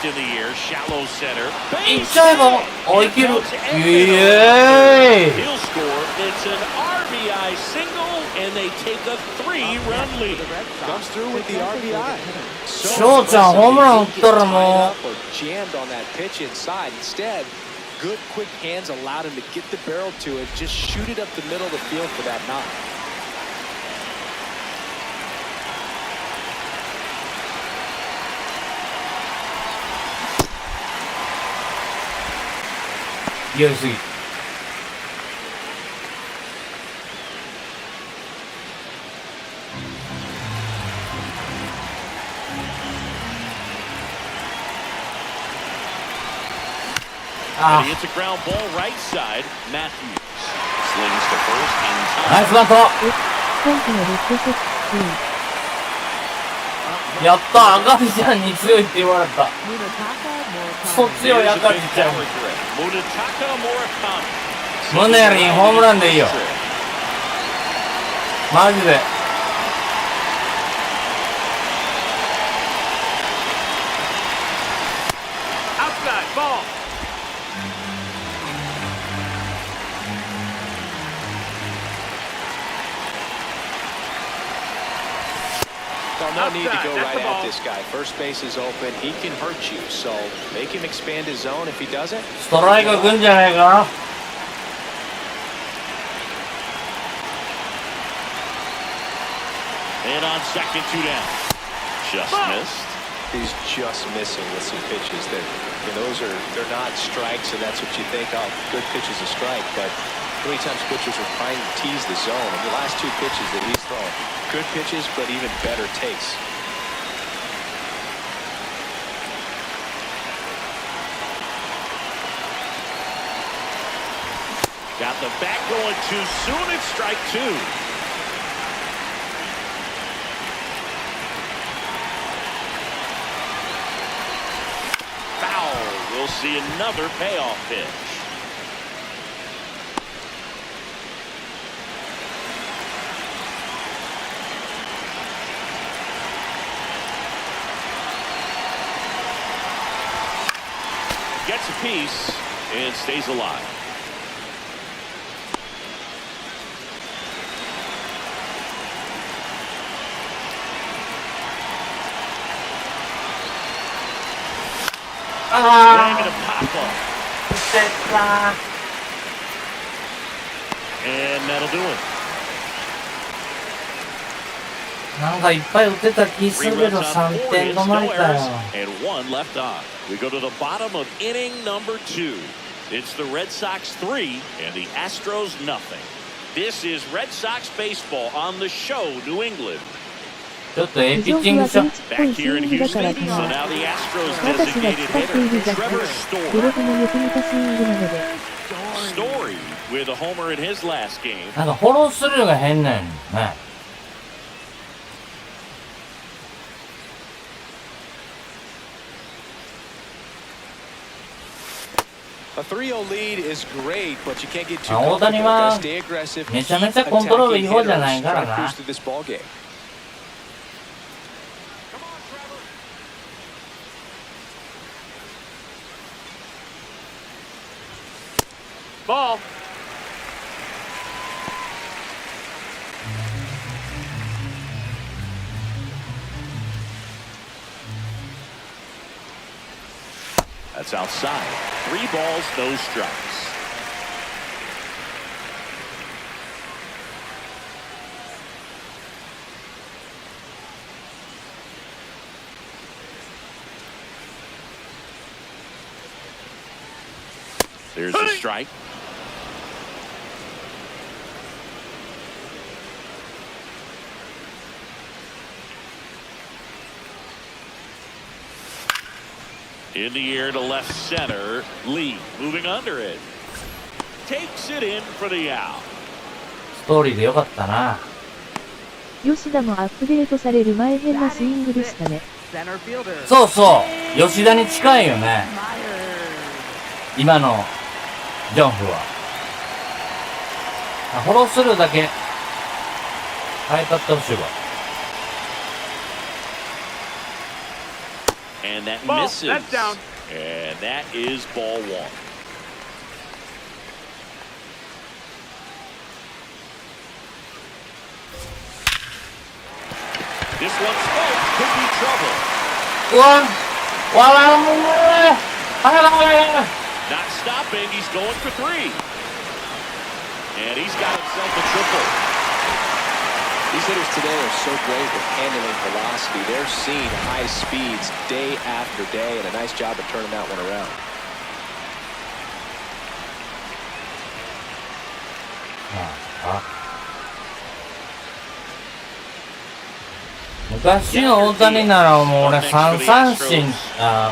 In the air, shallow center. いっちゃえば、お、いける。イエーイ。 He'll score. It's an RBI single, and they take a 3-run lead. Comes through with the RBI. 翔ちゃん、ホームラン打ったらも Jammed on that pitch inside. Instead, good quick hands allowed him to get the barrel to it, just shoot it up the middle of the field for that knock. う、やりすぎ。あ And he hits a ground ball right side. Matthews slings to first in ナイ time. スバント。今季のレッドソックスやった、赤字ちゃんに強いって言われた。そう強い赤字ちゃん。ムネリンホームランでいいよ。マジで。No need to go right at this guy. First base is open. He can hurt you. So make him expand his zone. If he doesn't, ストライク来んじゃないかな。And on second, 2 down. Just missed. he's just missing with some pitches that, they're not strikes, and that's what you think. Oh, good pitch is a strike, but how many times pitchers are trying to tease the zone? And the last 2 pitches that he's thrown, good pitches, but even better takes. Got the back going too soon. It's strike 2. Foul. We'll see another payoff pitch. Gets a piece and stays alive. Bang and a pop-up. And that'll do it. なんかいっぱい打ってた気するけど3点止まりかよ。And 1 left on. We go to the bottom of inning number 2. It's the Red Sox 3 and the Astros nothing. This is Red Sox baseball on the show, New England. ちょっとピッチングしよう。 Back here in Houston, so now the Astros designated hitter, Trevor Story with a homer in his last game. なんかフォロースルーが変なんね。A 3-0 lead is great, but you can't get too 大谷 comfortable. は Gotta stay aggressive. めちゃめちゃコントロール違法じゃないからな。 Try to cruise through this ball game. Ball. That's outside. 3 balls, no strikes. There's a strike. In the air to left center. Lee moving under it. Takes it in for the out. ストーリーでよかったな。吉田もアップデートされる前変なスイングでしたね。そうそう。吉田に近いよね。今のジョンフは。フォロースルーだけ変えたってほしいわ。And that Ball. misses. That's down. And that is ball 1. This one's spoke. Could be trouble. うわわもうNot stopping. He's going for 3. And he's got himself a triple. These hitters today are so great with handling velocity. They're seeing high speeds day after day, and a nice job of turning that one around. 昔の大谷ならもう俺3三振、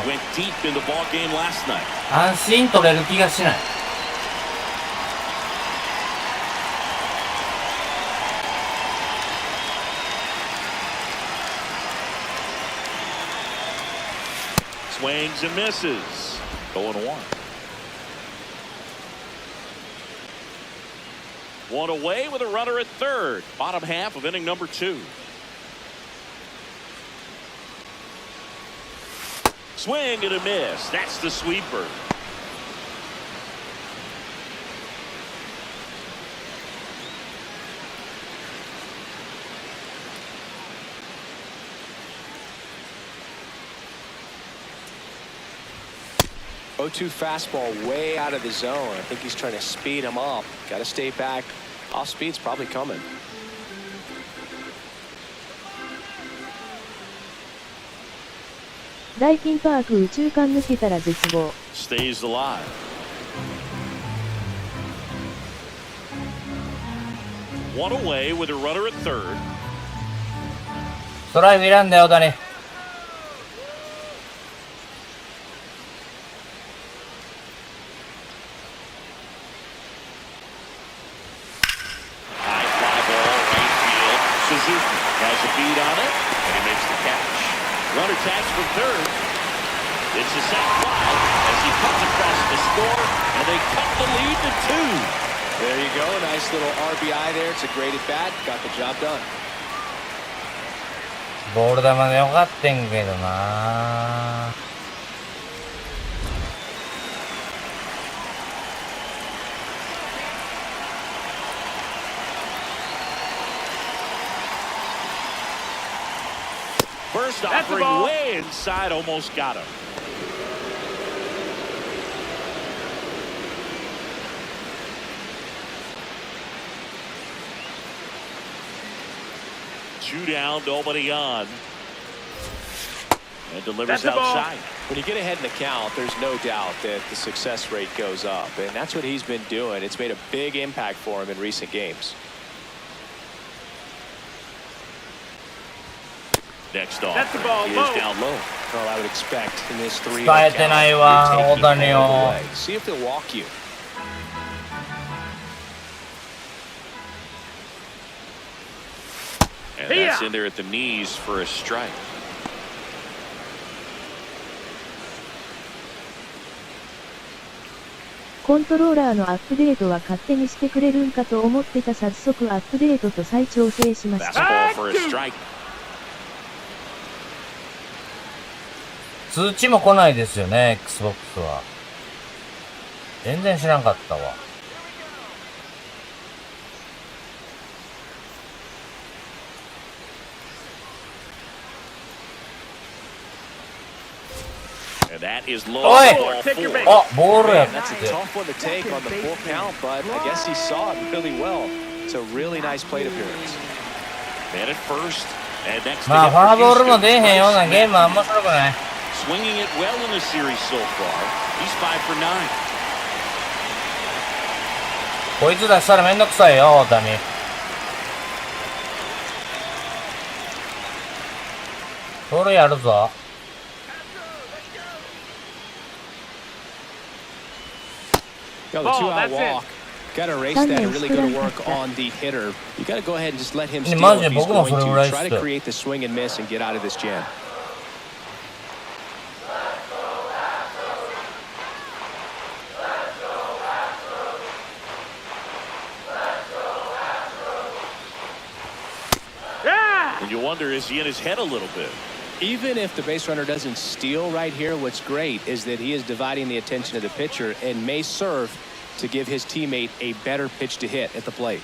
Went deep in the ball game last night. 安心取れる気がしない。Swings and misses. 0-1. One away with a runner at third. Bottom half of inning number 2. Swing and a miss. That's the sweeper. O2 fastball way out of the zone. I think he's trying to speed him up. Got to stay back. Off speed's probably coming.「ダイキンパーク宇宙間抜けたら絶望」 Stays alive. One away with a runner at third. ストライクいらんだよ、大谷。Suzuki has a beat on it, and he makes the catch. Runner tags from third. It's a sac fly as he cuts across the score, and they cut the lead to 2. There you go. Nice little RBI there. It's a great at bat. Got the job done. ボール球でよかってんけどな。First offering way inside, almost got him. Two down, nobody on. And delivers outside. When you get ahead in the count, there's no doubt that the success rate goes up. And that's what he's been doing. It's made a big impact for him in recent games. Next off, he is down low. Well, I would expect in this 3-0 使えてないわ、大谷を。 See if they'll walk you. And that's in there at the knees for a strike. コントローラーのアップデートは勝手にしてくれるんかと思ってた。早速アップデートと再調整しました。 Fastball for a strike. 通知も来ないですよね、Xbox は。全然知らんかったわ。And that is low. おい！ Ball 4. あ、ボールやって。 That's a tough one to take on the full count, but I guess he saw it really well. It's a really nice plate appearance. Man at first. And next まあ、フォアボールも出えへんようなゲーム。ムは面白くない。 Swinging it well in the series so far. He's 5 for 9. こいつ出したらめんどくさいよ、大谷。それやるぞ。Got the 2-out walk. Got to erase that and really go to work on the hitter. You got to go ahead and just let him steal if he's going to. Try to create the swing and miss and get out of this jam. And you wonder, is he in his head a little bit? Even if the base runner doesn't steal right here, what's great is that he is dividing the attention of the pitcher and may serve to give his teammate a better pitch to hit at the plate.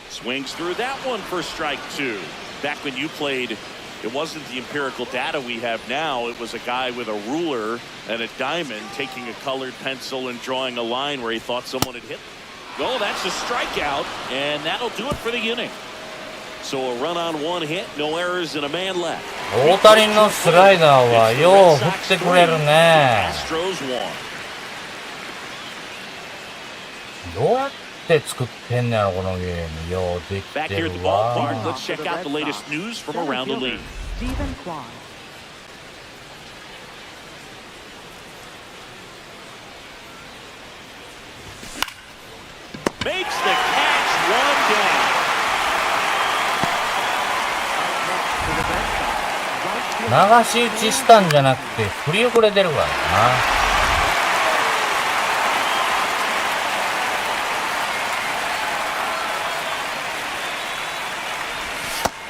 Swings through that one for strike 2. Back when you played, it wasn't the empirical data we have now. It was a guy with a ruler and a diamond taking a colored pencil and drawing a line where he thought someone had hit. Oh, that's a strikeout, and that'll do it for the inning. So a run on one hit, no errors, and a man left. 大谷のスライダーはよう振ってくれるね。 Astros won. どうやって作ってんのやろ、このゲーム。ようでき Back て here る at the わ。 ballpark, let's check out the latest news from around the league. Stephen Kwan. Makes the catch, one down. For the Red Sox, right fielder 流し打ちしたんじゃなくて振り遅れてるからな。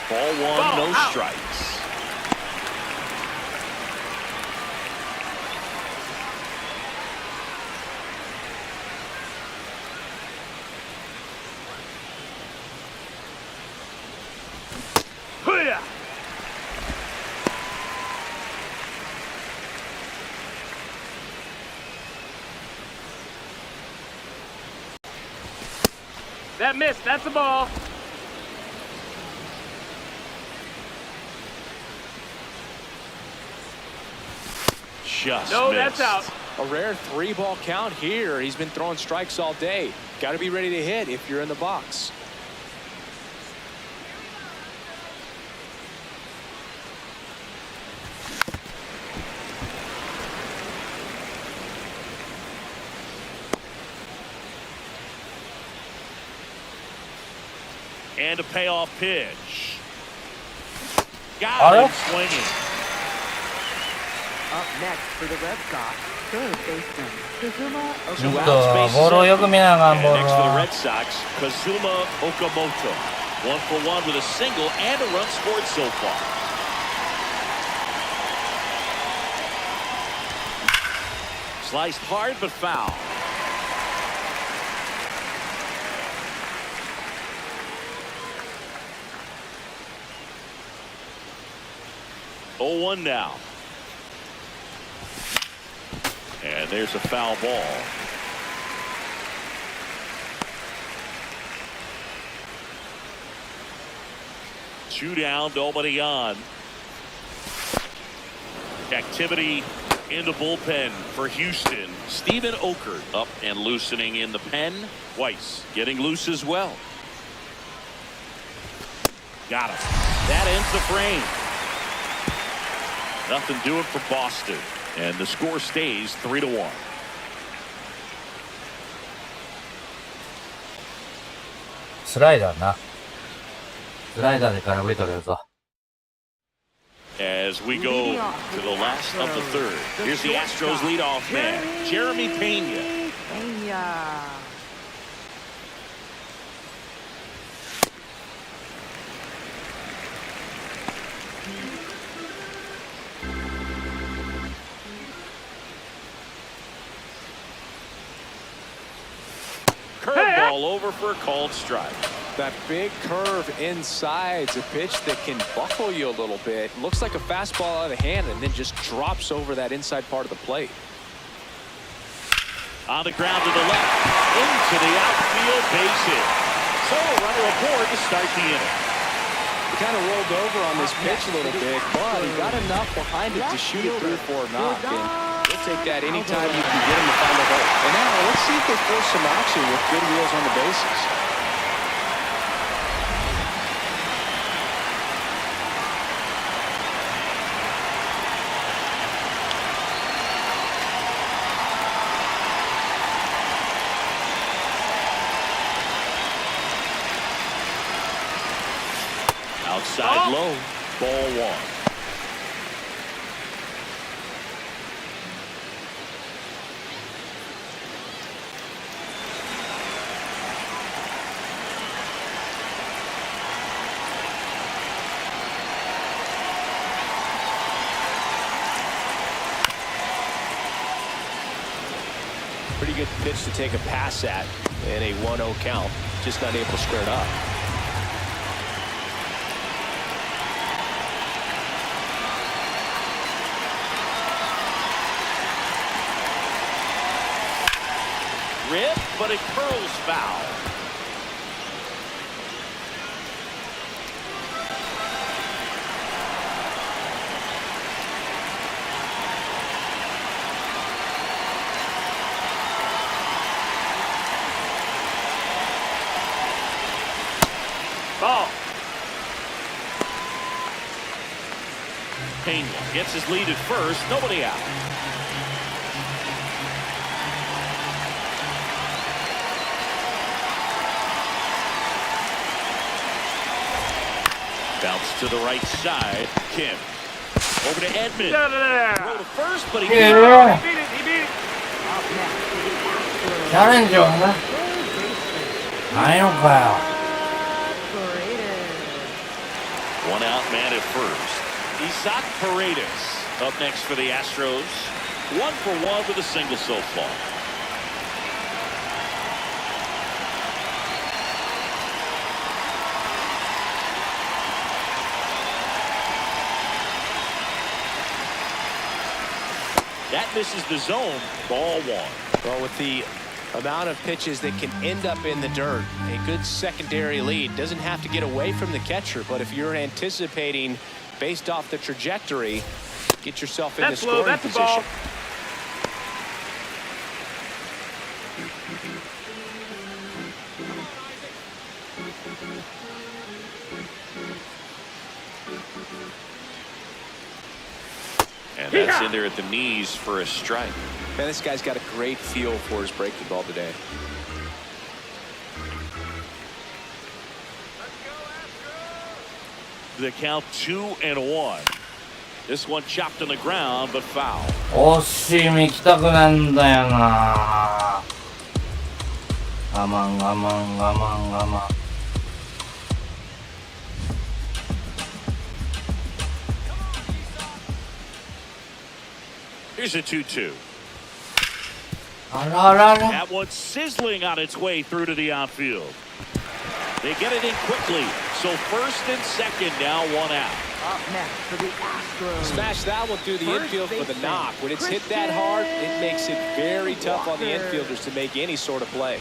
Ball one, no strikes. That missed. That's a ball. Just No, missed. that's out. A rare 3-ball count here. He's been throwing strikes all day. Got to be ready to hit if you're in the box. And a payoff pitch. Got him swinging. Up next for the Red Sox, third baseman Kazuma ちょっ Okamoto. とボールをよく見ながら And ボール next for the を Red Sox, Kazuma Okamoto. 1 for 1 with a single and a run scored so far. Sliced hard but foul. Oh, 1 now. And there's a foul ball. Two down, nobody on. Activity in the bullpen for Houston. Steven Okert up and loosening in the pen. Weiss getting loose as well. Got him. That ends the frame. Nothing doing for Boston. And the score stays 3-1. スライダーな。スライダーで空振り取れるぞ。As we go to the last of the third. Here's the Astros leadoff man, Jeremy Pena. Pena. Curveball over for a called strike. That big curve inside's a pitch that can buckle you a little bit. Looks like a fastball out of the hand and then just drops over that inside part of the plate. On the ground to the left, into the outfield, base hit. So a runner aboard to start the inning. He kind of rolled over on this pitch a little bit, but he got enough behind it to shoot it through for a knock. And he'll take that anytime you can get him to find a hole. And now let's see if they force some action with good wheels on the bases. Outside low, ball 1. Pretty good pitch to take a pass at in a 1-0 count. Just not able to square it up. Rip, but it curls foul. Ball. Pena gets his lead at first, nobody out. Bounce to the right side, Kim. Over to Edmund. Get out of there. Throw to first, but he Yeah. can't. He beat it. He beat it. Up next for the Astros. チャレンジはね、 Third baseman, ないのかよ。 Paredes. One out man at first. Isaac Paredes up next for the Astros. 1 for 1 with a single so far. That misses the zone. Ball 1. Well, with the amount of pitches that can end up in the dirt, a good secondary lead doesn't have to get away from the catcher, but if you're anticipating based off the trajectory, get yourself in the That's low. scoring That's the ball. position. And that's in there at the knees for a strike. Man, this guy's got a great feel for his breaking ball today. The count 2-1. This one chopped on the ground, but foul. 惜しい目行きたくなんだよな。我慢我慢我慢我慢。Here's a 2-2. あららら。 That one sizzling on its way through to the outfield. They get it in quickly. So first and second now, 1 out. Up next for the Astros. Smash that one through the First infield for the baseman, knock. When it's hit that hard, it makes it very tough on the Walker. infielders to make any sort of play.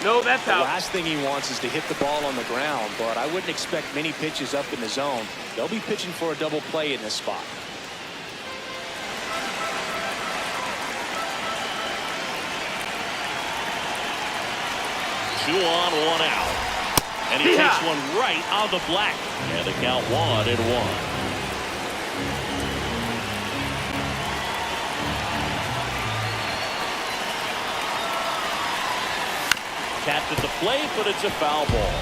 No, that's The out. last thing he wants is to hit the ball on the ground, but I wouldn't expect many pitches up in the zone. They'll be pitching for a double play in this spot. Two on, 1 out. And he takes one right on the black. And the count 1-1. Tapped at the plate, but it's a foul ball.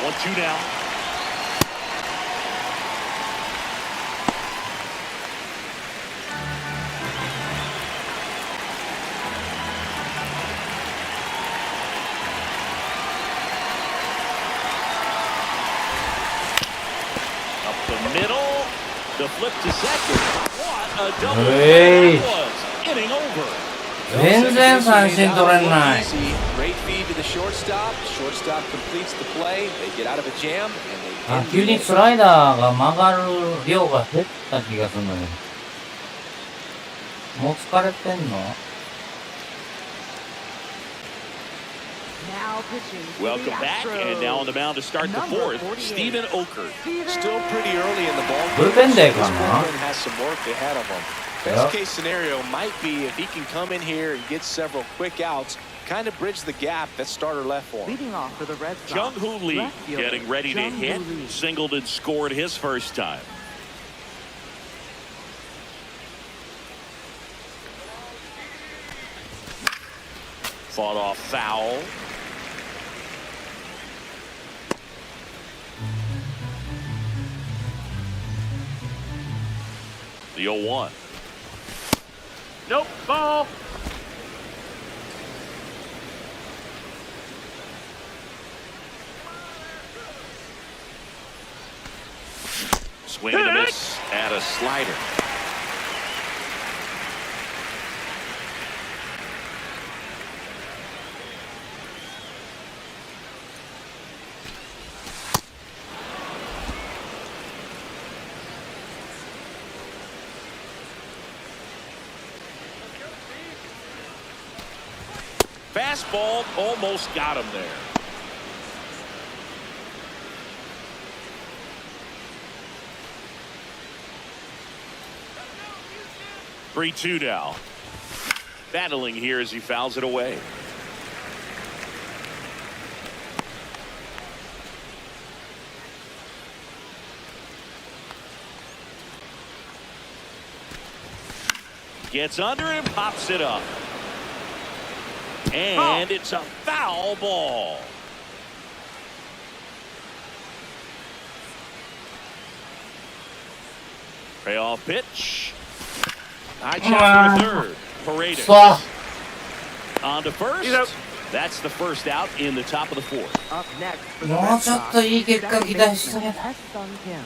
One, two now. Up the middle. The flip to second. What a double Hey. that was. Inning over. 全然三振取れない。 Great feed to the shortstop. Shortstop completes the play. They get out of a jam あ、 and 急 they にスライダーが曲がる量が減った気がするのよ。もう疲れてんの？ Now pitching for Welcome the back, Astros. and now on the mound to start the Number fourth, 48. Stephen Oker. still pretty early in the ball game. Bullpen day Thisかな？ bullpen has some work ahead of them. Yep. Best case scenario might be if he can come in here and get several quick outs, kind of bridge the gap that starter left for him. Leading off for the Red Sox. Jung Hoo Lee left fielder, getting ready to Jung Hoo hit. Lee. Singled and scored his first time. Fought off foul. The 0-1. Nope. Ball. Swing and a miss at a slider. Fastball almost got him there. Three-two now. Battling here as he fouls it away. Gets under and pops it up. And it's a foul ball. Payoff pitch. High chop for third. Paredes. On to first. That's the first out in the top of the fourth. Up next for the も Red うちょっ Sox, といい結果 batting 期待したけど。 S. Sun Kim.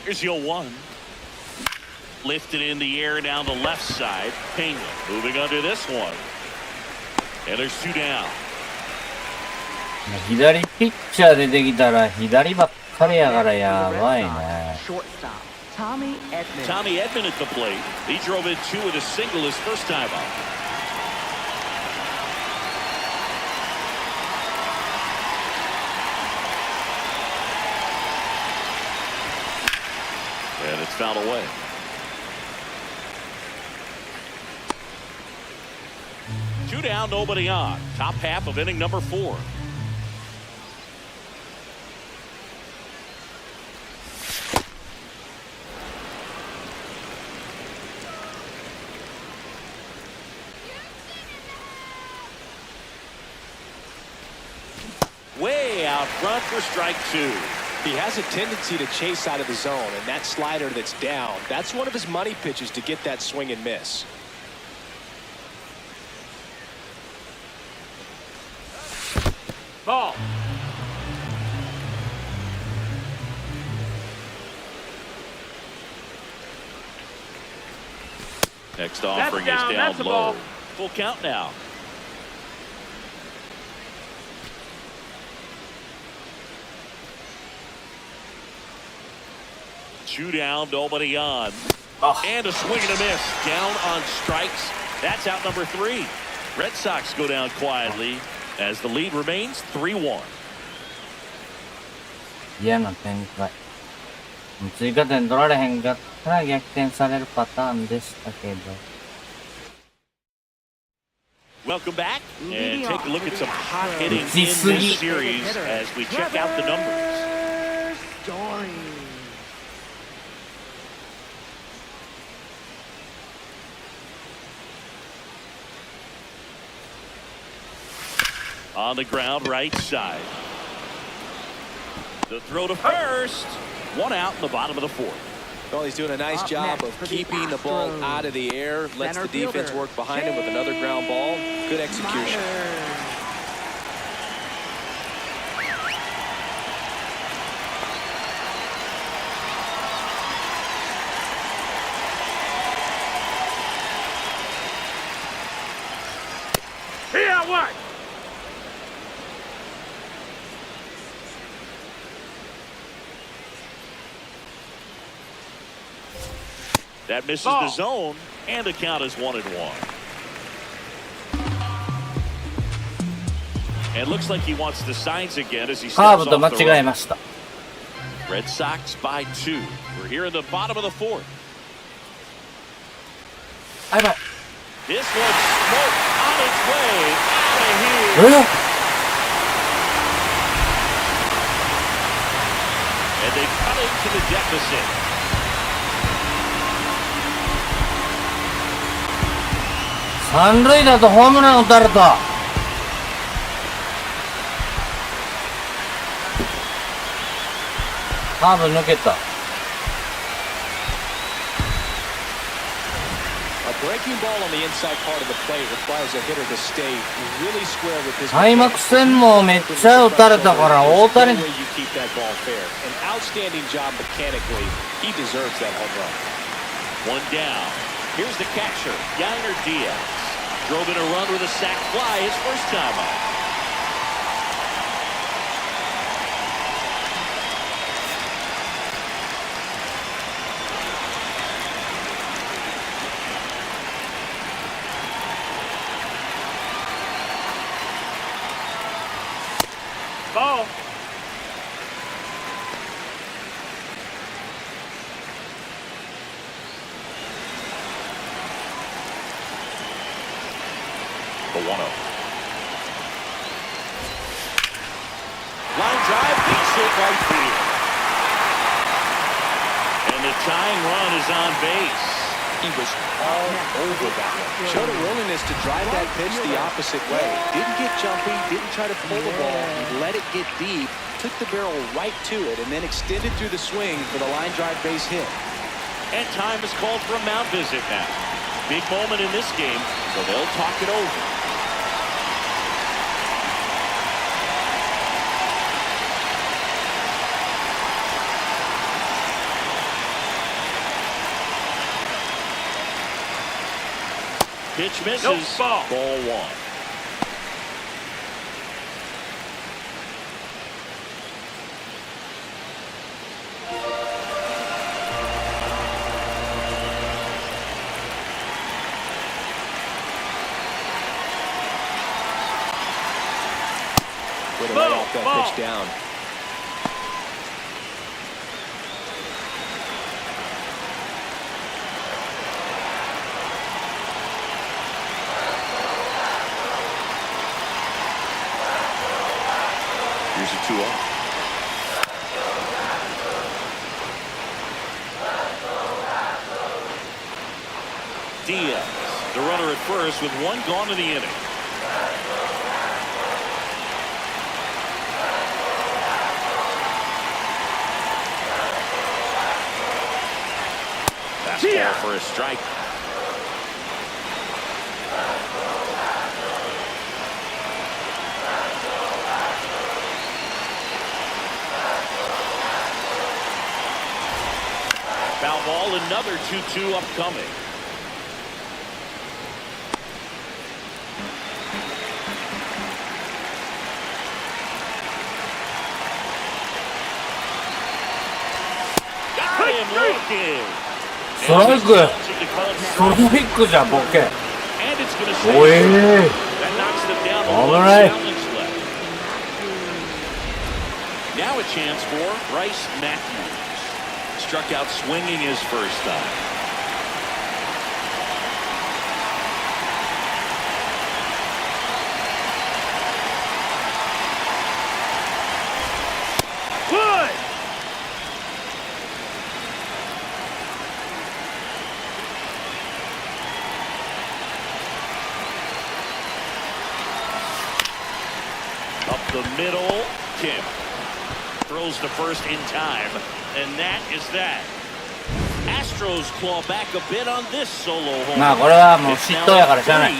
Here's your 1. Lifted in the air down the left side. Pena moving under this one. And there's 2 down. 左ピッチャー出てきたら左ばっかりやからやばいね。 Shortstop, Tommy Edman. Tommy Edman at the plate. He drove in 2 with a single his first time up. And it's fouled away. Two down, nobody on. Top half of inning number 4. Way out front for strike 2. He has a tendency to chase out of the zone, and that slider that's down, that's one of his money pitches to get that swing and miss. Ball. Next offering is down, down that's a low. ball. Full count now. Two down, nobody on. And a swing and a miss. Down on strikes. That's out number 3. Red Sox go down quietly as the lead remains 3-1. 嫌な展開。追加点取られへんかったら逆転されるパターンでしたけど。 Welcome back and take a look at some hot hitting in this series as we check out the numbers. Story. On the ground, right side. The throw to first. 1 out in the bottom of the 4th. Well, he's doing a nice Up job next of for the keeping the ball Astros. out of the air, lets Center the defense fielder, work behind him with another ground ball. Good execution. Here, what? That misses the zone, and the count is 1-1. And looks like he wants the signs again as he カー steps ブと off the 間違え run. ました。 Red Sox by 2. We're here in the bottom of the 4th. あ、やばい。 This one's smoked on its way out of here. And they cut into the deficit. 三塁だとホームラン打たれた。カーブ抜けた。 A breaking ball on the inside part of the plate requires a hitter to stay really square with his. 開幕戦もめっちゃ打たれたから大谷。 An outstanding job mechanically. He deserves that home run. 1 down. Here's the catcher, Yainer Diaz. Drove in a run with a sac fly his first time up. ball. The 1-0. Line drive, beats it right field. And the tying run is on base. He was all over that one. Showed a willingness to drive that pitch the opposite way. Didn't get jumpy, didn't try to pull the ball. He let it get deep, took the barrel right to it, and then extended through the swing for the line drive base hit. And time is called for a mound visit now. Big moment in this game, so they'll talk it over. Pitch misses. Nope, ball. Ball 1. Way to lay off that pitch down. Here's a 2-0. Diaz, the runner at first with one gone in the inning. Fastball for a strike. Foul ball, another 2-2 upcoming. Got him looking. ストライクじゃんボケ。おえー、危ない。Now a chance for Bryce Matthews. Struck out swinging his first time. Good. Up the middle, Kim. Throws to first in time, and that is that. Astros claw back a bit on this solo home. まあこれはもう嫉妬やからしゃあない。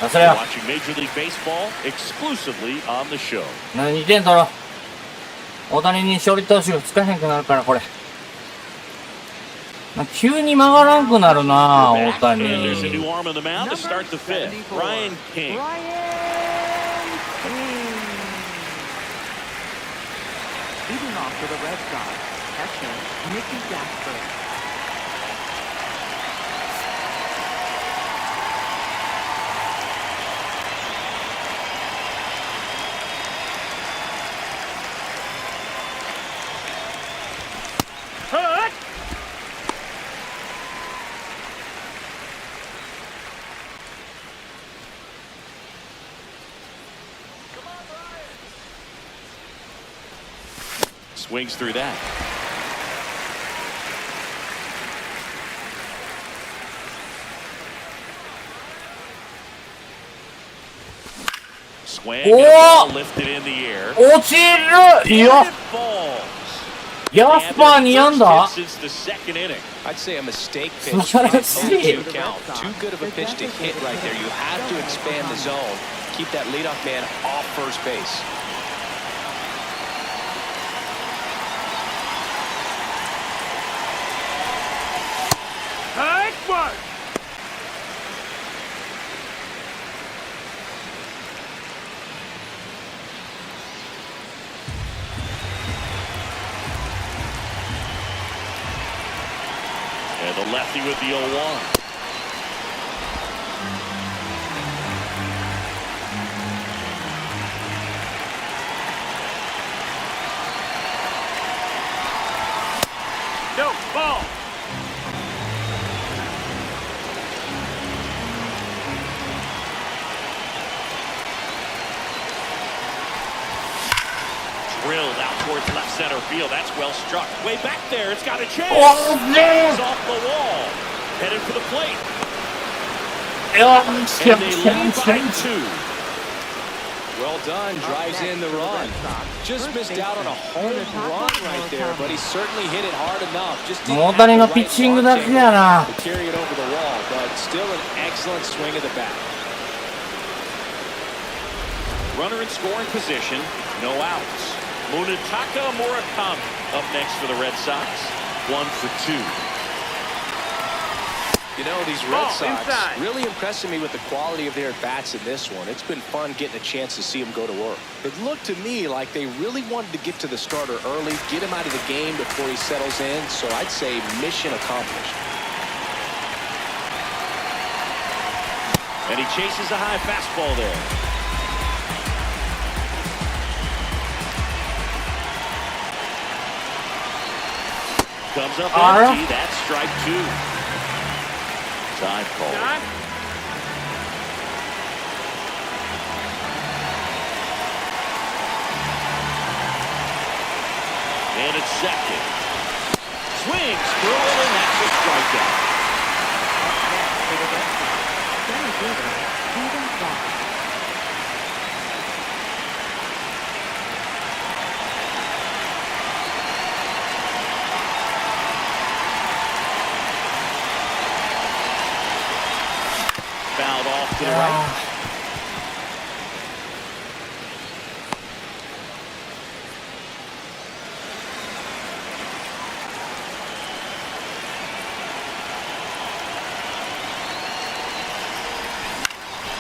それは Watching Major League Baseball exclusively on the show. 2点取ろう。大谷に勝利投手がつかへんくなるからこれ。急に曲がらんくなるな大谷。 There's a new arm on the mound to start the fifth. Ryan King. Leading off for the Red Sox, catcher Mickey Jasper. Cut. Swings through that. Swing and a ball lifted in the air. 落ちる。いや。ヤスパー2安打。 I'd say a mistake 素 pitch. 晴らしい。 Two count. Too good of a pitch to hit right there. You have to expand the zone. Keep that leadoff man off first base. Nice work. And the lefty with the 0-1. towards left center field. That's well struck. Way back there. It's got a chance. It's off the wall. Headed for the plate. And they lead by 2. Well done, drives in the run. Just missed out on a home run right there, but he certainly hit it hard enough. Just didn't have the right ball to carry it over the wall, but still an excellent swing of the bat. Runner in scoring position, no outs. Munetaka Murakami up next for the Red Sox. 1 for 2. You know, these Red Sox really impressing me with the quality of their at-bats in this one. It's been fun getting a chance to see them go to work. It looked to me like they really wanted to get to the starter early, get him out of the game before he settles in, so I'd say mission accomplished. And he chases a high fastball there. Comes up empty. That's strike 2. Time call. And it's second. Swings through it, and that's a strikeout. Fouled off to the right.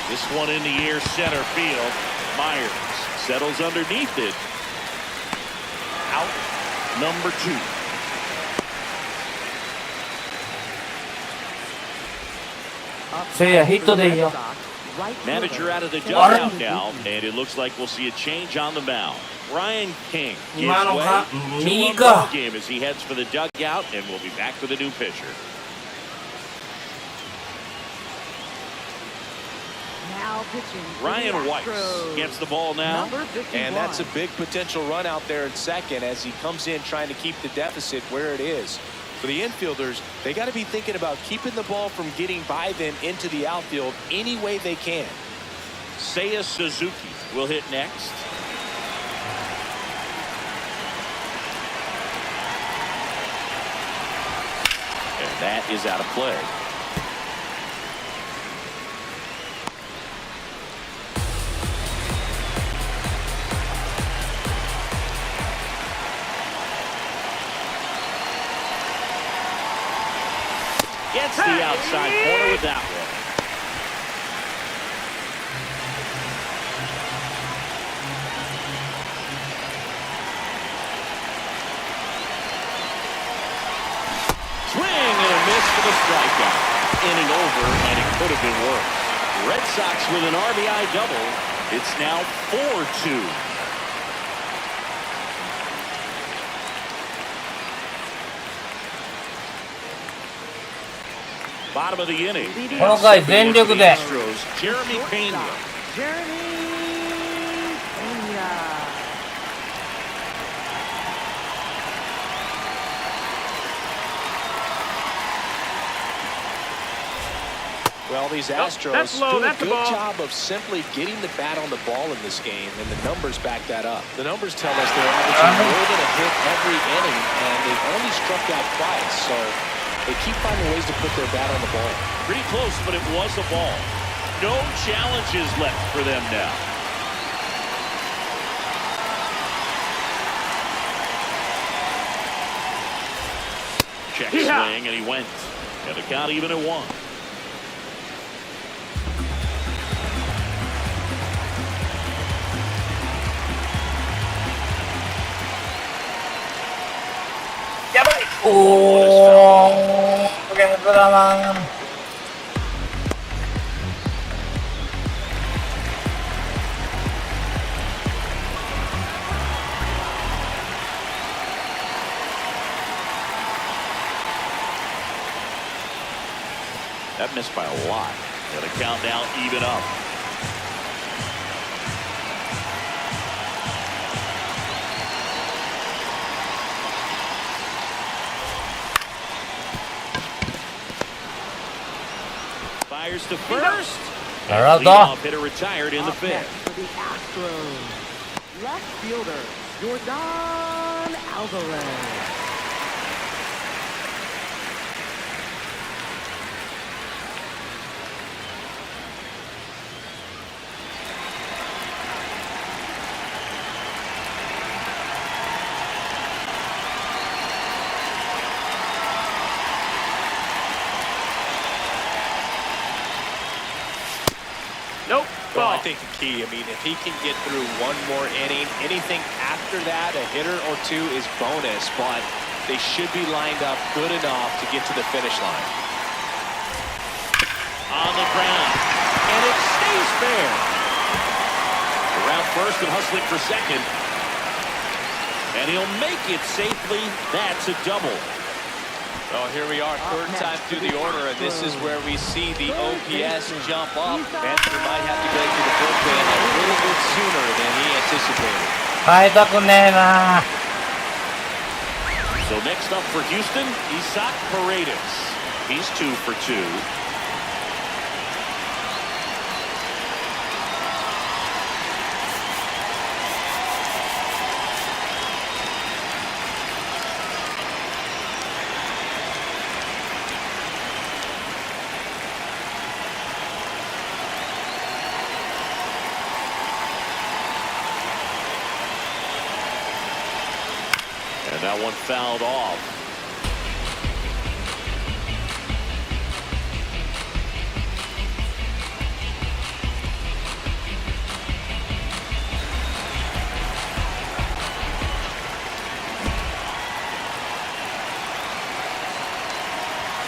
This one in the air, center field. Myers settles underneath it. Out number 2. Manager out of the dugout now, and it looks like we'll see a change on the mound. Ryan King gives way to a ball game as he heads for the dugout, and we'll be back with a new pitcher. Ryan White gets the ball now, and that's a big potential run out there in second as he comes in trying to keep the deficit where it is. For the infielders, they got to be thinking about keeping the ball from getting by them into the outfield any way they can. Seiya Suzuki will hit next. And that is out of play. Gets the outside corner with that one. Swing and a miss for the strikeout. Inning over, and it could have been worse. Red Sox with an RBI double. It's now 4-2. Bottom of the inning. この回全力で Jeremy Pena. Well, these Astros do a good job of simply getting the bat on the ball in this game, and the numbers back that up. The numbers tell us they're averaging more than a hit every inning, and they've only struck out twice, so they keep finding ways to put their bat on the ball. Pretty close, but it was a ball. No challenges left for them now. Check swing, and he went. And the count even at 1. That missed by a lot. And the count now even up. to first. なるほど。 Leadoff hitter retired in the Up fifth. next for the Astros, left fielder, Jordan Alvarez. Nope. Well, I Ball. think the key, I mean, if he can get through one more inning, anything after that, a hitter or two is bonus, but they should be lined up good enough to get to the finish line. On the ground. And it stays fair. Around first and hustling for second. And he'll make it safely. That's a double. Well, here we are, third time through the order, and this is where we see the OPS jump up. Manfred might have to go to the bullpen a little bit sooner than he anticipated. 変えたくねえな。 So next up for Houston, Isaac Paredes. He's 2 for 2. And that one fouled off.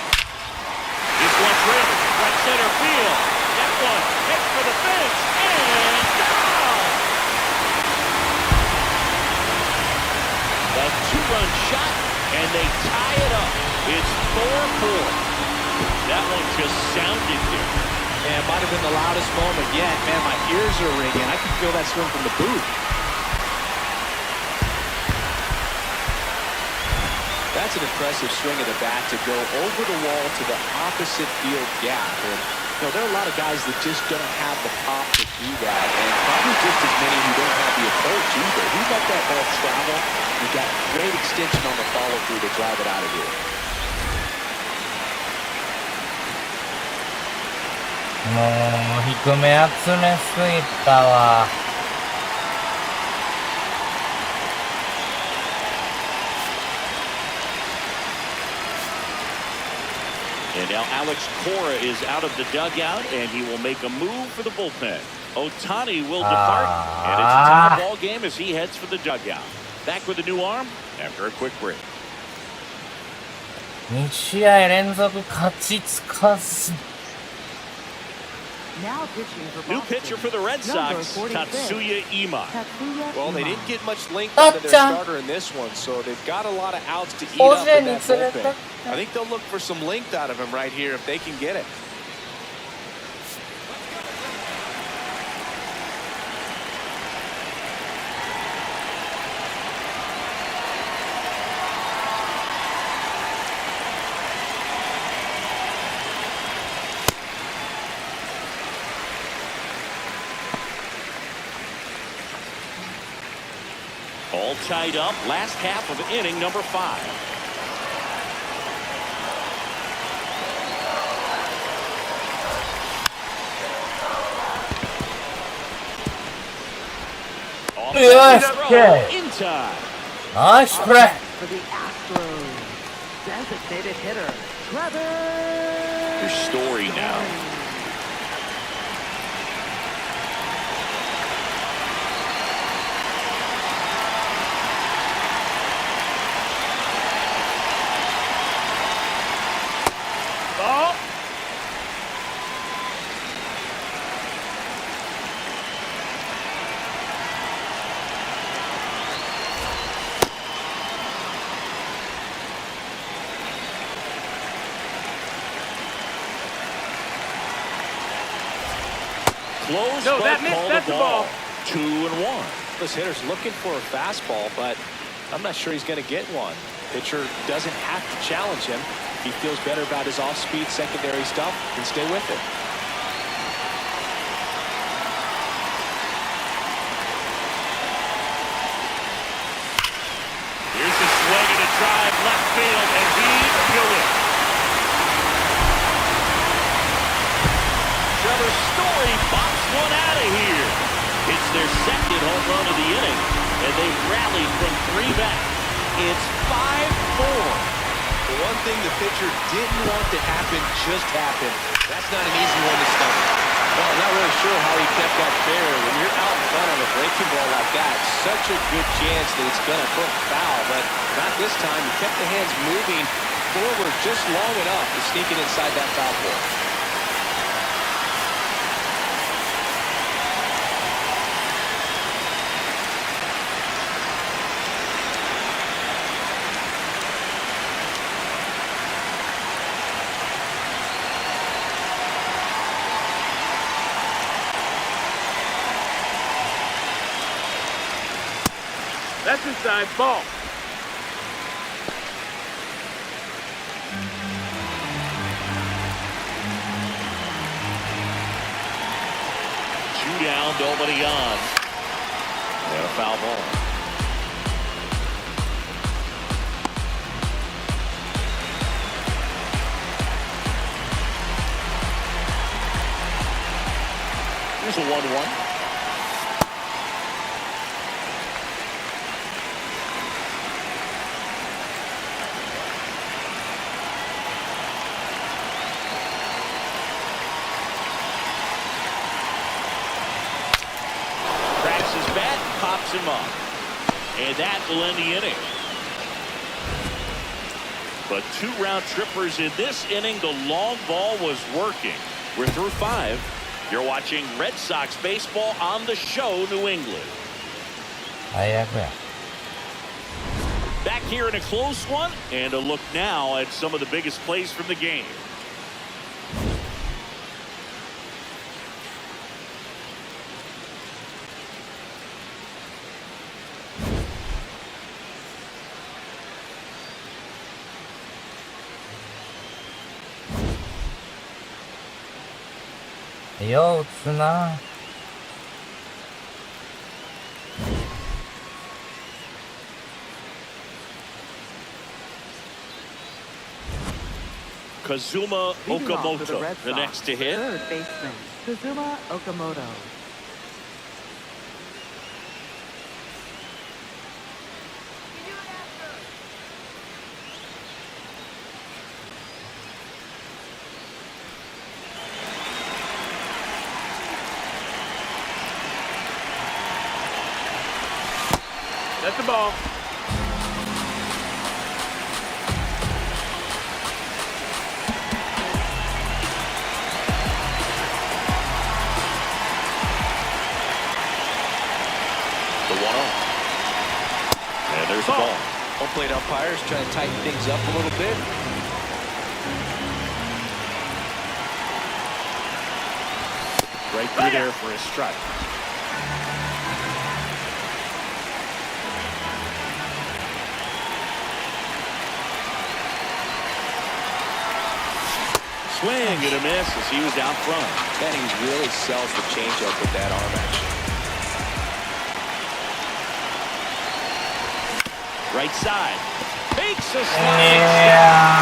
This one's real. Right center field. That one hit for the fence. And down. A two-run shot, and they tie it up. It's 4-4. That one just sounded different. Man, it might have been the loudest moment yet. Man, my ears are ringing. I can feel that swing from the booth. That's an impressive swing of the bat to go over the wall to the opposite field gap. And, you know, there are a lot of guys that just don't have the pop to do that. And probably just as many who don't have the approach either. He let that ball travel. He got great extension on the follow-through to drive it out of here. もう低め集めすぎたわ。 And now Alex Cora is out of the dugout, and he will make a move for the bullpen. Otani will depart, and it's a tie ball game as he heads for the dugout. Back with a new arm after a quick break. 2試合連続勝ちつかず。 Now pitching for New Boston, pitcher for the Red number Sox, 46, Tatsuya Ima. Tatsuya Well, they Ima. didn't get much length out of their starter in this one, so they've got a lot of outs to eat up in that bullpen. I think they'll look for some length out of him right here if they can get it. All tied up, last half of inning number 5. Yes, okay. In time. Nice play. For the Astros, designated hitter, Trevor. Your story now. Ball. Close, No, but that missed. called That's a ball. ball. 2-1. This hitter's looking for a fastball, but I'm not sure he's going to get one. Pitcher doesn't have to challenge him. He feels better about his off-speed secondary stuff and stay with it. going out of here. It's their second home run of the inning, and they've rallied from 3 back. It's 5-4. The one thing the pitcher didn't want to happen just happened. That's not an easy one to stomach. Well, I'm not really sure how he kept that fair. When you're out in front of a breaking ball like that, such a good chance that it's going to hook foul, but not this time. He kept the hands moving forward just long enough to sneak it inside that foul ball. That's inside ball. Two down, nobody on. And a foul ball. Here's a 1-1. Pops him up, and that will end the inning. But 2 round trippers in this inning. The long ball was working. We're through 5. You're watching Red Sox baseball on the show, New England. Back here in a close one, and a look now at some of the biggest plays from the game. Yo, 打つな。Kazuma Leading off for the Okamoto, Red the Sox, next to hit. third baseman, Kazuma Okamoto. That's the ball. The 1-0. And there's the ball. Home plate umpires trying to tighten things up a little bit. Right through there for a strike. Swing and a miss as he was out front. Benning really sells the changeup with that arm action. Right side. Makes a slide.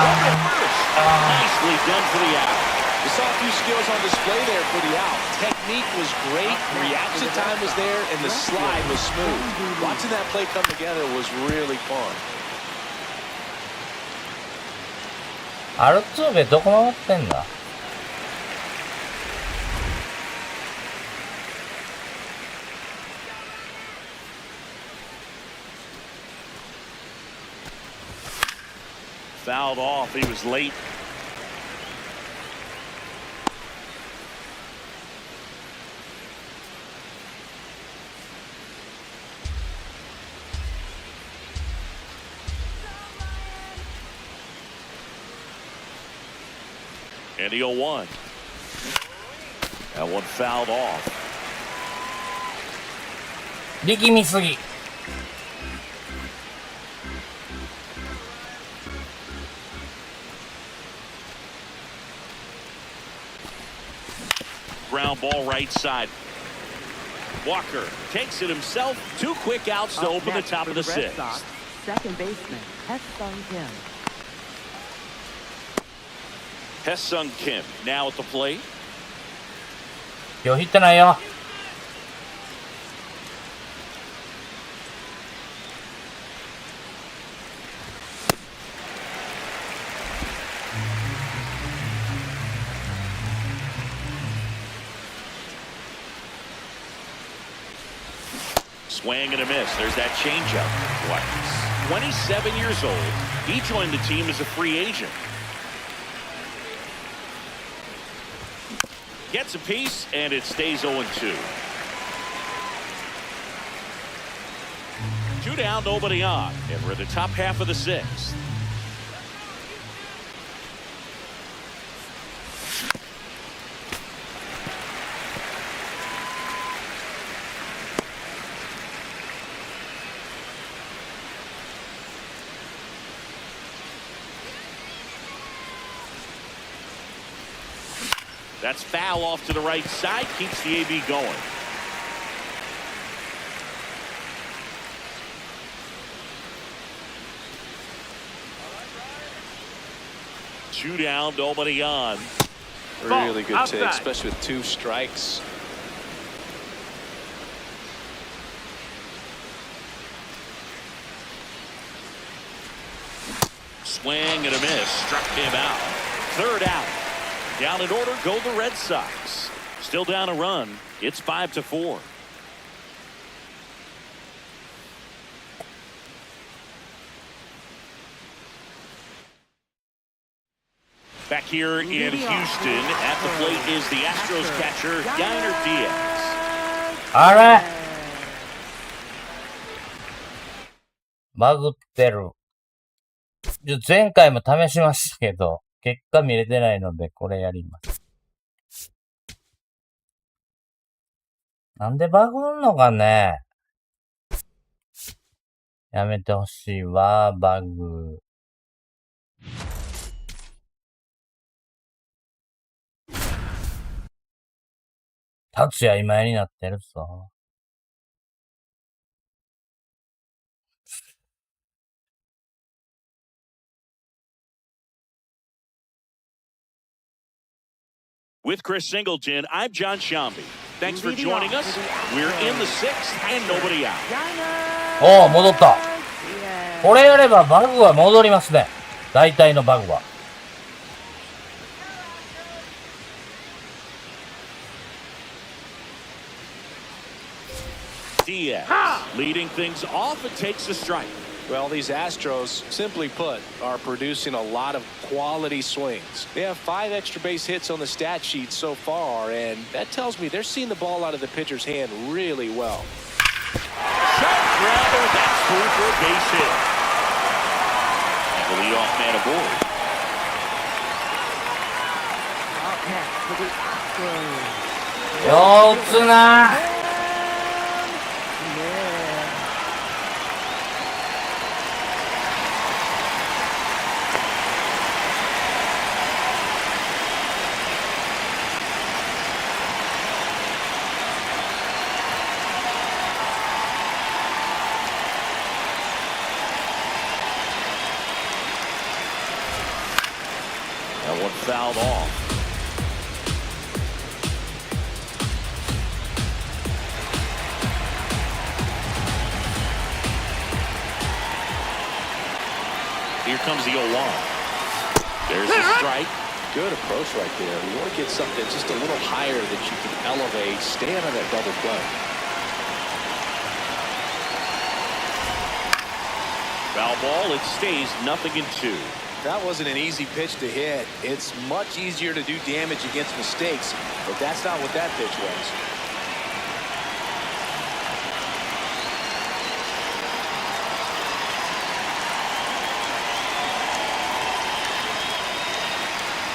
Over first. Nicely done for the out. We saw a few skills on display there for the out. Technique was great, reaction time was there, and the slide was smooth. Watching that play come together was really fun. アルツーベどこ回ってんだ。Fouled off. He was late. And the 0-1. That one fouled off. 力みすぎ。Ground ball right side. Walker takes it himself. 2 quick outs to open the top of the 6th. Second baseman, Hesung Kim. Hesung Kim now at the plate. 今日ヒットないよ。Swing and a miss. There's that changeup. Twice. 27 years old. He joined the team as a free agent. Gets a piece, and it stays 0-2. 2 down, nobody on, and we're at the top half of the 6th. That's foul off to the right side, keeps the AB going. Two down, nobody on. Really good take, especially with 2 strikes. Swing and a miss, struck him out. 3rd out. Down in order go the Red Sox. Still down a run. It's 5-4. Back here in Houston, at the plate is the Astros catcher, Yainer Diaz. Alright. バグってる。前回も試しましたけど、結果見れてないので、これやります。なんでバグんのかね。やめてほしいわ、バグ。達也今になってるぞ。With Chris Singleton, I'm John Shambi. Thanks for joining us. We're in the 6th and nobody out. おー、戻った。これやればバグは戻りますね。大体のバグは。Diaz leading things off and takes a strike. Well, these Astros, simply put, are producing a lot of quality swings. They have 5 extra base hits on the stat sheet so far, and that tells me they're seeing the ball out of the pitcher's hand really well. Shot grounder, that's through for a base hit. And the leadoff man aboard. Up next for the Astros. よーつな。That one fouled off. Here comes the 0-1. There's the strike. Good approach right there. You want to get something just a little higher that you can elevate, stay out of that double play. Foul ball, it stays 0-2. That wasn't an easy pitch to hit. It's much easier to do damage against mistakes, but that's not what that pitch was.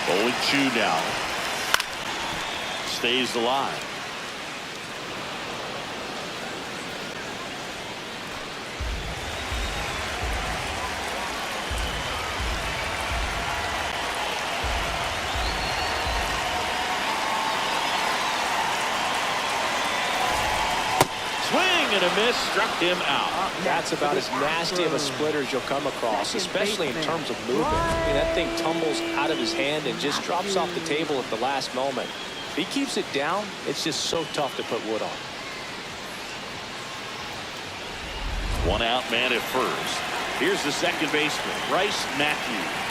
Only 2 now. Stays alive. And a miss struck him out. That's about as nasty of a splitter as you'll come across, especially in terms of movement. I mean, that thing tumbles out of his hand and just drops off the table at the last moment. If he keeps it down, it's just so tough to put wood on. 1 out, man at first. Here's the second baseman, Bryce Matthews.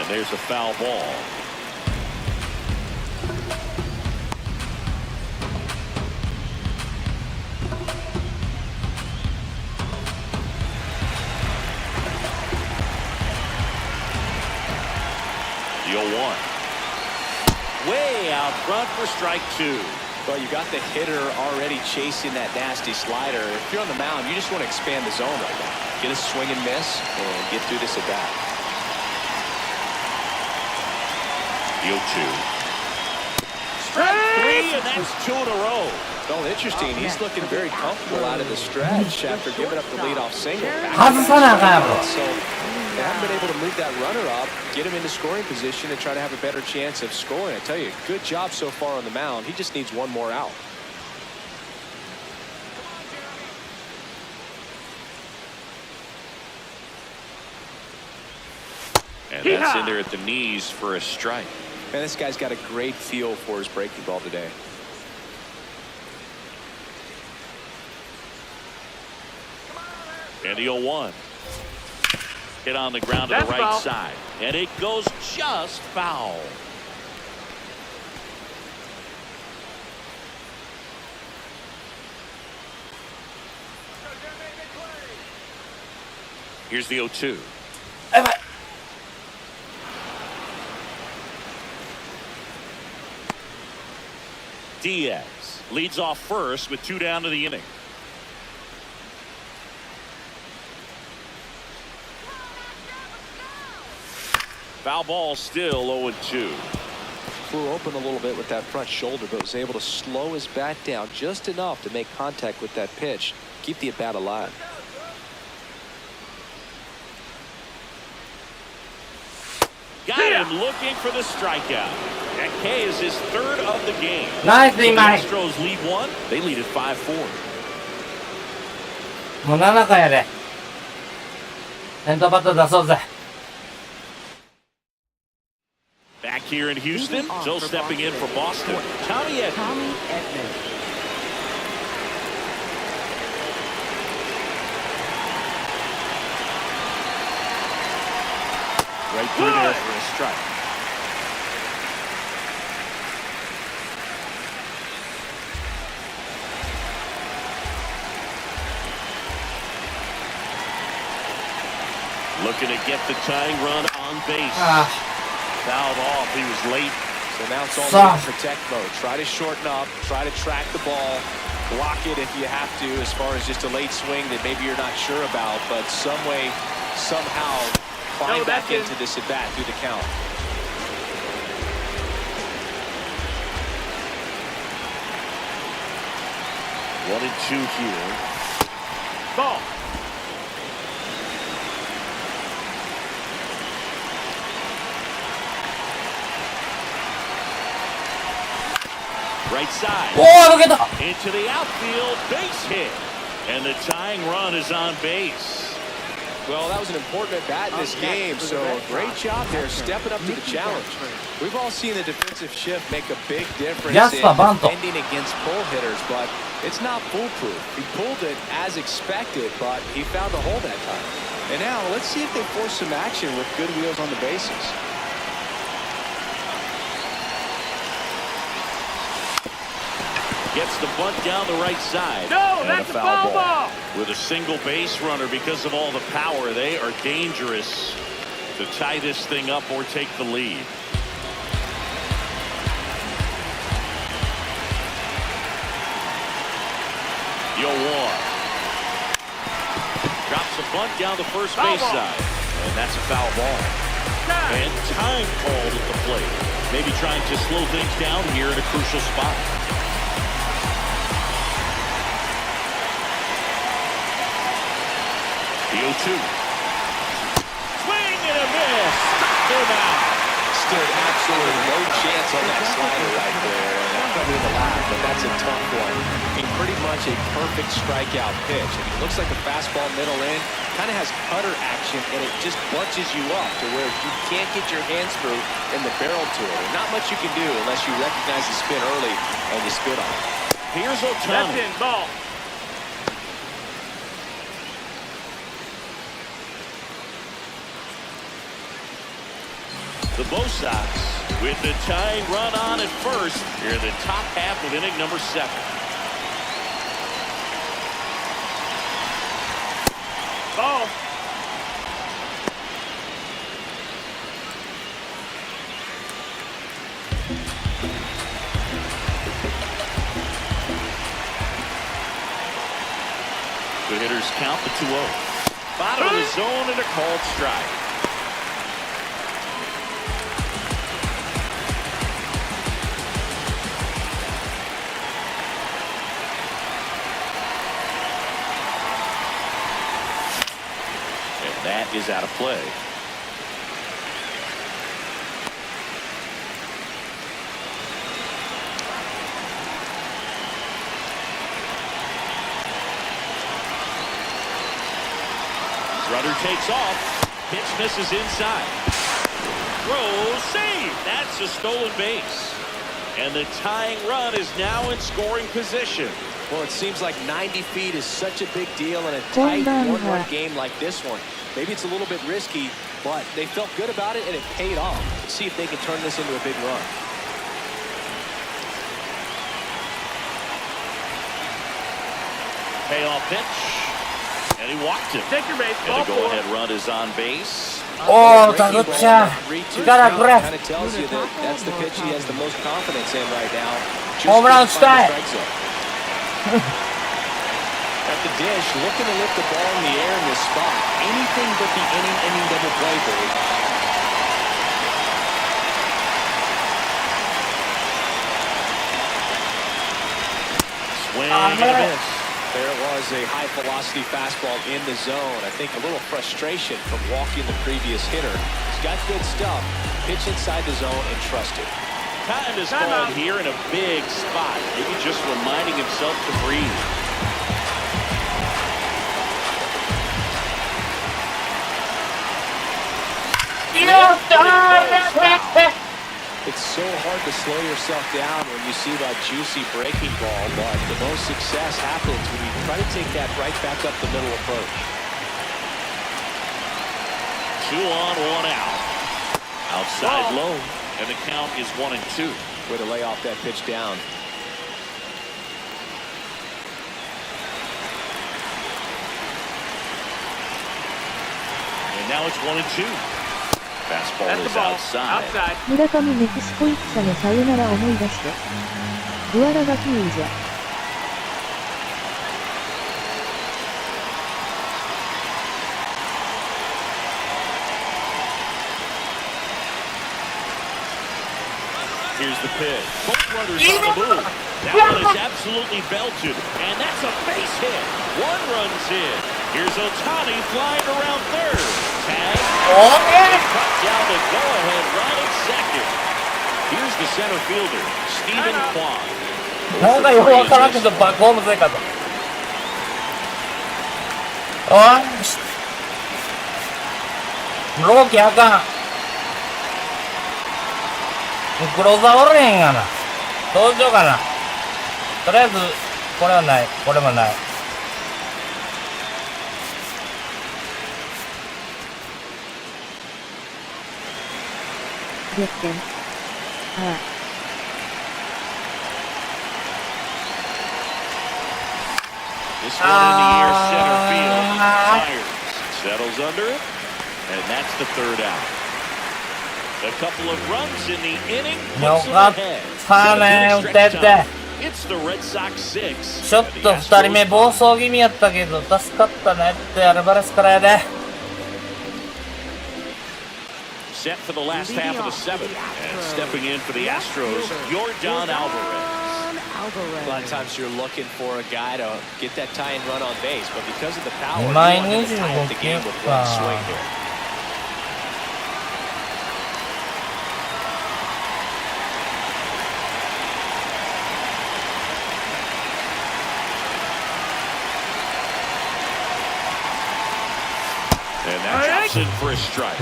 And there's a foul ball. The 0-1. Way out front for strike two. Well, you got the hitter already chasing that nasty slider. If you're on the mound, you just want to expand the zone right now. Get a swing and miss and get through this at bat. The 0-2. Strike three, and that's two in a row. Well, interesting. He's looking very comfortable out of the stretch after giving up the leadoff single. Hazusa na akan ya, bro. So they haven't been able to move that runner up, get him into scoring position, and try to have a better chance of scoring. I tell you, good job so far on the mound. He just needs one more out. And that's in there at the knees for a strike. Man, this guy's got a great feel for his breaking ball today. And the 0-1. Hit on the ground to the right side. And it goes just foul. Here's the 0-2. Diaz leads off first with 2 down to the inning. Foul ball, still 0-2. Flew open a little bit with that front shoulder, but was able to slow his bat down just enough to make contact with that pitch. Keep the at-bat alive. Got him looking for the strikeout. That K is his third of the game. Nice, The Mike. Astros lead one. They lead at 5-4. もう7回やで。先頭バッター出そうぜ。Back here in Houston, Joe stepping in for Boston. Tommy Edman. Right through there for a strike. Looking to get the tying run on base. Fouled off. He was late. So now it's all in protect mode. Try to shorten up. Try to track the ball. Block it if you have to, as far as just a late swing that maybe you're not sure about. But some way, somehow, climb back into this at bat through the count. One and two here. Ball. Right side. Oh, look at that. Into the outfield, base hit. And the tying run is on base. Well, that was an important at-bat in this game, so great job there stepping up to the challenge. We've all seen the defensive shift make a big difference in defending against pull hitters, but it's not foolproof. He pulled it as expected, but he found a hole that time. And now, let's see if they force some action with good wheels on the bases. Gets the bunt down the right side. No, and that's a foul ball. With a single base runner, because of all the power, they are dangerous to tie this thing up or take the lead. The 0-1. Drops a bunt down the first base side. And that's a foul ball. And time called at the plate. Maybe trying to slow things down here in a crucial spot. The 0-2. Swing and a miss. They're out. Stood absolutely no chance on that slider right there. And I'm probably the laugh, but that's a tough one. I mean, pretty much a perfect strikeout pitch. I mean, it looks like a fastball middle in. Kind of has cutter action, and it just bunches you up to where you can't get your hands through in the barrel to it. And not much you can do unless you recognize the spin early and you spit on it. Here's Ohtani. That's in, ball. The Bo Sox with the tying run on at first here in the top half of inning number 7. Ball. The hitters count the 2-0. Bottom of the zone and a called strike. And that is out of play. Runner takes off. Pitch misses inside. Throw, save. That's a stolen base. And the tying run is now in scoring position. Well, it seems like 90 feet is such a big deal in a tight one-run game like this one. Maybe it's a little bit risky, but they felt good about it and it paid off. Let's see if they can turn this into a big run. Payoff pitch. And he walked him. Take your base. And the go-ahead run is on base. Oh, Taguchi. Gotta grab. Kind of tells you that that's the pitch he has the most confidence in right now. Home run style. At the dish, looking to lift the ball in the air in this spot. Anything but the inning double play, Billy. Swing and a miss. There it was, a high-velocity fastball in the zone. I think a little frustration from walking the previous hitter. He's got good stuff. Pitch inside the zone and trust it. Time is called here in a big spot. Maybe just reminding himself to breathe. It's so hard to slow yourself down when you see that juicy breaking ball, but the most success happens when you try to take that right back up the middle approach. 2 on, 1 out. Outside low, and the count is 1-2. Way to lay off that pitch down. And now it's 1-2. Fastball is outside. 村上メキシコ戦のさよなら思い出して。グアラがキウイじゃ。Here's the pitch. Both runners on the move. That one is absolutely belted. And that's a base hit. 1 run's in. Here's Ohtani flying around third. Tag. Cut down the go-ahead run at second. Here's the center fielder, Stephen Kwan. なんかよくわからんけどバックホームせいかと。おいローキあかん。クローザーおれへんがな。どうしようかな。とりあえずこれはない、これもない。逆転。ああ。This one in the air, center field. Fires. Settles under it, and that's the 3rd out. A couple of runs in the inning. よかったね、打てて。It's the Red Sox 6. ちょっと2人目暴走気味やったけど助かったねってアルバレスからやで。Set for the last half of the 7th, and stepping in for the Astros, Yordan Alvarez. A lot of times you're looking for a guy to get that tying run on base, but because of the power, you Mine want him is to tie up the game with one swing here. And that's in for a strike.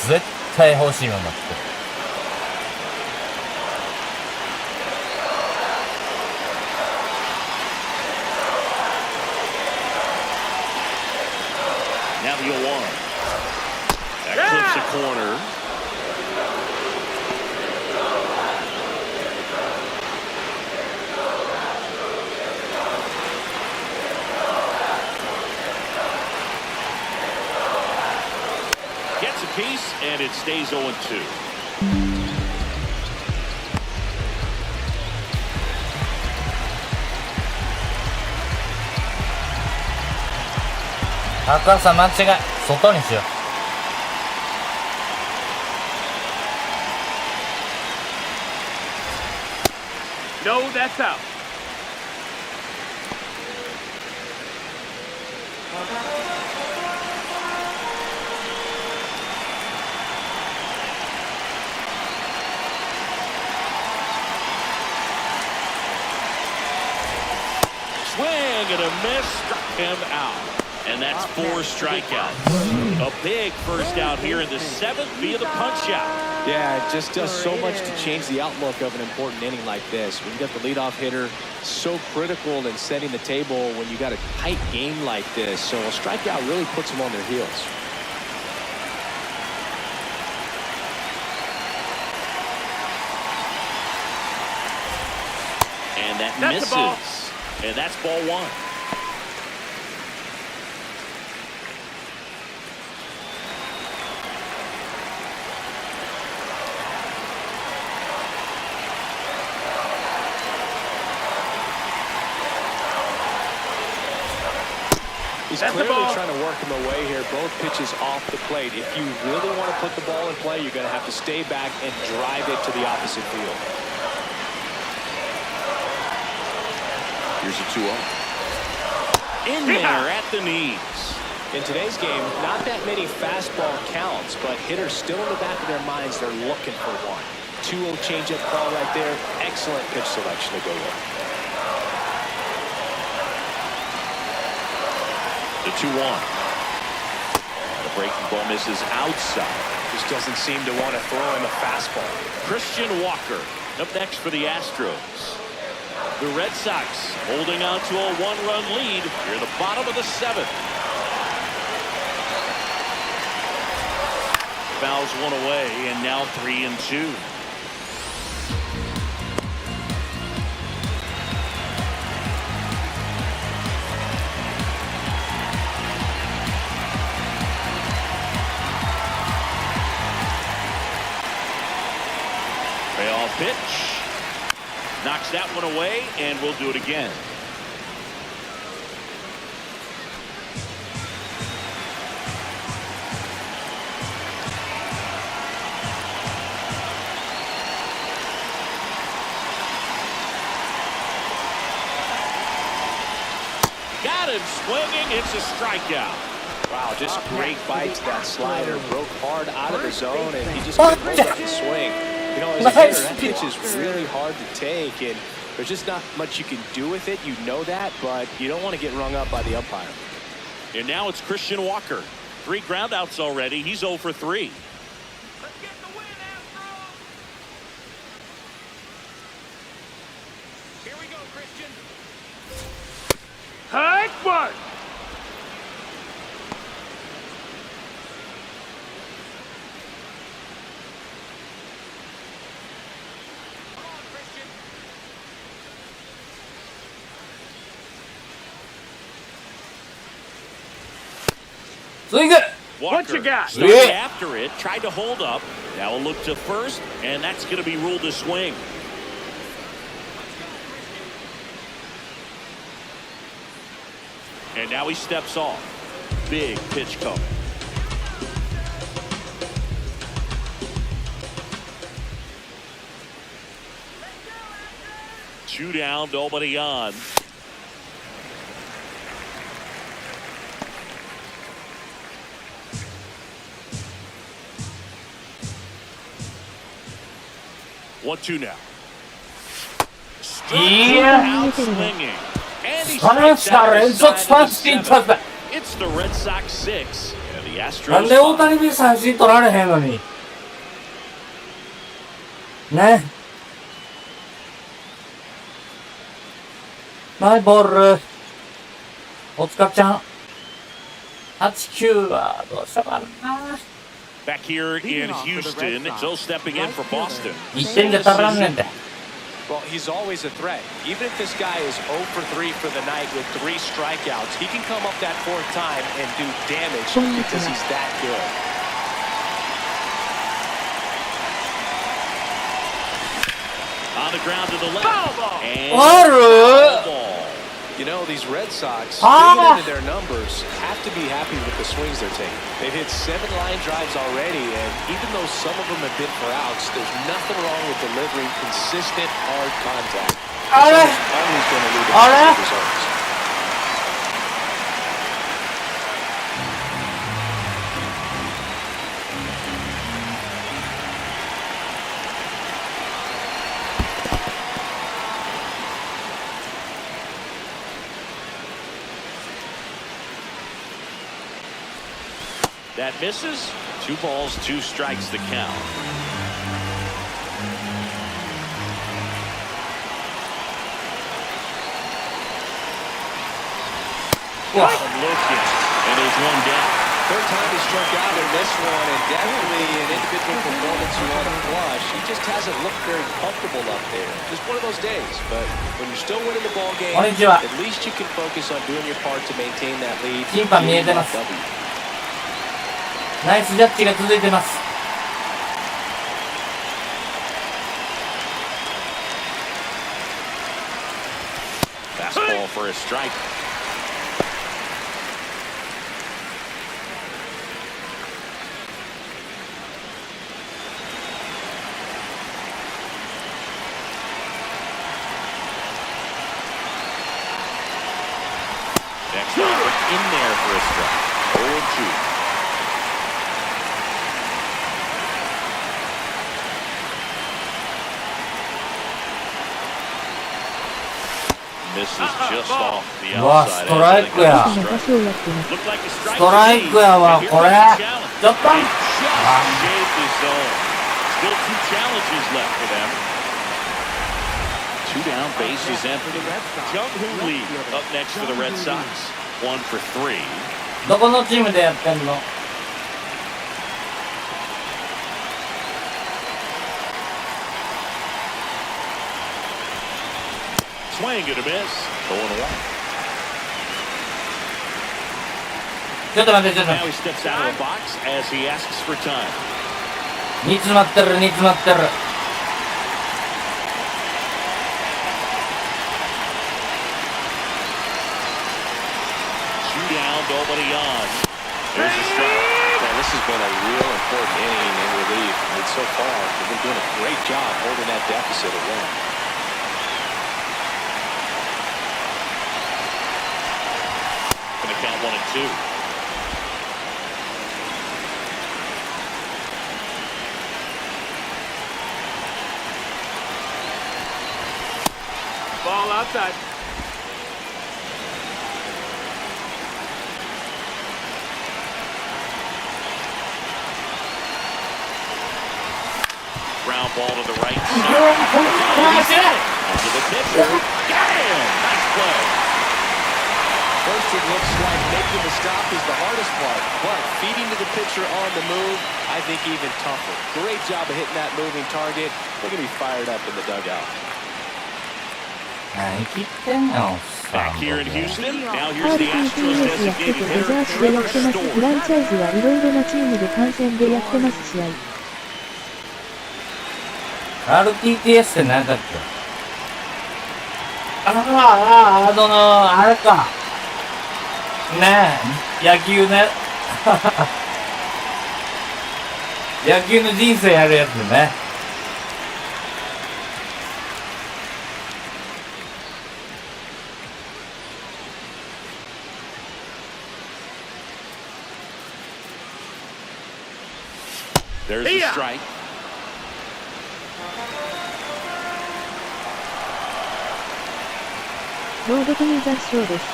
絶対欲しいもんだって。one. That clips the corner. Gets a piece, and it stays 0-2. Akaさん間違い。外にしよう。No, that's out. Swing and a miss, struck him out. And that's 4 strikeouts. A big first out here in the 7th via the punch out. Yeah, it just does so much to change the outlook of an important inning like this. When you got the leadoff hitter, so critical in setting the table when you got a tight game like this. So a strikeout really puts them on their heels. And that That's misses. the ball. And that's ball 1. He's clearly trying to work him away here. Both pitches off the plate. If you really want to put the ball in play, you're going to have to stay back and drive it to the opposite field. Here's a 2-0. In there at the knees. In today's game, not that many fastball counts, but hitters still in the back of their minds, they're looking for one. 2-0 changeup call right there. Excellent pitch selection to go with. The 2-1. The breaking ball misses outside. Just doesn't seem to want to throw him a fastball. Christian Walker up next for the Astros. The Red Sox holding on to a 1-run lead near the bottom of the 7th. Fouls one away, and now 3-2. Payoff pitch. Knocks that one away, and we'll do it again. Got him swinging. It's a strikeout. Wow, just great bites. That slider broke hard out of the zone, and he just couldn't hold up the swing. You know, as a hitter, that pitch is really hard to take, and there's just not much you can do with it. You know that, but you don't want to get rung up by the umpire. And now it's Christian Walker. 3 groundouts already. He's 0 for 3. Let's get the win, Astros! Here we go, Christian. Hike one! Swing! Walker What you got? started Yeah. after it, tried to hold up. Now a look to first, and that's going to be ruled a swing. And now he steps off. Big pitch coming. Two down, nobody on. One-two now. Yeah. Out swinging. And he 3者 strikes out 連続 inside 三 of 振 the 達成。 It's the Red Sox 6 and the なん Astros で大 5. 谷で三振取られへんのに。ね。マイボール。おつかちゃん。8、9はどうしようかな。Back here in Houston, Joe stepping in for Boston. 1点じゃ足らんねんで。Well, he's always a threat. Even if this guy is 0 for 3 for the night with 3 strikeouts, he can come up that fourth time and do damage because he's that good. On the ground to the left. And foul ball. You know, these Red Sox, digging into their numbers, have to be happy with the swings they're taking. They've hit 7 line drives already, and even though some of them have been for outs, there's nothing wrong with delivering consistent, hard contact. Always going to lead to positive results. That misses. 2 balls, 2 strikes the count. Looking, and there's 1 down. Third time he struck out in this one, and definitely an individual performance you want to flush. He just hasn't looked very comfortable up there. Just one of those days. But when you're still winning the ball game, at least you can focus on doing your part to maintain that lead. 審判見えてます。ナイスジャッジが続いてます。Fastball for a strike. Next offer in there for a strike. 0-2. Misses just off the うわ、 outside. ストライクや。 Looked like a ス strike トライクやわ、これ。ちょっと。 Just shaved his zone. Still 2 challenges left for them. 2 down, bases empty. Jung-Hoo Lee up next for the Red Sox. 1 for 3. どこのチームでやってんの？ Swing and a miss. 0-1. ちょっと待って、ちょっと Now 待っ he steps out of the box as he asks for time. て。煮詰まってる、煮詰まってる。 2 down, nobody on. There's a strike. Man, this has been a real important inning in relief. And so far, they've been doing a great job holding that deficit at 1. Gonna count 1 and 2. Ball outside. Ground ball to the right side. Onto the pitcher. Got him. Nice play. First, it looks like making the stop is the hardest part, but feeding to the pitcher on the move, I think even tougher. Great job of hitting that moving target. They're going to be fired up in the dugout. 何切ってんの？ Back here in Houston. Now here's the Astros RTTS やってて、 designated レジャー hitter 誌でやって Trevor ます。フランチ Story. ャイズはいろいろなチームで観戦でやってます試合。RTTS って何だっけ？あれか。ねえ、野球ね。野球の人生やるやつね。There's a strike. 朗読に雑賞です。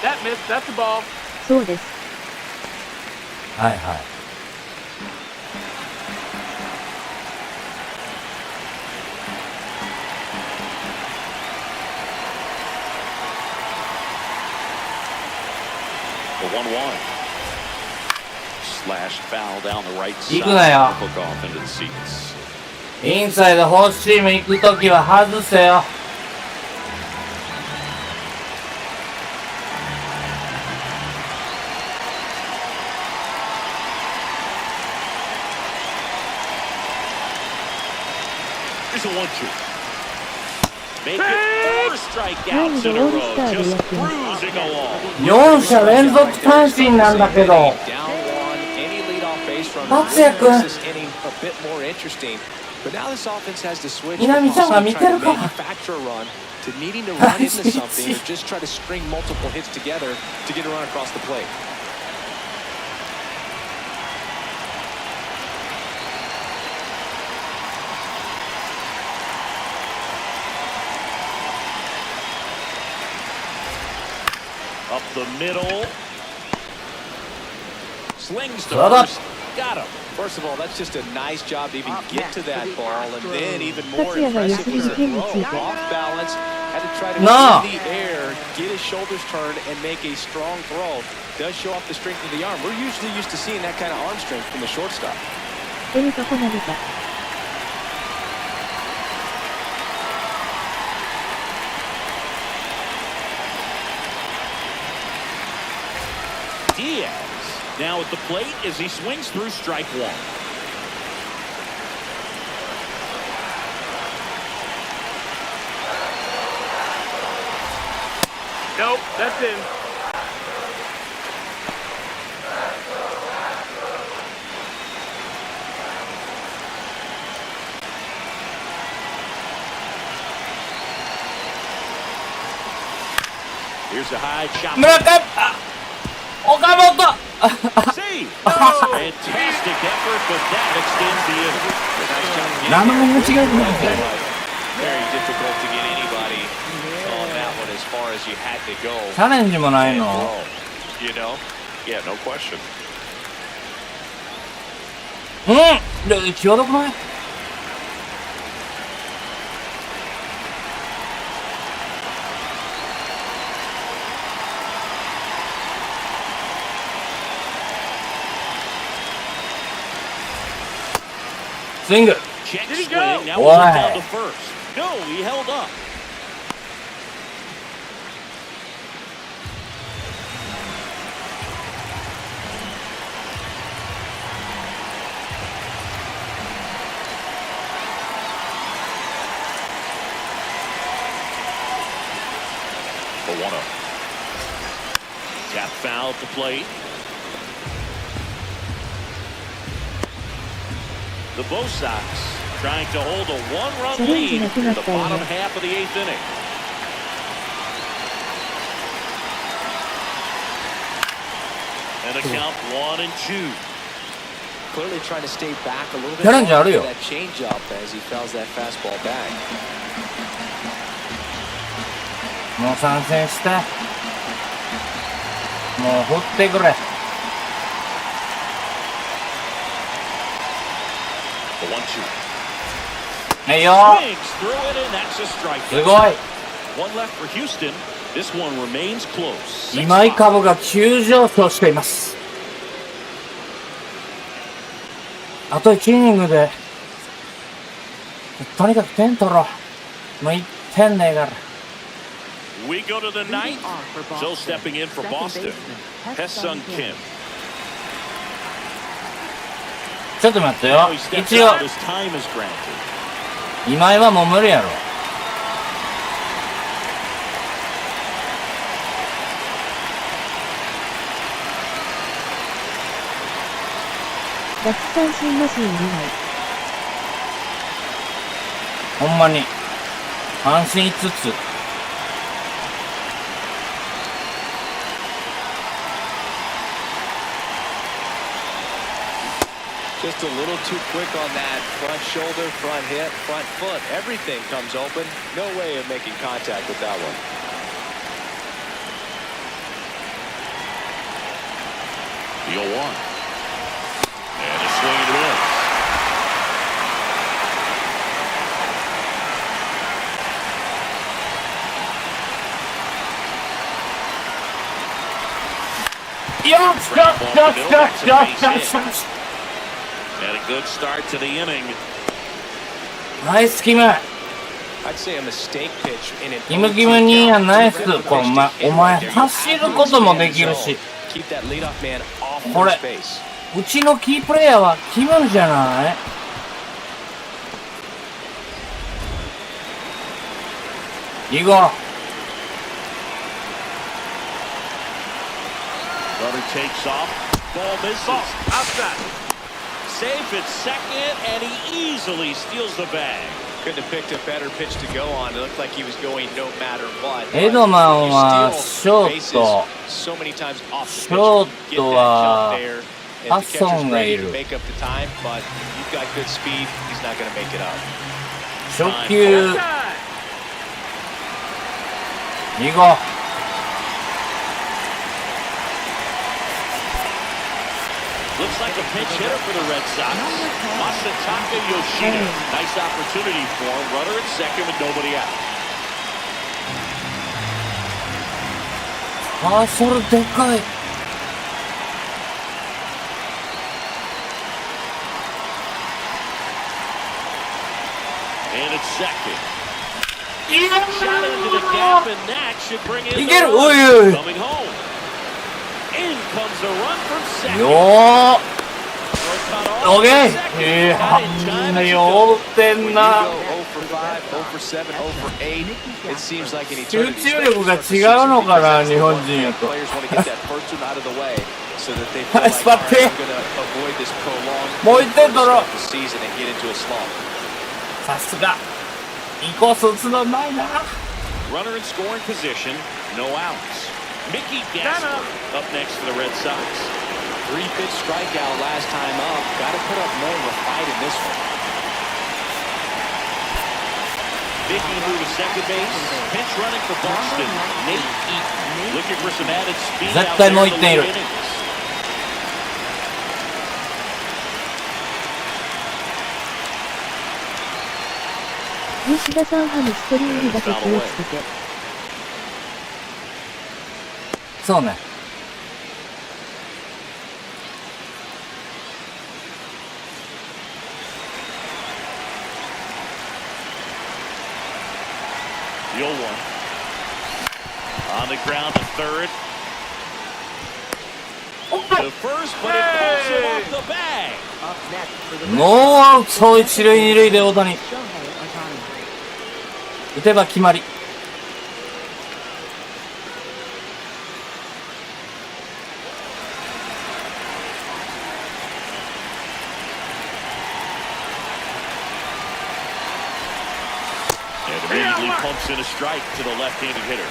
That missed. That's the ball. そうです。はいはい。1-1. Slash foul down the right 行 side. くなよ。 Hook off into the seats. インサイドフォーシーム行くときは外せよ。Here's a 1-2. Make it 4 strikeouts in a row. Just cruising along. 4者連続三振なんだけど。 Down one, any leadoff base runner 達也くん。 makes this inning a bit more interesting. But now this offense has to switch 南ちゃんが見てるか manufacture a run to needing to run into something or just try to string multiple hits together to get a run across the plate. Up the middle. Slings to Shut up. first. Got him. First of all, that's just a nice job to even get to that ball, and then even 達 more 也が良 impressive すぎ was る the 件に throw. ついて。 Off balance, had to try to No. get in the air, get his shoulders turned, and make a strong throw. Does show off the strength of the arm. We're usually used to seeing that kind of arm strength from the shortstop. とこ投げた。 Diaz now at the plate as he swings through strike one. Nope, that's in. Here's a high chop. 村上、あ、岡本。 See, fantastic effort, but that extends the inning. Nice job getting 名前間違えてない。 very difficult to get anybody on that one as far as you had to go. チャレンジもないの。 You know? Yeah, no question. で、際どくない？スイング。 Check Did he swing. go? Now we'll Why? down to first. No, he held up. For 1-0. Tap foul at the plate. The Bo Sox trying to hold a one-run lead in the bottom half of the 8th inning. And a count 1-2. Clearly trying to stay back a little bit チャレンジあるよ。 for that changeup as he fouls that fastball back. もう参戦して。もう振ってくれ。 The 1-2. はいよ。 Swings through it, and that's a strike. すごい。 One left for Houston. This one remains close. 今井株が急上昇しています。あと1イニングで、とにかく点取ろう。もう1点ねえから。 We go to the ninth. So stepping in for Boston, Hesung Kim. ちょっと待ってよ Now。he steps 一応、 out as time is granted. 今井はもう無理やろ。奪三振マシン2枚。ほんまに。三振5つ。 Just a little too quick on that front shoulder, front hip, front foot. Everything comes open. No way of making contact with that one. The 0-1. And a swing and a miss. And a good start to the inning. ナイスキム。I'd say a mistake pitch in an キムキムにはナイス。このお前走ることもできるし。keep that leadoff man off これ first base. うちのキープレイヤーはキムじゃない？いこう。Runner takes off. Ball misses. Outside. Safe at second, and he easily steals the bag. Couldn't have picked a better pitch to go on. It looked like he was going no matter what. エドマンはショート。 So many times off シ the ョ pitch. ートはハッソンがいる。 Make up the time, but you've got good speed. He's not going to make it up. 初球。いこう。Looks like a pinch hitter for the Red Sox. Masataka Yoshida. Nice opportunity for him. Runner at second with nobody out. それでかい。And it's second. Shot into the gap, and that should bring in いける。 the おいおい。 coming home. In comes the run from second. よー。オッケー。酔ってんな。集中力が違うのかな、日本人やと。ナイスパッテ。もう1点取ろう。さすが。インコース打つのうまいな。Runner in scoring position, no outs. Mickey Gasper up next for the Red Sox. 3-pitch strikeout last time up. Got to put up more of a fight in this one. Mickey moved to second base. Pinch running for Boston. Nate Eaton looking for some added speed out there in the late innings. 吉田さんハムストリングだけ気をつけて。そうね。The 0-1. On the ground to third. The first, but it pulls him off the bag. Up next for the ノーアウト一塁二塁で大谷。 Shohei Ohtani. 打てば決まり。And immediately pumps in a strike to the left-handed hitter.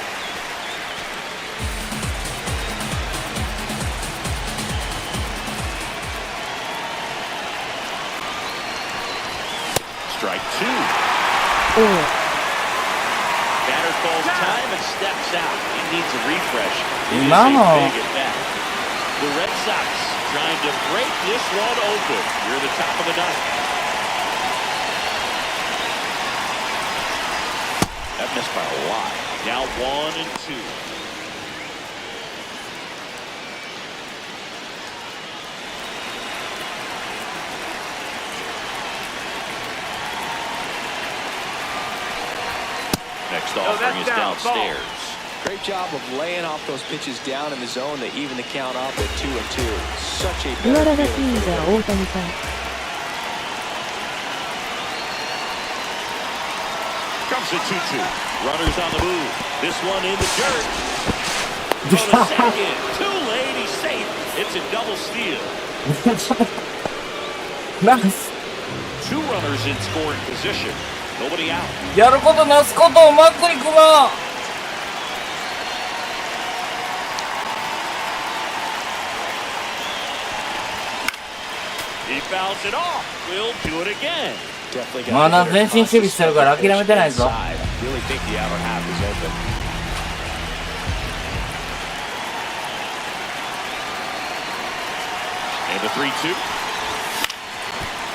Strike two. Batter calls time and steps out. He needs a refresh. It is a big at bat. The Red Sox trying to break this one open. You're the top of the ninth. That missed by a lot. Now 1-2. Next offering is downstairs. Great job of laying off those pitches down in the zone to even the count up at 2-2. Such a 岩 better 良が feeling キー for ザ him. ー大谷さん。 Comes the 2-2. Runners on the move. This one in the dirt. For the second. Too late. He's safe. It's a double steal. ナイス。 Two runners in scoring position. Nobody out. やることなすことをマックに組まん。 He fouls it off. We'll do it again. まだ前進守備してるから諦めてないぞ。 Really think the outer half is open. And the 3-2.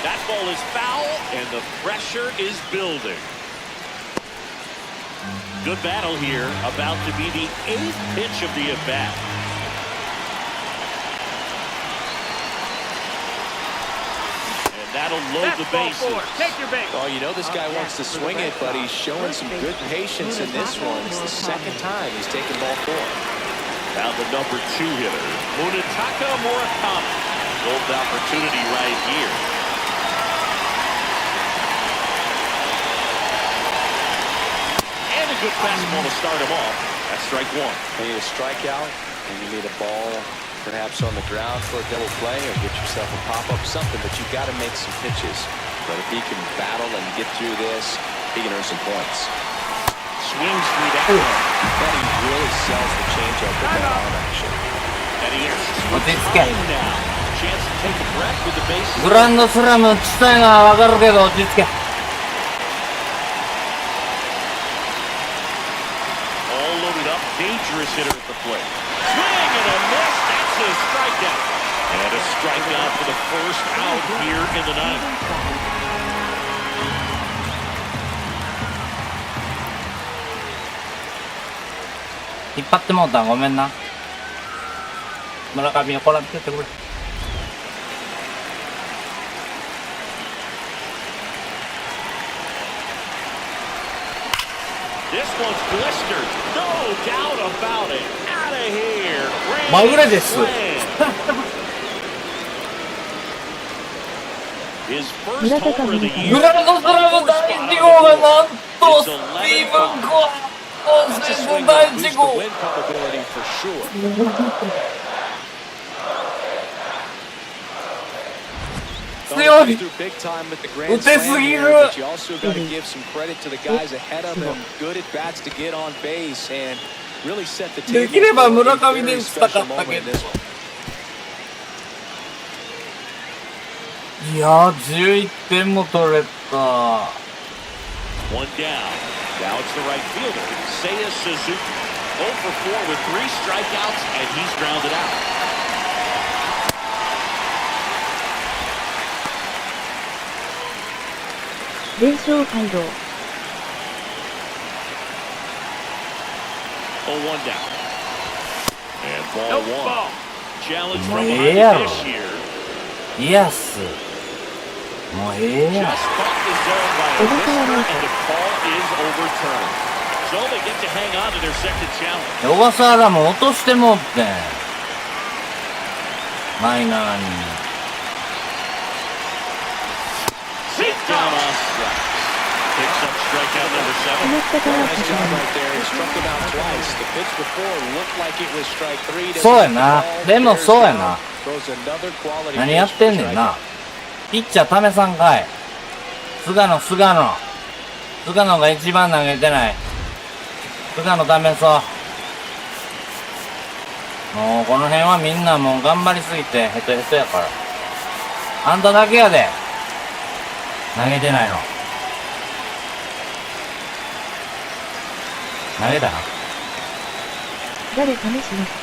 That ball is foul, and the pressure is building. Good battle here. About to be the 8th pitch of the at-bat. That'll load the bases. Take your base. Oh, you know this guy wants to swing it, but he's showing some good patience in this one. It's the second time he's taken ball 4. Now the number 2 hitter, Munetaka Murakami. Golden opportunity right here. And a good fastball to start him off. That's strike 1. You need a strikeout, and you need a ball perhaps on the ground for a double play, or get yourself a pop-up, something, but you've got to make some pitches. But if he can battle and get through this, he can earn some points. Swings through that one. But he really sells the changeup with that arm action. And he is Otitsuke. now. Chance to take a breath with the bases. グランドスラム地帯がわかるけど落ち着け。All loaded up, dangerous hitter at the plate. Swing and a miss. That's a strikeout. And a strikeout for the first out here in the ninth. 引っ張ってもうたんごめんな。村上をこらってってくれ。This one's blistered. No doubt about it. Out of here. まぐれです。His first homer of the year. グランドスラム第1号がなんとスティーブン・コア今シーズン第1号。強い。打てすぎる。できれば村上で打ちたかったけど。いやー、11点も取れた。One down. Now it's the right fielder, Seiya Suzuki. 0 for 4 with 3 strikeouts, and he's grounded out. 連勝街道。0-1 down. And ball 1. Challenge from Yeah. behind this year. イエス。もうええやん。 Just caught the zone by a listener, and the call is overturned. So they get to hang on to their second challenge. 小笠原も落としてもってん。マイナーに。Sit down on strikes. Picks up strikeout number 7. Nice job right there. He struck him out twice. The pitch before looked like it was strike 3. そうやな。でもそうやな。 Throws another quality 何やってんねんな。ピッチャー試さんかい。菅野が一番投げてない。菅野試そう。もうこの辺はみんなもう頑張りすぎてヘトヘトやから。あんただけやで。投げてないの。投げたな。誰試します。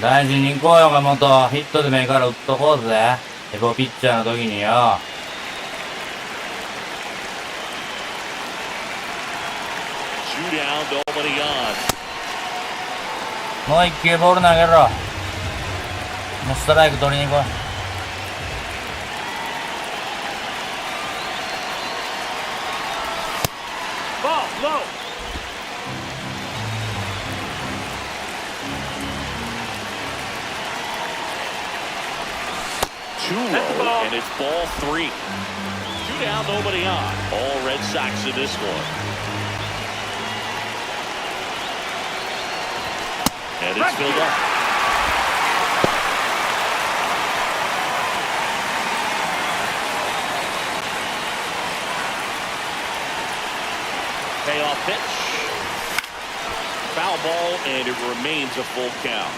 大事に行こうよ、岡本。ヒットでもいいから打っとこうぜ。エボピッチャーの時によ。もう一球ボール投げろ。もうストライク取りに行こう。Ball low. Too low, and it's ball 3. 2 down, nobody on. All Red Sox in this one. And it's filled up. Payoff pitch. Foul ball, and it remains a full count.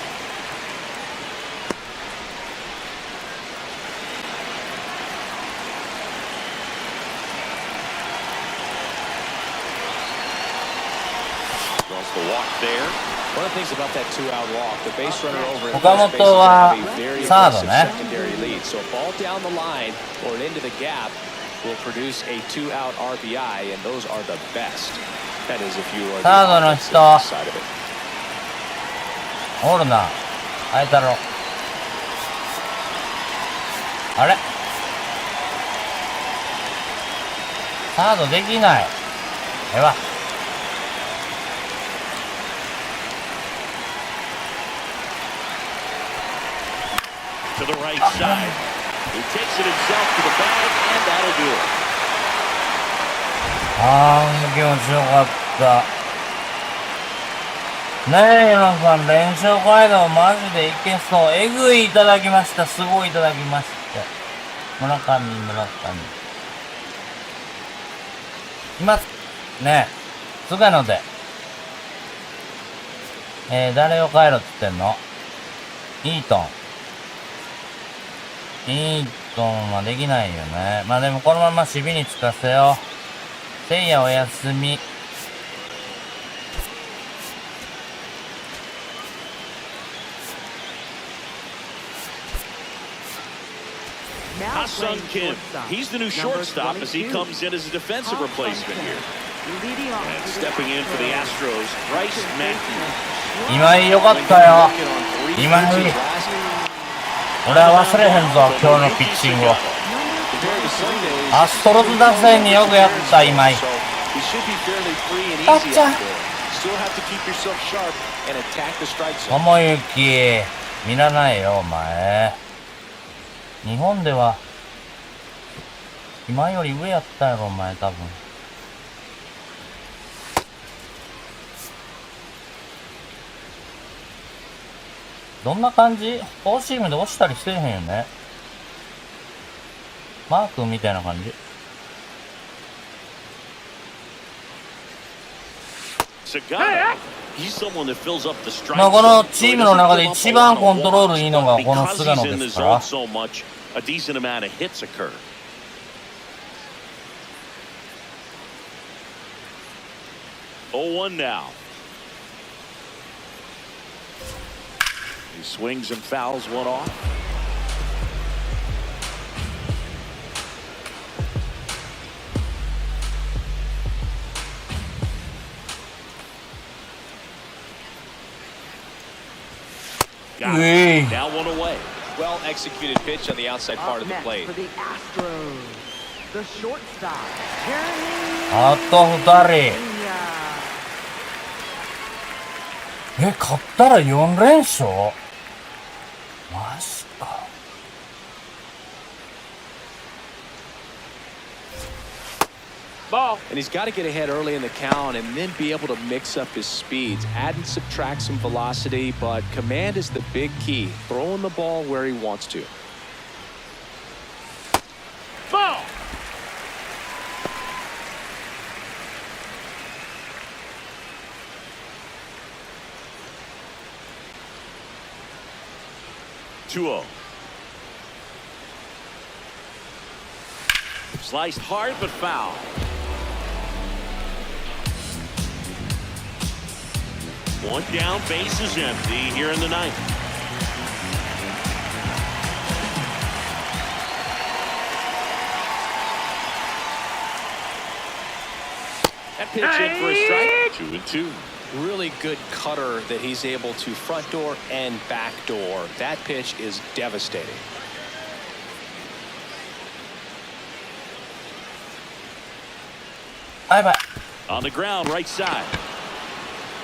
The walk there. One of the things about that 2-out walk, the base runner over岡本はサードね。 secondary lead. So a ball down the line or into the gap will produce a 2-out RBI, and those are the best. That is if you are サードの人。side of it. おるな。あいたろ。あれサードできない。ええわ。To the right side. He takes it himself to the bag, and that'll do it. 気持ちよかった。ねえ、皆さん、連勝街道マジでいけそう。えぐいいただきました。すごいいただきました。村上。今、ねえ、菅野で。誰を変えろって言ってんの？イートンはできないよね。まあでもこのまま守備につかせよう。せいやおやすみ。Ha-Sung Kim. He's the new shortstop as he comes in as a defensive replacement here. And stepping in for the Astros, Bryce Mackey. 今井よかったよ。今井。俺は忘れへんぞ、今日のピッチングを。アストロズ打線によくやった、今井。たっちゃん。友行、見らないよ、お前。日本では、今より上やったやろ、お前、多分。どんな感じ？フォーシームで押したりしてへんよね。マー君みたいな感じ。まあこのチームの中で一番コントロールいいのがこの菅野ですから。0-1 now. He swings and fouls one off. Got it. Now one away. Well executed pitch on the outside part of the plate. For the Astros, the shortstop, あと2人。勝ったら4連勝？マジか。Ball. And he's got to get ahead early in the count and then be able to mix up his speeds, add and subtract some velocity, but command is the big key. Throwing the ball where he wants to. Ball. Two-0. Sliced hard but foul. One down, base is empty here in the ninth. That pitch in for a strike. 2-2. Really good cutter that he's able to front door and back door. That pitch is devastating. Bye-bye. On the ground, right side.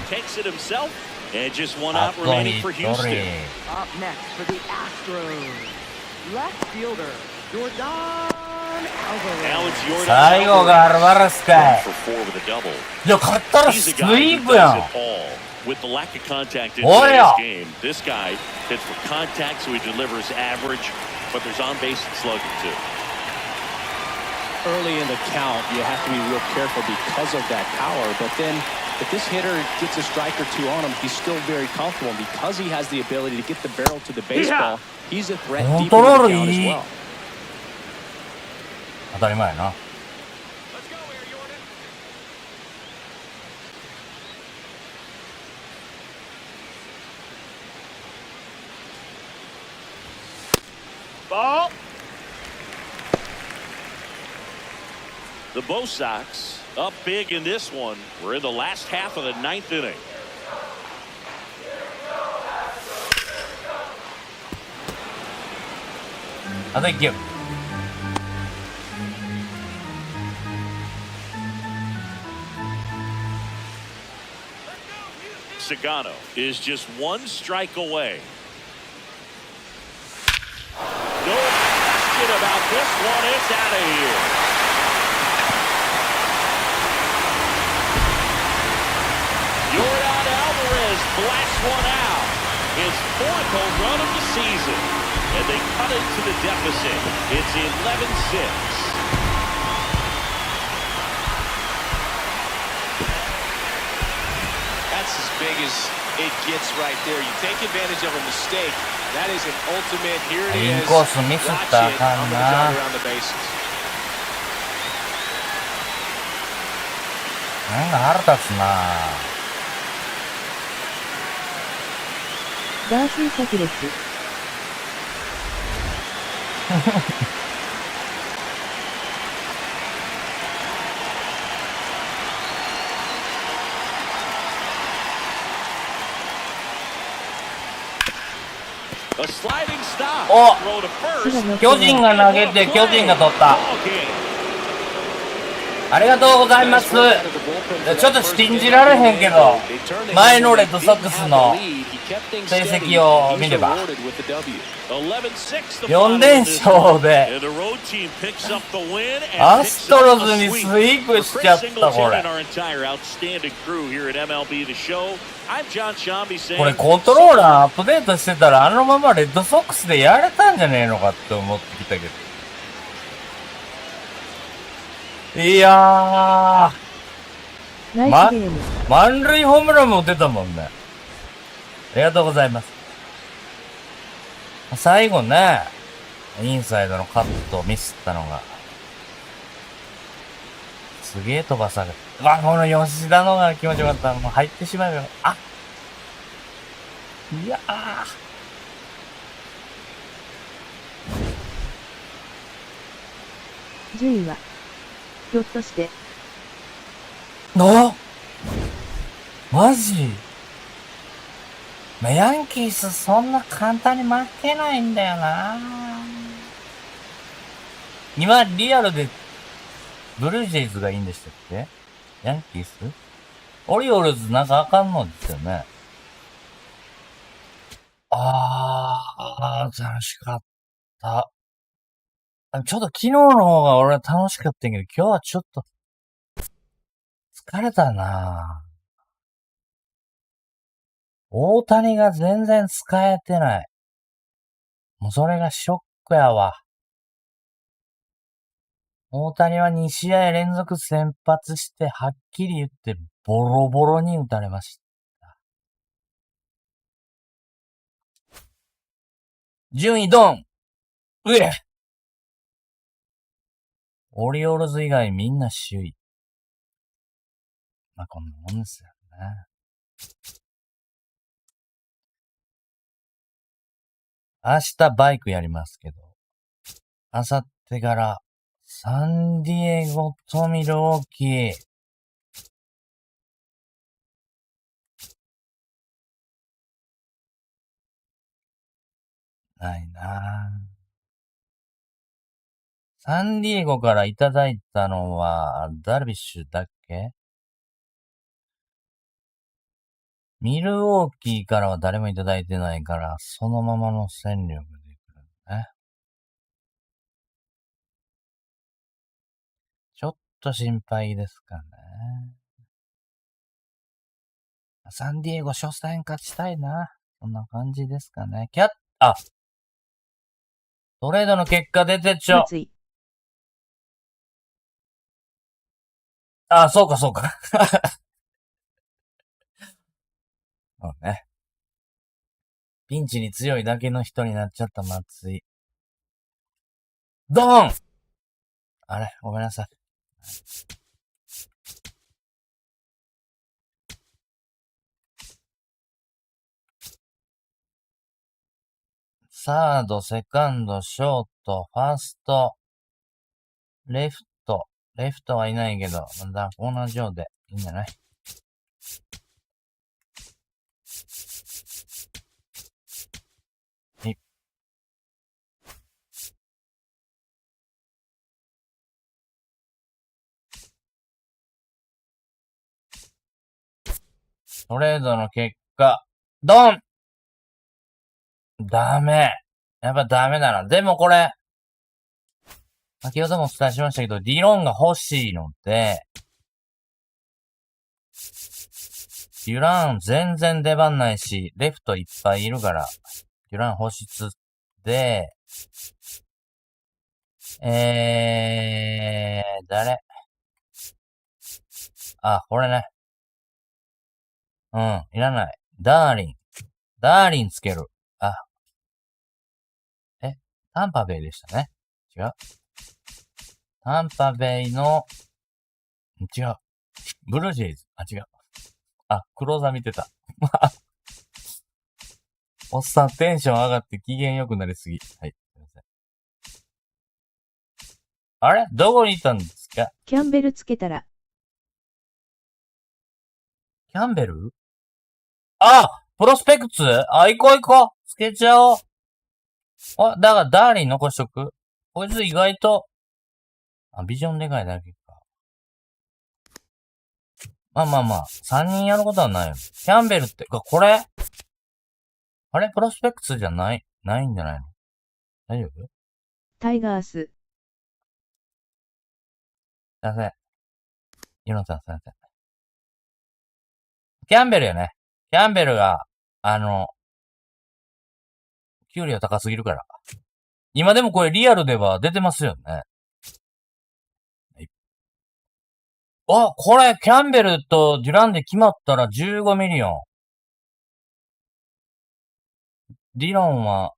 Takes it himself, and just one out remaining for Houston. Up next for the Astros, left fielder Jordan Alvarez. 最後がアルバレスかい。いや、勝ったらスイープやん。With the lack of contact in today's game, this guy hits for contact, so he delivers average, but there's on-base slugging too. Early in the count, you have to be real careful because of that power, but then if this hitter gets a strike or two on him, he's still very comfortable. And because he has the ability to get the barrel to the baseball, he's a threat deep into the count as well. 当たり前やな。Ball. The Bo Sox up big in this one. We're in the last half of the ninth inning. あと1球。Sagano is just one strike away. No question about this one. It's out of here. Yordan Alvarez blasts one out. His 4th home run of the season. And they cut into the deficit. It's 11-6. That's as big as it gets right there. You take advantage of a mistake. That is an ultimate. Here it is. Watch it. I'm going to jog around the bases. なんか腹立つな。ダーシー炸裂。お、巨人が投げて巨人が取った。ありがとうございます。ちょっと信じられへんけど、前のレッドソックスの成績を見れば4連勝でアストロズにスイープしちゃった。これコントローラーアップデートしてたらあのままレッドソックスでやれたんじゃねえのかって思ってきたけど、いやー、満塁ホームランも打てたもんね。ありがとうございます。最後ね、インサイドのカットをミスったのがすげえ飛ばされた。うわ、この吉田のが気持ちよかった。もう入ってしまうよ。あ、いやー、順位はひょっとしてマジ？ヤンキースそんな簡単に負けないんだよな。今リアルでブルージェイズがいいんでしたっけ？ヤンキース？オリオールズなんかあかんのですよね。楽しかった。ちょっと昨日の方が俺は楽しかったけど、今日はちょっと疲れたな。大谷が全然使えてない。もうそれがショックやわ。大谷は2試合連続先発してはっきり言ってボロボロに打たれました。順位ドン！オリオールズ以外みんな首位。まあ、こんなもんですよね。明日バイクやりますけど、明後日からサンディエゴとミルウォーキー。ないなぁ。サンディエゴからいただいたのは、ダルビッシュだっけ？ミルウォーキーからは誰もいただいてないから、そのままの戦力でいくね。ちょっと心配ですかね。サンディエゴ初戦勝ちたいな。そんな感じですかね。トレードの結果出てちょ。そうか。そうね。ピンチに強いだけの人になっちゃった松井。ドーン！あれ、ごめんなさい。サード、セカンド、ショート、ファースト、レフトはいないけど、まだ同じようでいいんじゃない？トレードの結果、ドンダメ。やっぱダメだな。でもこれ、先ほどもお伝えしましたけど、ディロンが欲しいので、デュラン全然出番ないし、レフトいっぱいいるから、デュラン欲しつで、誰あ、これね。うん、いらない。ダーリンつける。あ。タンパベイでしたね。違う。タンパベイの、違う。ブルージェイズ。あ、違う。あ、クローザー見てた。おっさんテンション上がって機嫌良くなりすぎ。はい。すいません。あれどこにいたんですか？キャンベルつけたら。キャンベル？あ、プロスペクツ？あ、行こう。つけちゃおう。あ、だからダーリン残しとく。こいつ意外と、ビジョンでかいだけか。まあ。3人やることはないよ。キャンベルって、これ？あれプロスペクツじゃないんじゃないの？大丈夫？タイガース。すいません。ユノさんすいません。キャンベルよね。キャンベルが、給料高すぎるから。今でもこれリアルでは出てますよね。はい、あ、これ、キャンベルとデュランで決まったら15ミリオン。ディロンは、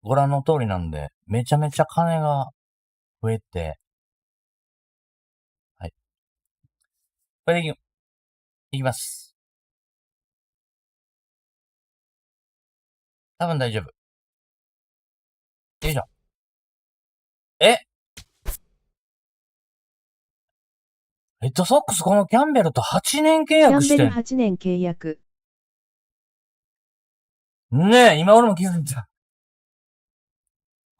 ご覧の通りなんで、めちゃめちゃ金が増えて、はい。これでいきます。多分大丈夫。よいしょ。レッドソックスこのキャンベルと8年契約してん。キャンベル8年契約。ねえ、今俺も気づいた。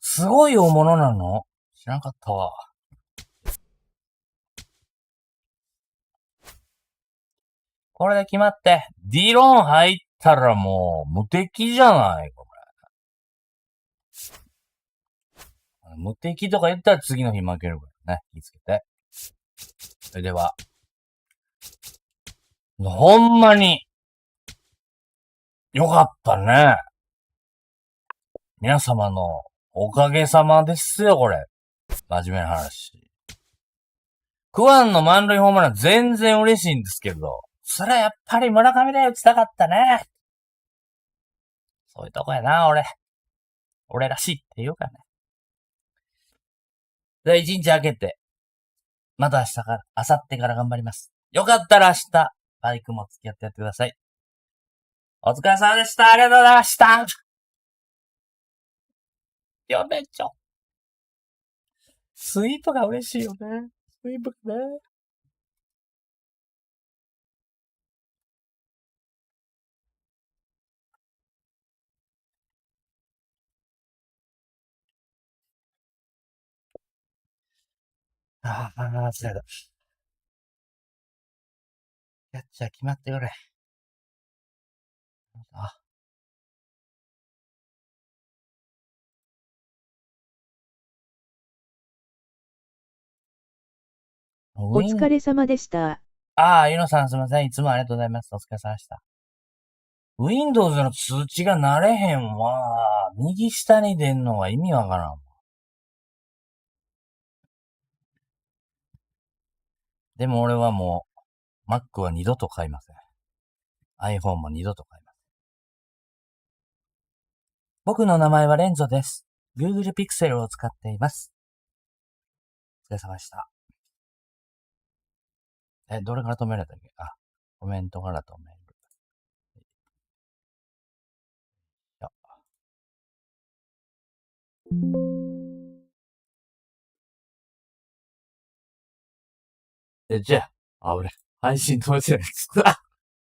すごい大物なの？知らなかったわ。これで決まって、ディロン入ったらもう無敵じゃないこれ。無敵とか言ったら次の日負けるからね。気をつけて。それでは。ほんまに。よかったね。皆様のおかげさまですよ、これ。真面目な話。クワンの満塁ホームラン全然嬉しいんですけど、それはやっぱり村上で打ちたかったね。そういうとこやな、俺。俺らしいっていうかね。で、一日明けて、また明日から、明後日から頑張ります。よかったら明日、バイクも付き合ってやってください。お疲れ様でした。ありがとうございました。よねちょ。スイープが嬉しいよね。スイープね。ああ、疲れた。キャッチャー決まってくれ。あ。お疲れ様でした。ゆのさんすいません。いつもありがとうございます。お疲れ様でした。Windows の通知が慣れへんわ。右下に出んのが意味わからんわ。でも俺はもう、Mac は二度と買いません。iPhone も二度と買いません。僕の名前はレンゾです。Google Pixel を使っています。お疲れ様でした。どれから止められたっけ？コメントから止める。じゃあ、俺、配信止めてないです。